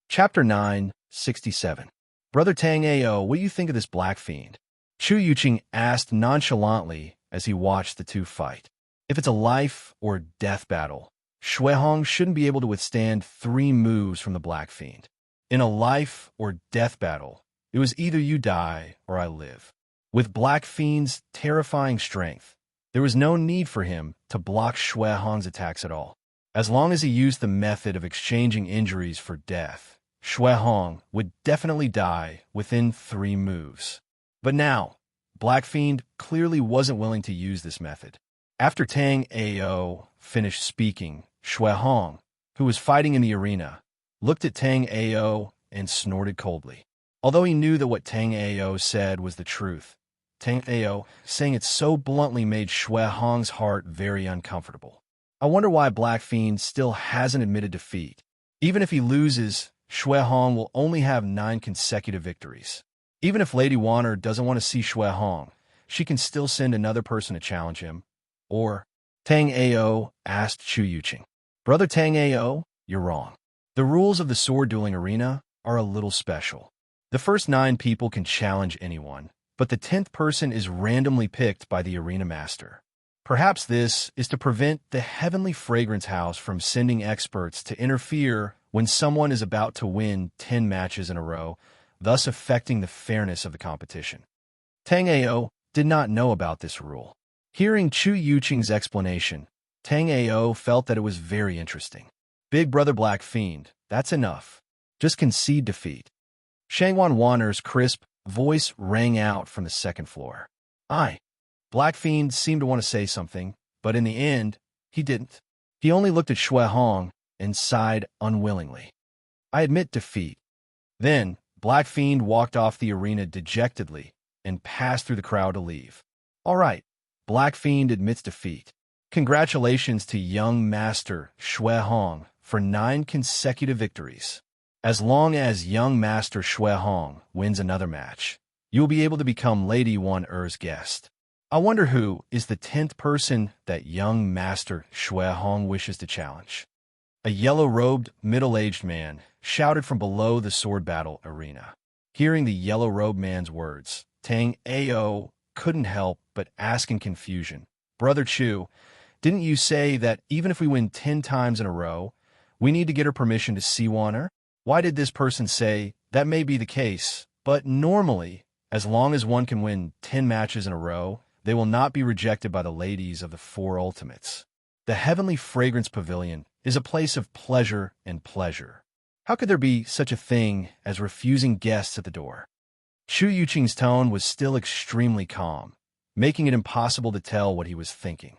Chapter 9:67. Brother Tang Ao, what do you think of this Black Fiend? Chu Yuqing asked nonchalantly as he watched the two fight. If it's a life or death battle, Shuehong shouldn't be able to withstand 3 moves from the Black Fiend. In a life or death battle, it was either you die or I live. With Black Fiend's terrifying strength, there was no need for him to block Shuehong's attacks at all. As long as he used the method of exchanging injuries for death, Shuehong would definitely die within 3 moves. But now, Black Fiend clearly wasn't willing to use this method. After Tang Ao finished speaking, Shuehong, who was fighting in the arena, looked at Tang Ao and snorted coldly. Although he knew that what Tang Ao said was the truth, Tang Ao saying it so bluntly made Shuehong's heart very uncomfortable. I wonder why Black Fiend still hasn't admitted defeat. Even if he loses, Shui Hong will only have 9 consecutive victories. Even if Lady Wanner doesn't want to see Shui Hong, she can still send another person to challenge him. Or, Tang Ao asked Chu Yuqing. Brother Tang Ao, you're wrong. The rules of the sword dueling arena are a little special. The first 9 people can challenge anyone, but the 10th person is randomly picked by the arena master. Perhaps this is to prevent the Heavenly Fragrance House from sending experts to interfere when someone is about to win 10 matches in a row, thus affecting the fairness of the competition. Tang Ao did not know about this rule. Hearing Chu Yuqing's explanation, Tang Ao felt that it was very interesting. Big Brother Black Fiend, that's enough. Just concede defeat. Shangwan Wanner's crisp voice rang out from the second floor. Black Fiend seemed to want to say something, but in the end, he didn't. He only looked at Shui Hong and sighed unwillingly. I admit defeat. Then, Black Fiend walked off the arena dejectedly and passed through the crowd to leave. All right, Black Fiend admits defeat. Congratulations to young master Shui Hong for 9 consecutive victories. As long as young master Shui Hong wins another match, you will be able to become Lady Wanner's guest. I wonder who is the 10th person that young master Shui Hong wishes to challenge. A yellow-robed, middle-aged man shouted from below the sword battle arena. Hearing the yellow-robed man's words, Tang Ao couldn't help but ask in confusion, Brother Chu, didn't you say that even if we win 10 times in a row, we need to get her permission to see Wanner? Why did this person say, that may be the case, but normally, as long as one can win 10 matches in a row, they will not be rejected by the ladies of the 4 ultimates. The Heavenly Fragrance Pavilion is a place of pleasure and pleasure. How could there be such a thing as refusing guests at the door? Chu Yuqing's tone was still extremely calm, making it impossible to tell what he was thinking.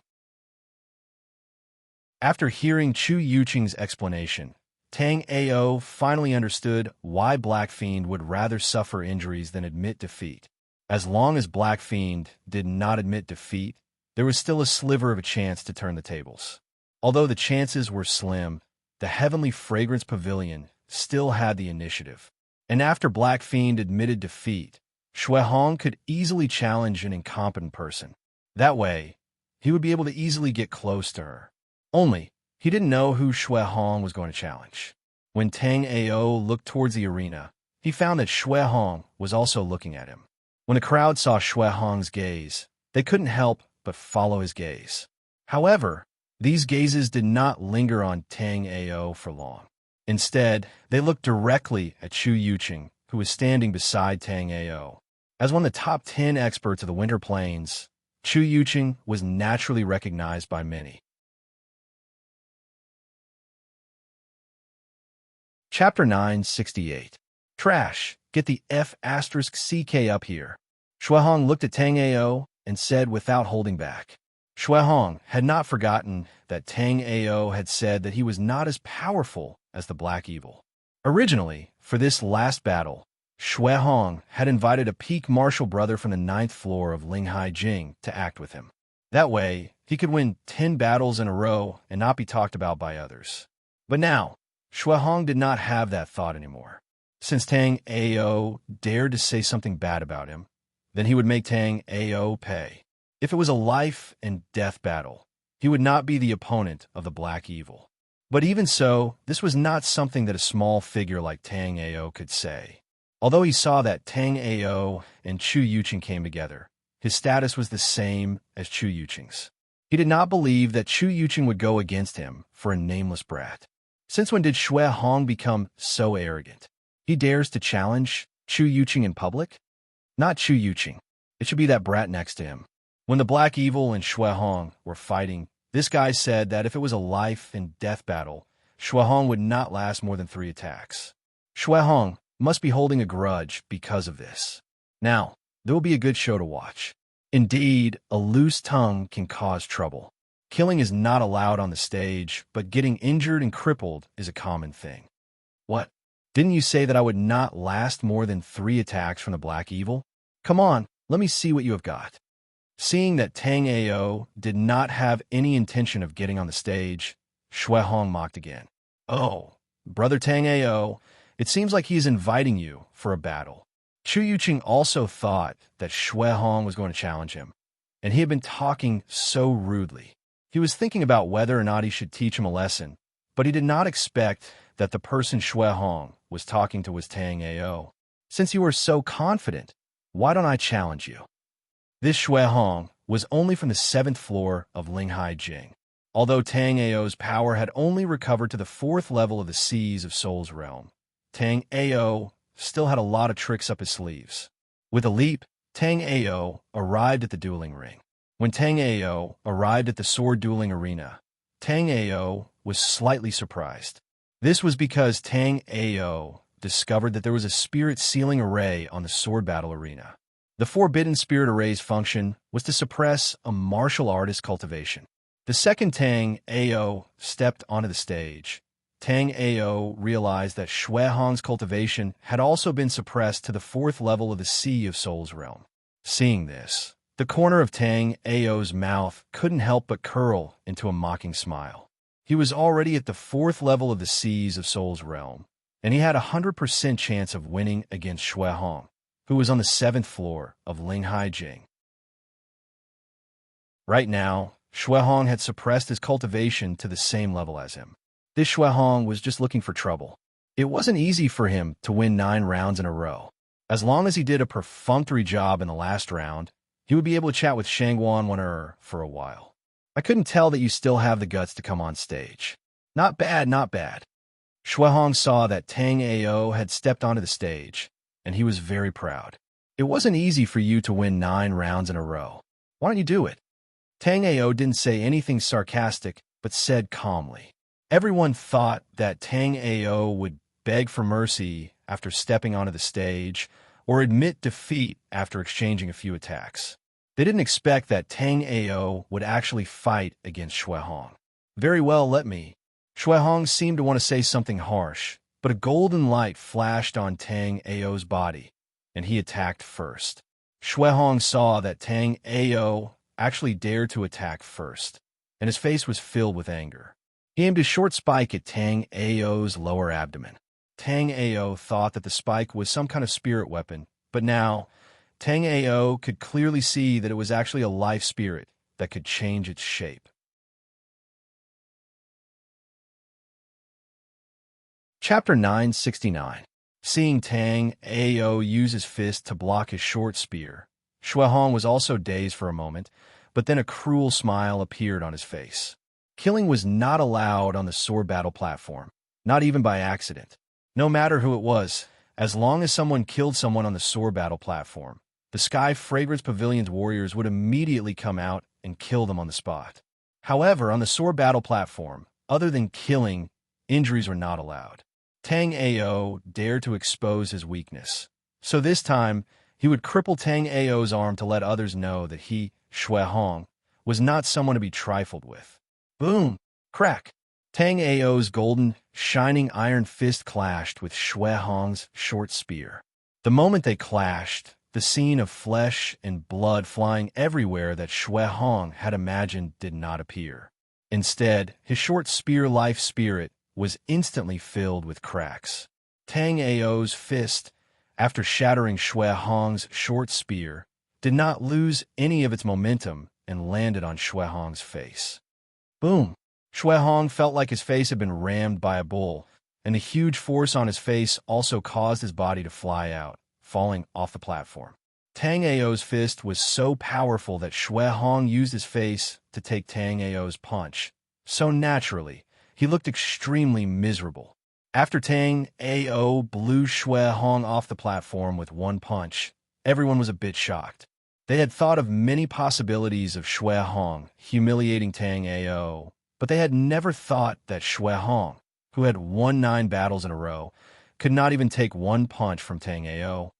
After hearing Chu Yuqing's explanation, Tang Ao finally understood why Black Fiend would rather suffer injuries than admit defeat. As long as Black Fiend did not admit defeat, there was still a sliver of a chance to turn the tables. Although the chances were slim, the Heavenly Fragrance Pavilion still had the initiative. And after Black Fiend admitted defeat, Shui Hong could easily challenge an incompetent person. That way, he would be able to easily get close to her. Only, he didn't know who Shui Hong was going to challenge. When Tang Ao looked towards the arena, he found that Shui Hong was also looking at him. When the crowd saw Shui Hong's gaze, they couldn't help but follow his gaze. However, these gazes did not linger on Tang Ao for long. Instead, they looked directly at Chu Yuqing, who was standing beside Tang Ao. As one of the top 10 experts of the Winter Plains, Chu Yuqing was naturally recognized by many. Chapter 968. Trash, get the F***CK up here. Shui Hong looked at Tang Ao and said without holding back. Shui Hong had not forgotten that Tang Ao had said that he was not as powerful as the Black Evil. Originally, for this last battle, Shui Hong had invited a peak martial brother from the 9th floor of Linghai Jing to act with him. That way, he could win 10 battles in a row and not be talked about by others. But now, Shui Hong did not have that thought anymore. Since Tang Ao dared to say something bad about him, then he would make Tang Ao pay. If it was a life and death battle, he would not be the opponent of the Black Evil. But even so, this was not something that a small figure like Tang Ao could say. Although he saw that Tang Ao and Chu Yuqing came together, his status was the same as Chu Yuqing's. He did not believe that Chu Yuqing would go against him for a nameless brat. Since when did Shui Hong become so arrogant? He dares to challenge Chu Yuqing in public? Not Chu Yuqing. It should be that brat next to him. When the Black Evil and Shui Hong were fighting, this guy said that if it was a life and death battle, Shui Hong would not last more than 3 attacks. Shui Hong must be holding a grudge because of this. Now, there will be a good show to watch. Indeed, a loose tongue can cause trouble. Killing is not allowed on the stage, but getting injured and crippled is a common thing. What? Didn't you say that I would not last more than 3 attacks from the Black Evil? Come on, let me see what you have got. Seeing that Tang Ao did not have any intention of getting on the stage, Shui Hong mocked again. "Oh, brother Tang Ao, it seems like he's inviting you for a battle." Chu Yuqing also thought that Shui Hong was going to challenge him, and he had been talking so rudely. He was thinking about whether or not he should teach him a lesson, but he did not expect that the person Shui Hong was talking to was Tang Ao. "Since you are so confident, why don't I challenge you?" This Shui Hong was only from the 7th floor of Linghai Jing. Although Tang Ao's power had only recovered to the 4th level of the seas of Soul's realm, Tang Ao still had a lot of tricks up his sleeves. With a leap, Tang Ao arrived at the dueling ring. When Tang Ao arrived at the sword dueling arena, Tang Ao was slightly surprised. This was because Tang Ao discovered that there was a spirit sealing array on the sword battle arena. The forbidden spirit array's function was to suppress a martial artist cultivation. The second Tang Ao stepped onto the stage, Tang Ao realized that Shui Hong's cultivation had also been suppressed to the 4th level of the Sea of Soul's realm. Seeing this, the corner of Tang Ao's mouth couldn't help but curl into a mocking smile. He was already at the 4th level of the Seas of Soul's realm, and he had a 100% chance of winning against Shui Hong, who was on the 7th floor of Linghai Jing. Right now, Shui Hong had suppressed his cultivation to the same level as him. This Shui Hong was just looking for trouble. It wasn't easy for him to win 9 rounds in a row. As long as he did a perfunctory job in the last round, he would be able to chat with Shangguan Wan'er for a while. "I couldn't tell that you still have the guts to come on stage." "Not bad, not bad." Shui Hong saw that Tang Ao had stepped onto the stage, and he was very proud. "It wasn't easy for you to win 9 rounds in a row. Why don't you do it?" Tang Ao didn't say anything sarcastic, but said calmly. Everyone thought that Tang Ao would beg for mercy after stepping onto the stage, or admit defeat after exchanging a few attacks. They didn't expect that Tang Ao would actually fight against Shui Hong. "Very well, let me." Shui Hong seemed to want to say something harsh, but a golden light flashed on Tang Ao's body, and he attacked first. Shui Hong saw that Tang Ao actually dared to attack first, and his face was filled with anger. He aimed a short spike at Tang Ao's lower abdomen. Tang Ao thought that the spike was some kind of spirit weapon, but now, Tang Ao could clearly see that it was actually a life spirit that could change its shape. Chapter 969. Seeing Tang Ao use his fist to block his short spear, Shui Hong was also dazed for a moment, but then a cruel smile appeared on his face. Killing was not allowed on the sword battle platform, not even by accident. No matter who it was, as long as someone killed someone on the sword battle platform, the Sky Fragrance Pavilion's warriors would immediately come out and kill them on the spot. However, on the sword battle platform, other than killing, injuries were not allowed. Tang Ao dared to expose his weakness, so this time he would cripple Tang Ao's arm to let others know that he, Shui Hong, was not someone to be trifled with. Boom! Crack! Tang Ao's golden, shining iron fist clashed with Shui Hong's short spear. The moment they clashed, the scene of flesh and blood flying everywhere that Shui Hong had imagined did not appear. Instead, his short spear life spirit was instantly filled with cracks. Tang Ao's fist, after shattering Shui Hong's short spear, did not lose any of its momentum and landed on Shui Hong's face. Boom! Shui Hong felt like his face had been rammed by a bull, and the huge force on his face also caused his body to fly out, falling off the platform. Tang Ao's fist was so powerful that Shui Hong used his face to take Tang Ao's punch. So naturally, he looked extremely miserable. After Tang Ao blew Shui Hong off the platform with one punch, everyone was a bit shocked. They had thought of many possibilities of Shui Hong humiliating Tang Ao, but they had never thought that Shui Hong, who had won 9 battles in a row, could not even take one punch from Tang Ao.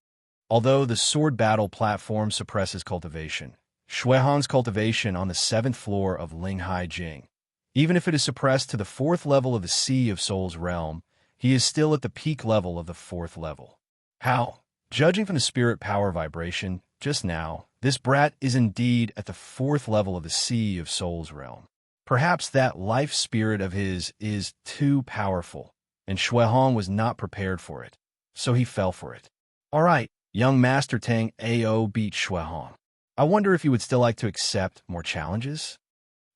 Although the sword battle platform suppresses cultivation, Shui Hong's cultivation on the 7th floor of Linghai Jing, even if it is suppressed to the 4th level of the Sea of Soul's realm, he is still at the peak level of the 4th level. How? Judging from the spirit power vibration, just now, This brat is indeed at the fourth level of the Sea of Souls realm. Perhaps that life spirit of his is too powerful, and Shuehong was not prepared for it, so he fell for it. All right, young Master Tang Ao beat Shuehong. I wonder if you would still like to accept more challenges?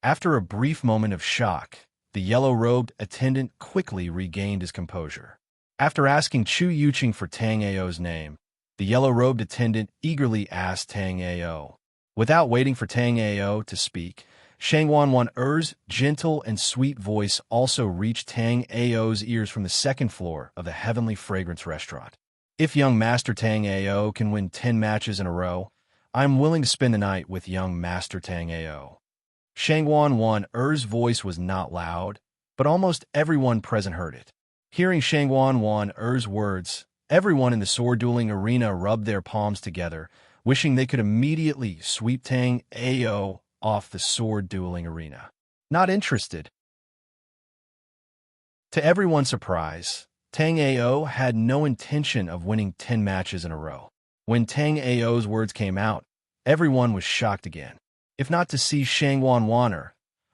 After a brief moment of shock, the yellow-robed attendant quickly regained his composure. After asking Chu Yuqing for Tang Ao's name, the yellow-robed attendant eagerly asked Tang Ao. Without waiting for Tang Ao to speak, Shangwan Er's gentle and sweet voice also reached Tang Ao's ears from the second floor of the Heavenly Fragrance restaurant. If young Master Tang Ao can win 10 matches in a row, I'm willing to spend the night with young Master Tang Ao. Shangwan Er's voice was not loud, but almost everyone present heard it. Hearing Shangwan Er's words, everyone in the sword-dueling arena rubbed their palms together, wishing they could immediately sweep Tang Ao off the sword-dueling arena. Not interested. To everyone's surprise, Tang Ao had no intention of winning 10 matches in a row. When Tang Ao's words came out, everyone was shocked again. If not to see Shangwan,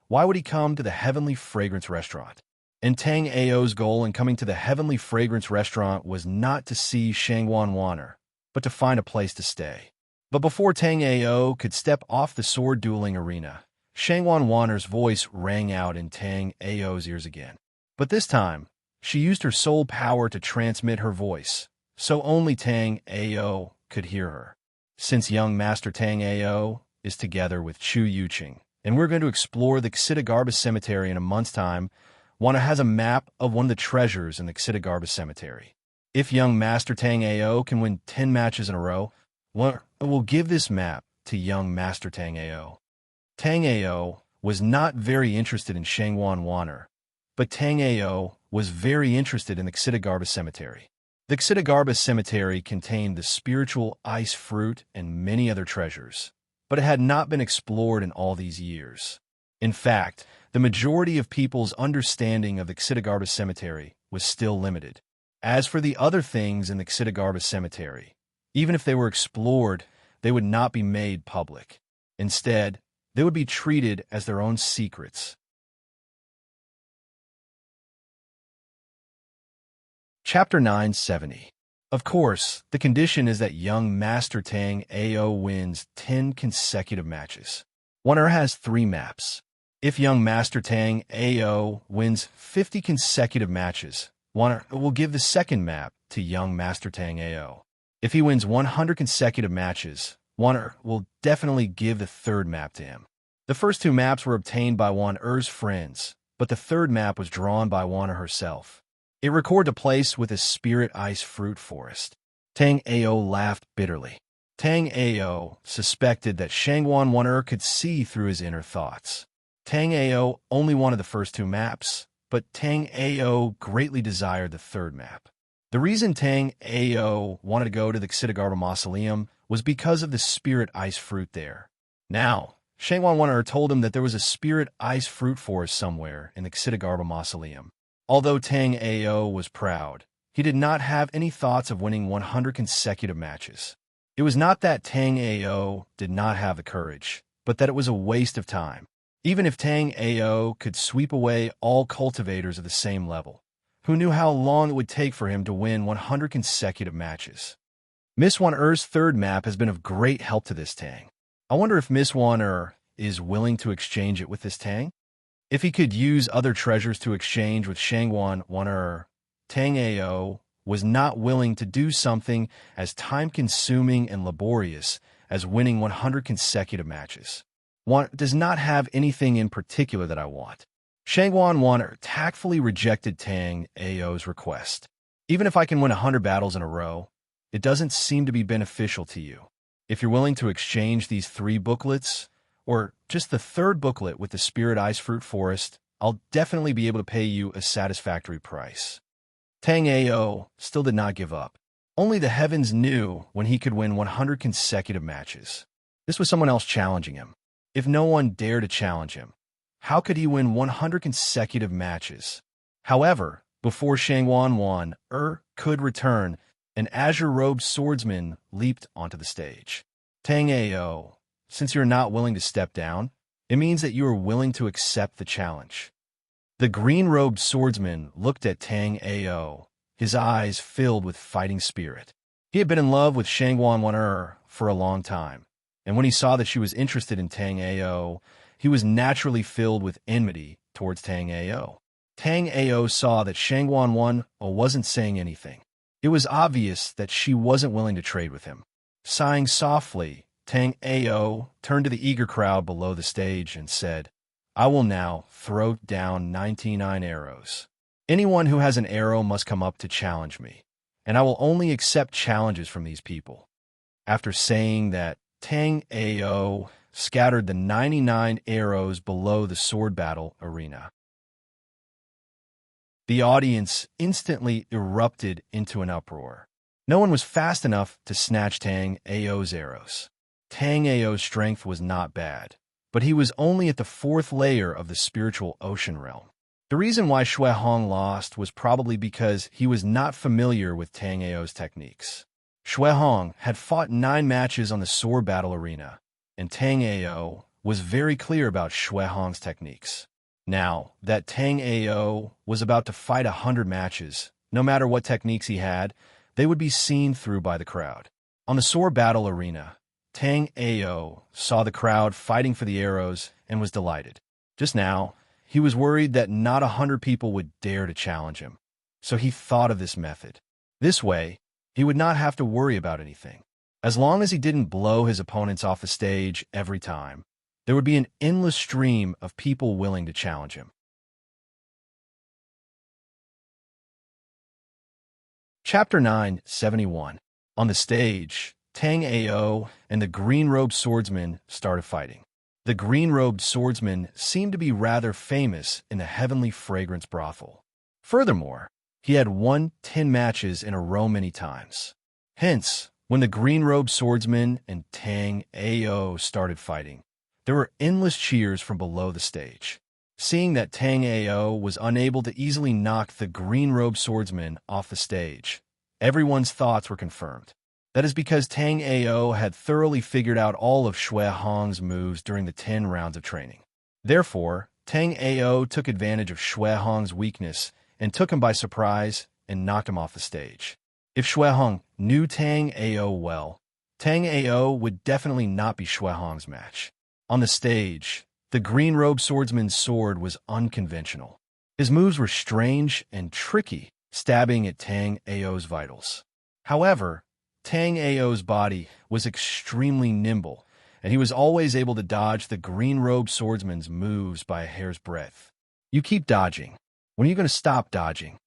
why would he come to the Heavenly Fragrance restaurant? And Tang Ao's goal in coming to the Heavenly Fragrance restaurant was not to see Shangwan, but to find a place to stay. But before Tang Ao could step off the sword-dueling arena, Shangwan voice rang out in Tang Ao's ears again. But this time, she used her soul power to transmit her voice, so only Tang Ao could hear her. Since young Master Tang Ao is together with Chu Yuqing, and we're going to explore the Xidagarba Cemetery in a month's time, Wana has a map of one of the treasures in the Xidagarba Cemetery. If young Master Tang Ao can win 10 matches in a row, we'll give this map to young Master Tang Ao. Tang Ao was not very interested in Shangwan, but Tang Ao was very interested in the Xidagarba Cemetery. The Xidagarba Cemetery contained the spiritual ice fruit and many other treasures, but it had not been explored in all these years. In fact, the majority of people's understanding of the Xidagarba Cemetery was still limited. As for the other things in the Xidagarba Cemetery, even if they were explored, they would not be made public. Instead, they would be treated as their own secrets. Chapter 970. Of course, the condition is that young Master Tang Ao wins 10 consecutive matches. One has 3 maps. If young Master Tang Ao wins 50 consecutive matches, one will give the second map to young Master Tang Ao. If he wins 100 consecutive matches, one will definitely give the third map to him. The first 2 maps were obtained by Er's friends, but the third map was drawn by herself. It recorded a place with a spirit ice fruit forest. Tang Ao laughed bitterly. Tang Ao suspected that Shangwan could see through his inner thoughts. Tang Ao only wanted the first 2 maps, but Tang Ao greatly desired the third map. The reason Tang Ao wanted to go to the Xidagarba Mausoleum was because of the spirit ice fruit there. Now, Shangwan told him that there was a spirit ice fruit forest somewhere in the Xidagarba Mausoleum. Although Tang Ao was proud, he did not have any thoughts of winning 100 consecutive matches. It was not that Tang Ao did not have the courage, but that it was a waste of time. Even if Tang Ao could sweep away all cultivators of the same level, who knew how long it would take for him to win 100 consecutive matches? Miss Er's third map has been of great help to this Tang. I wonder if Miss Er is willing to exchange it with this Tang? If he could use other treasures to exchange with Shangwan Er, Tang Ao was not willing to do something as time-consuming and laborious as winning 100 consecutive matches. One does not have anything in particular that I want. Shangwan tactfully rejected Tang Ao's request. Even if I can win 100 battles in a row, it doesn't seem to be beneficial to you. If you're willing to exchange these 3 booklets, or just the third booklet with the Spirit Ice Fruit Forest, I'll definitely be able to pay you a satisfactory price. Tang Ao still did not give up. Only the heavens knew when he could win 100 consecutive matches. This was someone else challenging him. If no one dared to challenge him, how could he win 100 consecutive matches? However, before Shangwan could return, an azure-robed swordsman leaped onto the stage. Tang Ao, since you're not willing to step down, it means that you are willing to accept the challenge. The green-robed swordsman looked at Tang Ao, his eyes filled with fighting spirit. He had been in love with Shangguan Wan for a long time, and when he saw that she was interested in Tang Ao, he was naturally filled with enmity towards Tang Ao. Tang Ao saw that Shangguan Wan wasn't saying anything. It was obvious that she wasn't willing to trade with him. Sighing softly, Tang Ao turned to the eager crowd below the stage and said, "I will now throw down 99 arrows. Anyone who has an arrow must come up to challenge me, and I will only accept challenges from these people." After saying that, Tang Ao scattered the 99 arrows below the sword battle arena. The audience instantly erupted into an uproar. No one was fast enough to snatch Tang Ao's arrows. Tang Ao's strength was not bad, but he was only at the 4th layer of the spiritual ocean realm. The reason why Xue Hong lost was probably because he was not familiar with Tang Ao's techniques. Xue Hong had fought 9 matches on the sword battle arena, and Tang Ao was very clear about Xue Hong's techniques. Now that Tang Ao was about to fight 100 matches, no matter what techniques he had, they would be seen through by the crowd. On the sword battle arena, Tang Ao saw the crowd fighting for the arrows and was delighted. Just now, he was worried that not 100 people would dare to challenge him, so he thought of this method. This way, he would not have to worry about anything. As long as he didn't blow his opponents off the stage every time, there would be an endless stream of people willing to challenge him. Chapter 971. On the stage, Tang Ao and the green-robed swordsman started fighting. The green-robed swordsman seemed to be rather famous in the heavenly fragrance brothel. Furthermore, he had won 10 matches in a row many times. Hence, when the green-robed swordsman and Tang Ao started fighting, there were endless cheers from below the stage. Seeing that Tang Ao was unable to easily knock the green-robed swordsman off the stage, everyone's thoughts were confirmed. That is because Tang Ao had thoroughly figured out all of Xue Hong's moves during the 10 rounds of training. Therefore, Tang Ao took advantage of Xue Hong's weakness and took him by surprise and knocked him off the stage. If Xue Hong knew Tang Ao well, Tang Ao would definitely not be Xue Hong's match. On the stage, the green-robed swordsman's sword was unconventional. His moves were strange and tricky, stabbing at Tang Ao's vitals. However, Tang Ao's body was extremely nimble, and he was always able to dodge the green-robed swordsman's moves by a hair's breadth. "You keep dodging. When are you going to stop dodging?"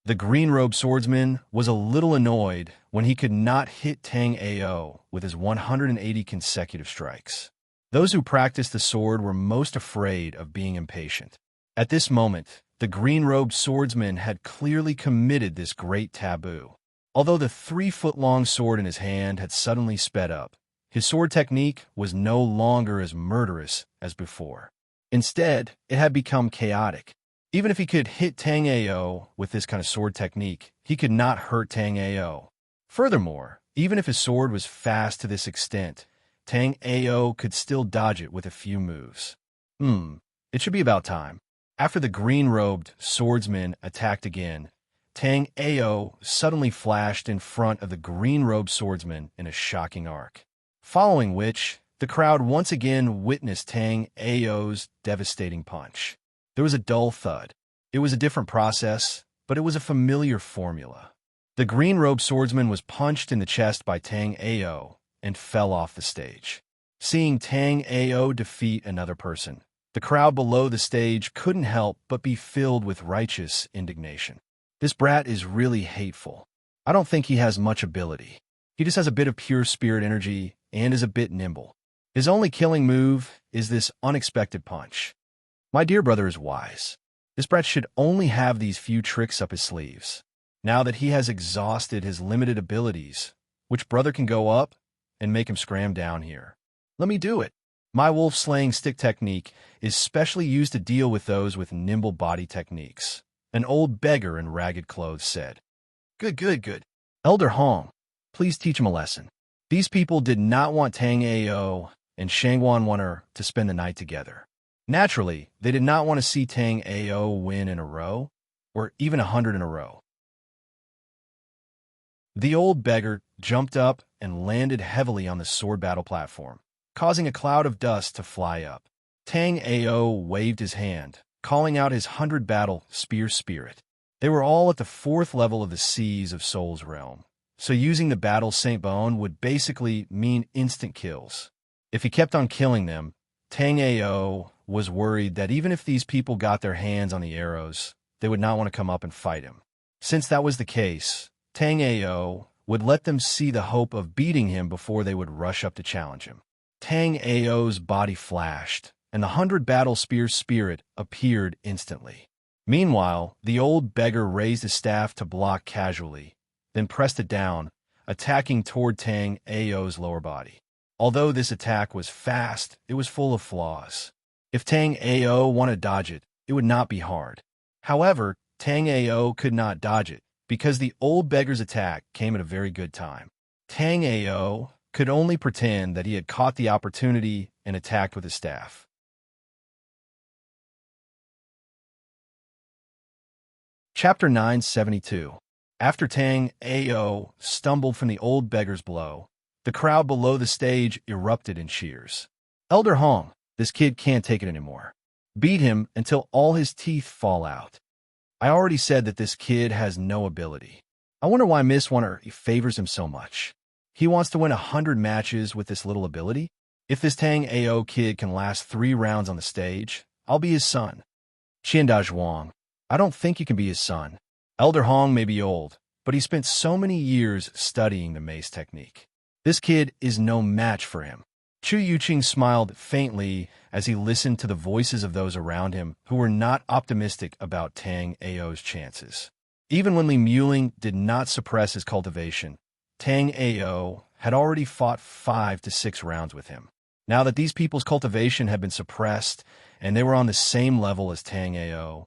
The green-robed swordsman was a little annoyed when he could not hit Tang Ao with his 180 consecutive strikes. Those who practiced the sword were most afraid of being impatient. At this moment, the green-robed swordsman had clearly committed this great taboo. Although the 3-foot-long sword in his hand had suddenly sped up, his sword technique was no longer as murderous as before. Instead, it had become chaotic. Even if he could hit Tang Ao with this kind of sword technique, he could not hurt Tang Ao. Furthermore, even if his sword was fast to this extent, Tang Ao could still dodge it with a few moves. It should be about time. After the green-robed swordsman attacked again, Tang Ao suddenly flashed in front of the green-robed swordsman in a shocking arc. Following which, the crowd once again witnessed Tang Ao's devastating punch. There was a dull thud. It was a different process, but it was a familiar formula. The green-robed swordsman was punched in the chest by Tang Ao and fell off the stage. Seeing Tang Ao defeat another person, the crowd below the stage couldn't help but be filled with righteous indignation. This brat is really hateful. I don't think he has much ability. He just has a bit of pure spirit energy and is a bit nimble. His only killing move is this unexpected punch. My dear brother is wise. This brat should only have these few tricks up his sleeves. Now that he has exhausted his limited abilities, which brother can go up and make him scram down here? Let me do it. My wolf-slaying stick technique is specially used to deal with those with nimble body techniques, an old beggar in ragged clothes said. Good. Elder Hong, please teach him a lesson. These people did not want Tang Ao and Shangguan Wan'er to spend the night together. Naturally, they did not want to see Tang Ao win in a row, or even 100 in a row. The old beggar jumped up and landed heavily on the sword battle platform, causing a cloud of dust to fly up. Tang Ao waved his hand, calling out his 100 battle spear spirit. They were all at the 4th level of the Seas of Soul's realm, so using the battle Saint Bone would basically mean instant kills. If he kept on killing them, Tang Ao was worried that even if these people got their hands on the arrows, they would not want to come up and fight him. Since that was the case, Tang Ao would let them see the hope of beating him before they would rush up to challenge him. Tang Ao's body flashed, and the 100 battle spear spirit appeared instantly. Meanwhile, the old beggar raised his staff to block casually, then pressed it down, attacking toward Tang Ao's lower body. Although this attack was fast, it was full of flaws. If Tang Ao wanted to dodge it, it would not be hard. However, Tang Ao could not dodge it, because the old beggar's attack came at a very good time. Tang Ao could only pretend that he had caught the opportunity and attacked with his staff. Chapter 972. After Tang Ao stumbled from the old beggar's blow, the crowd below the stage erupted in cheers. Elder Hong, this kid can't take it anymore. Beat him until all his teeth fall out. I already said that this kid has no ability. I wonder why Miss Wan'er favors him so much. He wants to win 100 matches with this little ability? If this Tang Ao kid can last 3 rounds on the stage, I'll be his son. Qianda Zhuang, I don't think you can be his son. Elder Hong may be old, but he spent so many years studying the mace technique. This kid is no match for him. Chu Yuqing smiled faintly as he listened to the voices of those around him who were not optimistic about Tang Ao's chances. Even when Li Muling did not suppress his cultivation, Tang Ao had already fought 5 to 6 rounds with him. Now that these people's cultivation had been suppressed and they were on the same level as Tang Ao,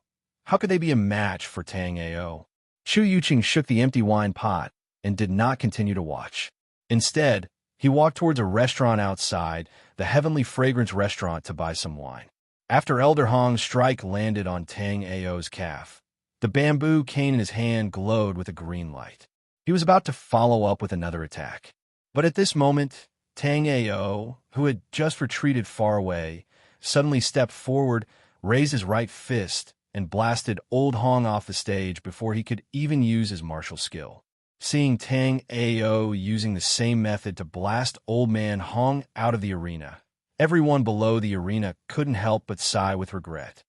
how could they be a match for Tang Ao? Chu Yuqing shook the empty wine pot and did not continue to watch. Instead, he walked towards a restaurant outside, the Heavenly Fragrance restaurant, to buy some wine. After Elder Hong's strike landed on Tang Ao's calf, the bamboo cane in his hand glowed with a green light. He was about to follow up with another attack. But at this moment, Tang Ao, who had just retreated far away, suddenly stepped forward, raised his right fist, and blasted Old Hong off the stage before he could even use his martial skill. Seeing Tang Ao using the same method to blast Old Man Hong out of the arena, everyone below the arena couldn't help but sigh with regret.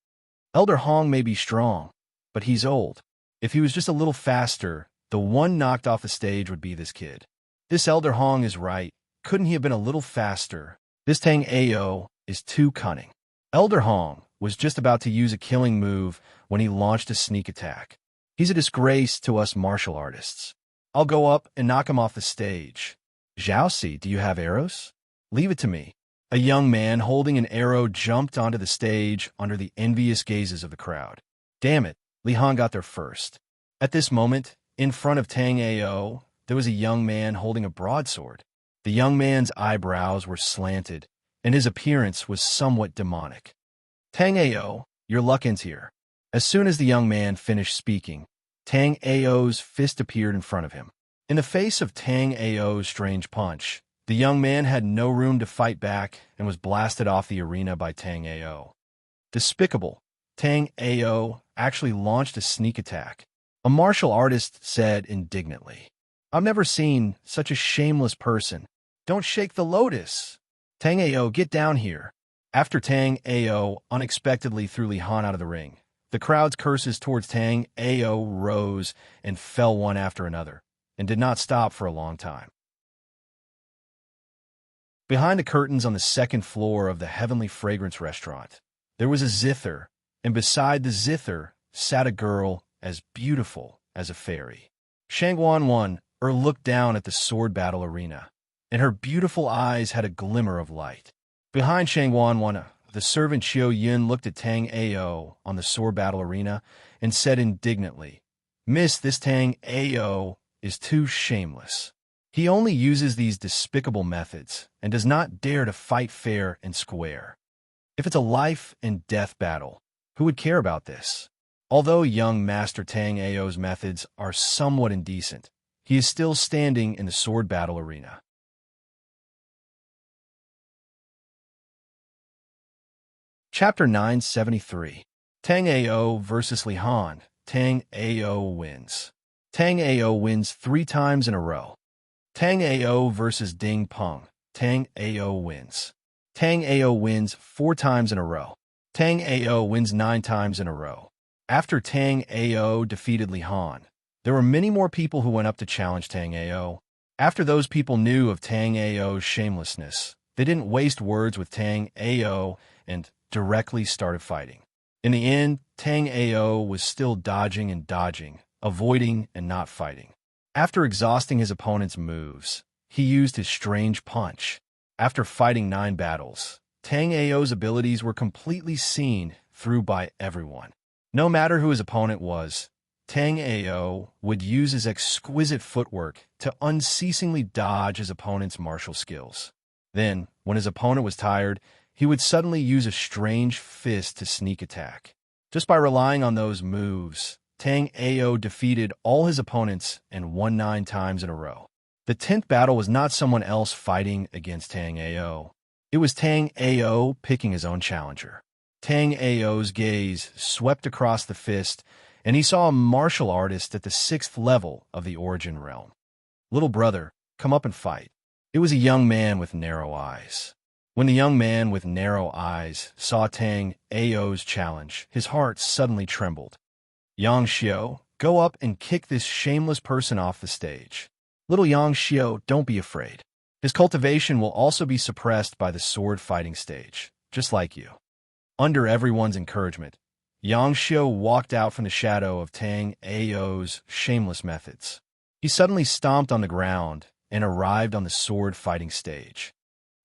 Elder Hong may be strong, but he's old. If he was just a little faster, the one knocked off the stage would be this kid. This Elder Hong is right. Couldn't he have been a little faster? This Tang Ao is too cunning. Elder Hong was just about to use a killing move when he launched a sneak attack. He's a disgrace to us martial artists. I'll go up and knock him off the stage. Zhaoxi, do you have arrows? Leave it to me. A young man holding an arrow jumped onto the stage under the envious gazes of the crowd. Damn it, Li Han got there first. At this moment, in front of Tang Ao, there was a young man holding a broadsword. The young man's eyebrows were slanted, and his appearance was somewhat demonic. Tang Ao, your luck ends here. As soon as the young man finished speaking, Tang Ao's fist appeared in front of him. In the face of Tang Ao's strange punch, the young man had no room to fight back and was blasted off the arena by Tang Ao. Despicable. Tang Ao actually launched a sneak attack. A martial artist said indignantly, I've never seen such a shameless person. Don't shake the lotus. Tang Ao, get down here. After Tang Ao unexpectedly threw Li Han out of the ring, the crowd's curses towards Tang Ao rose and fell one after another, and did not stop for a long time. Behind the curtains on the 2nd floor of the Heavenly Fragrance restaurant, there was a zither, and beside the zither sat a girl as beautiful as a fairy. Shangguan Wan'er looked down at the sword battle arena, and her beautiful eyes had a glimmer of light. Behind Shangguan Wan'er, the servant Qiu Yun looked at Tang Ao on the sword battle arena and said indignantly, Miss, this Tang Ao is too shameless. He only uses these despicable methods and does not dare to fight fair and square. If it's a life and death battle, who would care about this? Although young Master Tang Ao's methods are somewhat indecent, he is still standing in the sword battle arena. Chapter 973. Tang Ao versus Li Han. Tang Ao wins. Tang Ao wins 3 times in a row. Tang Ao versus Ding Peng. Tang Ao wins. Tang Ao wins 4 times in a row. Tang Ao wins 9 times in a row. After Tang Ao defeated Li Han, there were many more people who went up to challenge Tang Ao. After those people knew of Tang Ao's shamelessness, they didn't waste words with Tang Ao and directly started fighting. In the end, Tang Ao was still dodging and dodging, avoiding and not fighting. After exhausting his opponent's moves, he used his strange punch. After fighting 9 battles, Tang Ao's abilities were completely seen through by everyone. No matter who his opponent was, Tang Ao would use his exquisite footwork to unceasingly dodge his opponent's martial skills. Then, when his opponent was tired, he would suddenly use a strange fist to sneak attack. Just by relying on those moves, Tang Ao defeated all his opponents and won 9 times in a row. The 10th battle was not someone else fighting against Tang Ao. It was Tang Ao picking his own challenger. Tang Ao's gaze swept across the fist, and he saw a martial artist at the 6th level of the origin realm. "Little brother, come up and fight." It was a young man with narrow eyes. When the young man with narrow eyes saw Tang Ao's challenge, his heart suddenly trembled. "Yang Xiao, go up and kick this shameless person off the stage." Little Yang Xiao, don't be afraid. His cultivation will also be suppressed by the sword fighting stage, just like you. Under everyone's encouragement, Yang Xiao walked out from the shadow of Tang Ao's shameless methods. He suddenly stomped on the ground and arrived on the sword fighting stage.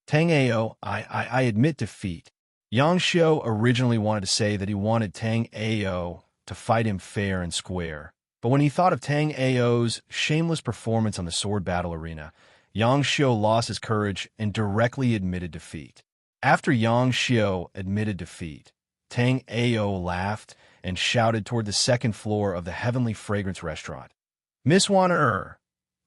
"Tang Ao, I admit defeat." Yang Xiao originally wanted to say that he wanted Tang Ao to fight him fair and square, but when he thought of Tang Ao's shameless performance on the sword battle arena, Yang Xiao lost his courage and directly admitted defeat. After Yang Xiao admitted defeat, Tang Ao laughed and shouted toward the 2nd floor of the Heavenly Fragrance restaurant. "Miss Wan,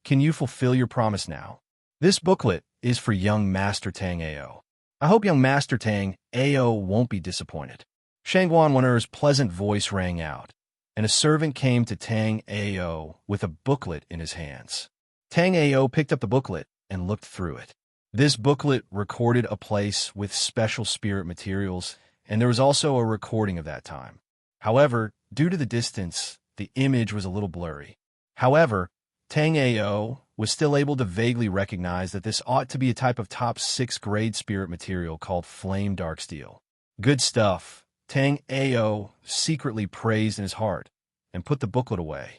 can you fulfill your promise now? This booklet is for young Master Tang Ao. I hope young Master Tang Ao won't be disappointed." Shangguan Wan'er's pleasant voice rang out, and a servant came to Tang Ao with a booklet in his hands. Tang Ao picked up the booklet and looked through it. This booklet recorded a place with special spirit materials, and there was also a recording of that time. However, due to the distance, the image was a little blurry. However, Tang Ao was still able to vaguely recognize that this ought to be a type of top 6th grade spirit material called flame dark steel. "Good stuff," Tang Ao secretly praised in his heart and put the booklet away.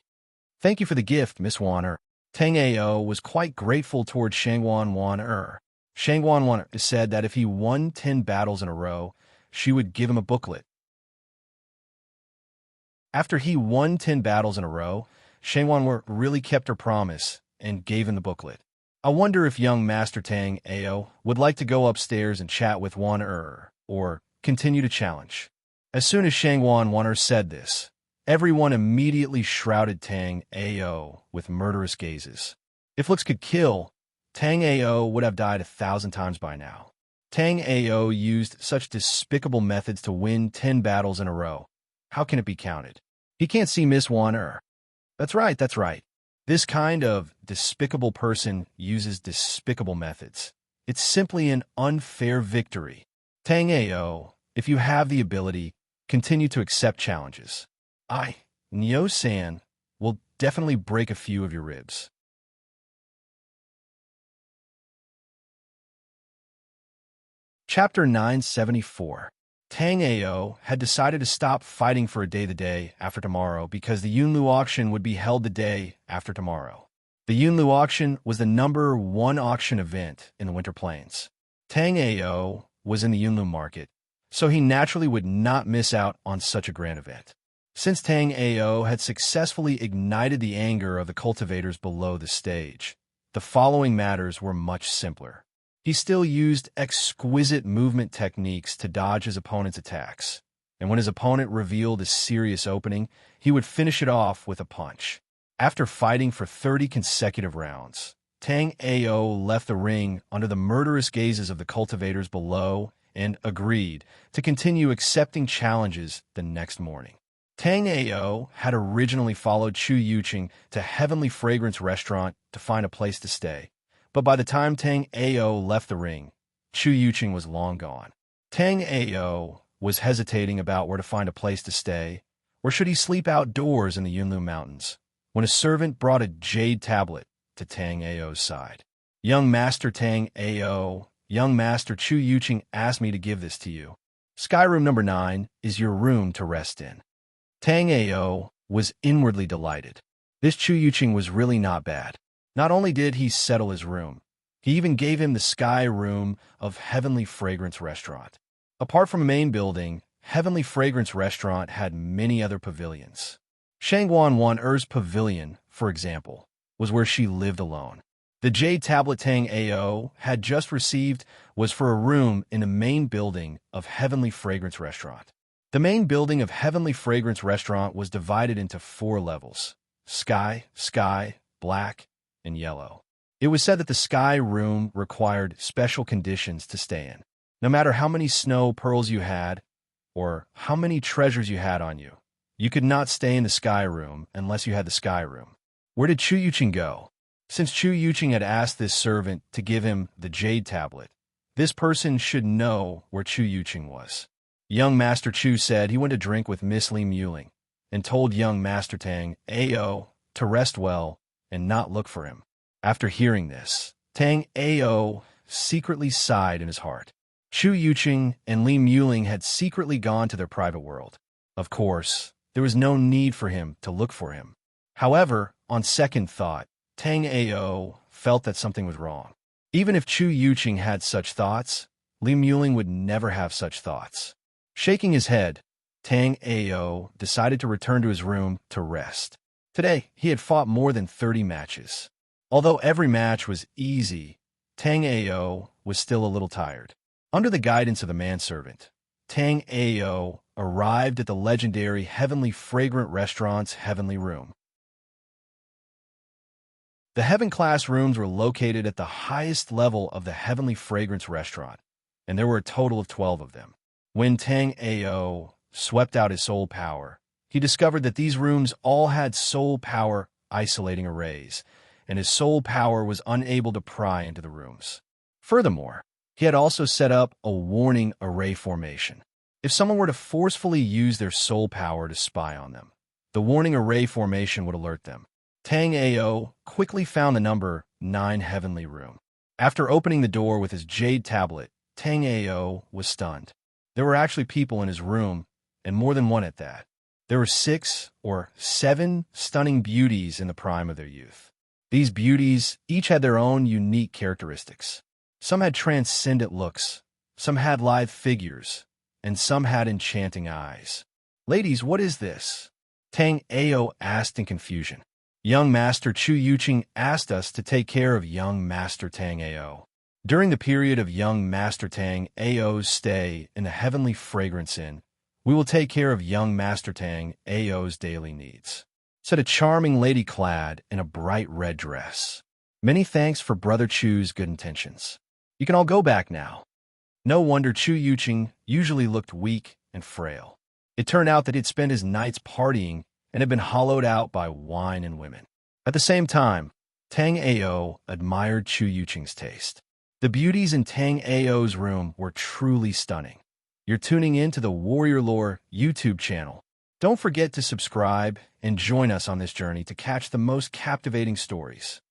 "Thank you for the gift, Miss Wan'er." Tang Ao was quite grateful toward Shangguan Wan'er. Shangguan Wan'er said that if he won 10 battles in a row, she would give him a booklet. After he won 10 battles in a row, Shangguan Wan'er really kept her promise and gave him the booklet. I wonder if young Master Tang Ao would like to go upstairs and chat with Wan'er or continue to challenge. As soon as Shangguan Wan'er said this, everyone immediately shrouded Tang Ao with murderous gazes. If looks could kill, Tang Ao would have died 1,000 times by now. Tang Ao used such despicable methods to win 10 battles in a row. How can it be counted? He can't see Miss Wan'er. That's right. This kind of despicable person uses despicable methods. It's simply an unfair victory. Tang Ao, if you have the ability, continue to accept challenges. Neo-san, will definitely break a few of your ribs. Chapter 974. Tang Ao had decided to stop fighting for a day after tomorrow because the Yunlu auction would be held the day after tomorrow. The Yunlu auction was the #1 auction event in the Winter Plains. Tang Ao was in the Yunlu market, so he naturally would not miss out on such a grand event. Since Tang Ao had successfully ignited the anger of the cultivators below the stage, the following matters were much simpler. He still used exquisite movement techniques to dodge his opponent's attacks, and when his opponent revealed a serious opening, he would finish it off with a punch. After fighting for 30 consecutive rounds, Tang Ao left the ring under the murderous gazes of the cultivators below and agreed to continue accepting challenges the next morning. Tang Ao had originally followed Chu Yuqing to Heavenly Fragrance Restaurant to find a place to stay, but by the time Tang Ao left the ring, Chu Yuqing was long gone. Tang Ao was hesitating about where to find a place to stay, or should he sleep outdoors in the Yunlu Mountains, when a servant brought a jade tablet to Tang Ao's side. Young Master Tang Ao, young Master Chu Yuqing asked me to give this to you. Sky Room number 9 is your room to rest in. Tang Ao was inwardly delighted. This Chu Yuqing was really not bad. Not only did he settle his room, he even gave him the Sky Room of Heavenly Fragrance Restaurant. Apart from a main building, Heavenly Fragrance Restaurant had many other pavilions. Shangguan Wan-er's pavilion, for example, was where she lived alone. The jade tablet Tang Ao had just received was for a room in the main building of Heavenly Fragrance Restaurant. The main building of Heavenly Fragrance Restaurant was divided into 4 levels: Sky, Black, and Yellow. It was said that the Sky Room required special conditions to stay in. No matter how many snow pearls you had, or how many treasures you had on you, you could not stay in the Sky Room unless you had the Sky Room. Where did Chu Yuqing go? Since Chu Yuqing had asked this servant to give him the jade tablet, this person should know where Chu Yuqing was. Young Master Chu said he went to drink with Miss Li Muling and told young Master Tang Ao to rest well and not look for him. After hearing this, Tang Ao secretly sighed in his heart. Chu Yuqing and Li Muling had secretly gone to their private world. Of course, there was no need for him to look for him. However, on second thought, Tang Ao felt that something was wrong. Even if Chu Yuqing had such thoughts, Li Muling would never have such thoughts. Shaking his head, Tang Ao decided to return to his room to rest. Today, he had fought more than 30 matches. Although every match was easy, Tang Ao was still a little tired. Under the guidance of the manservant, Tang Ao arrived at the legendary Heavenly Fragrant Restaurant's Heavenly Room. The Heaven class rooms were located at the highest level of the Heavenly Fragrance Restaurant, and there were a total of 12 of them. When Tang Ao swept out his soul power, he discovered that these rooms all had soul power isolating arrays, and his soul power was unable to pry into the rooms. Furthermore, he had also set up a warning array formation. If someone were to forcefully use their soul power to spy on them, the warning array formation would alert them. Tang Ao quickly found the number 9 Heavenly Room. After opening the door with his jade tablet, Tang Ao was stunned. There were actually people in his room, and more than one at that. There were 6 or 7 stunning beauties in the prime of their youth. These beauties each had their own unique characteristics. Some had transcendent looks, some had lithe figures, and some had enchanting eyes. "Ladies, what is this?" Tang Ao asked in confusion. Young Master Chu Yuqing asked us to take care of young Master Tang Ao. During the period of young Master Tang Ao's stay in the Heavenly Fragrance Inn, we will take care of young Master Tang Ao's daily needs," said a charming lady clad in a bright red dress. "Many thanks for Brother Chu's good intentions. You can all go back now." No wonder Chu Yuqing usually looked weak and frail. It turned out that he'd spent his nights partying and had been hollowed out by wine and women. At the same time, Tang Ao admired Chu Yuqing's taste. The beauties in Tang Ao's room were truly stunning. You're tuning in to the Warrior Lore YouTube channel. Don't forget to subscribe and join us on this journey to catch the most captivating stories.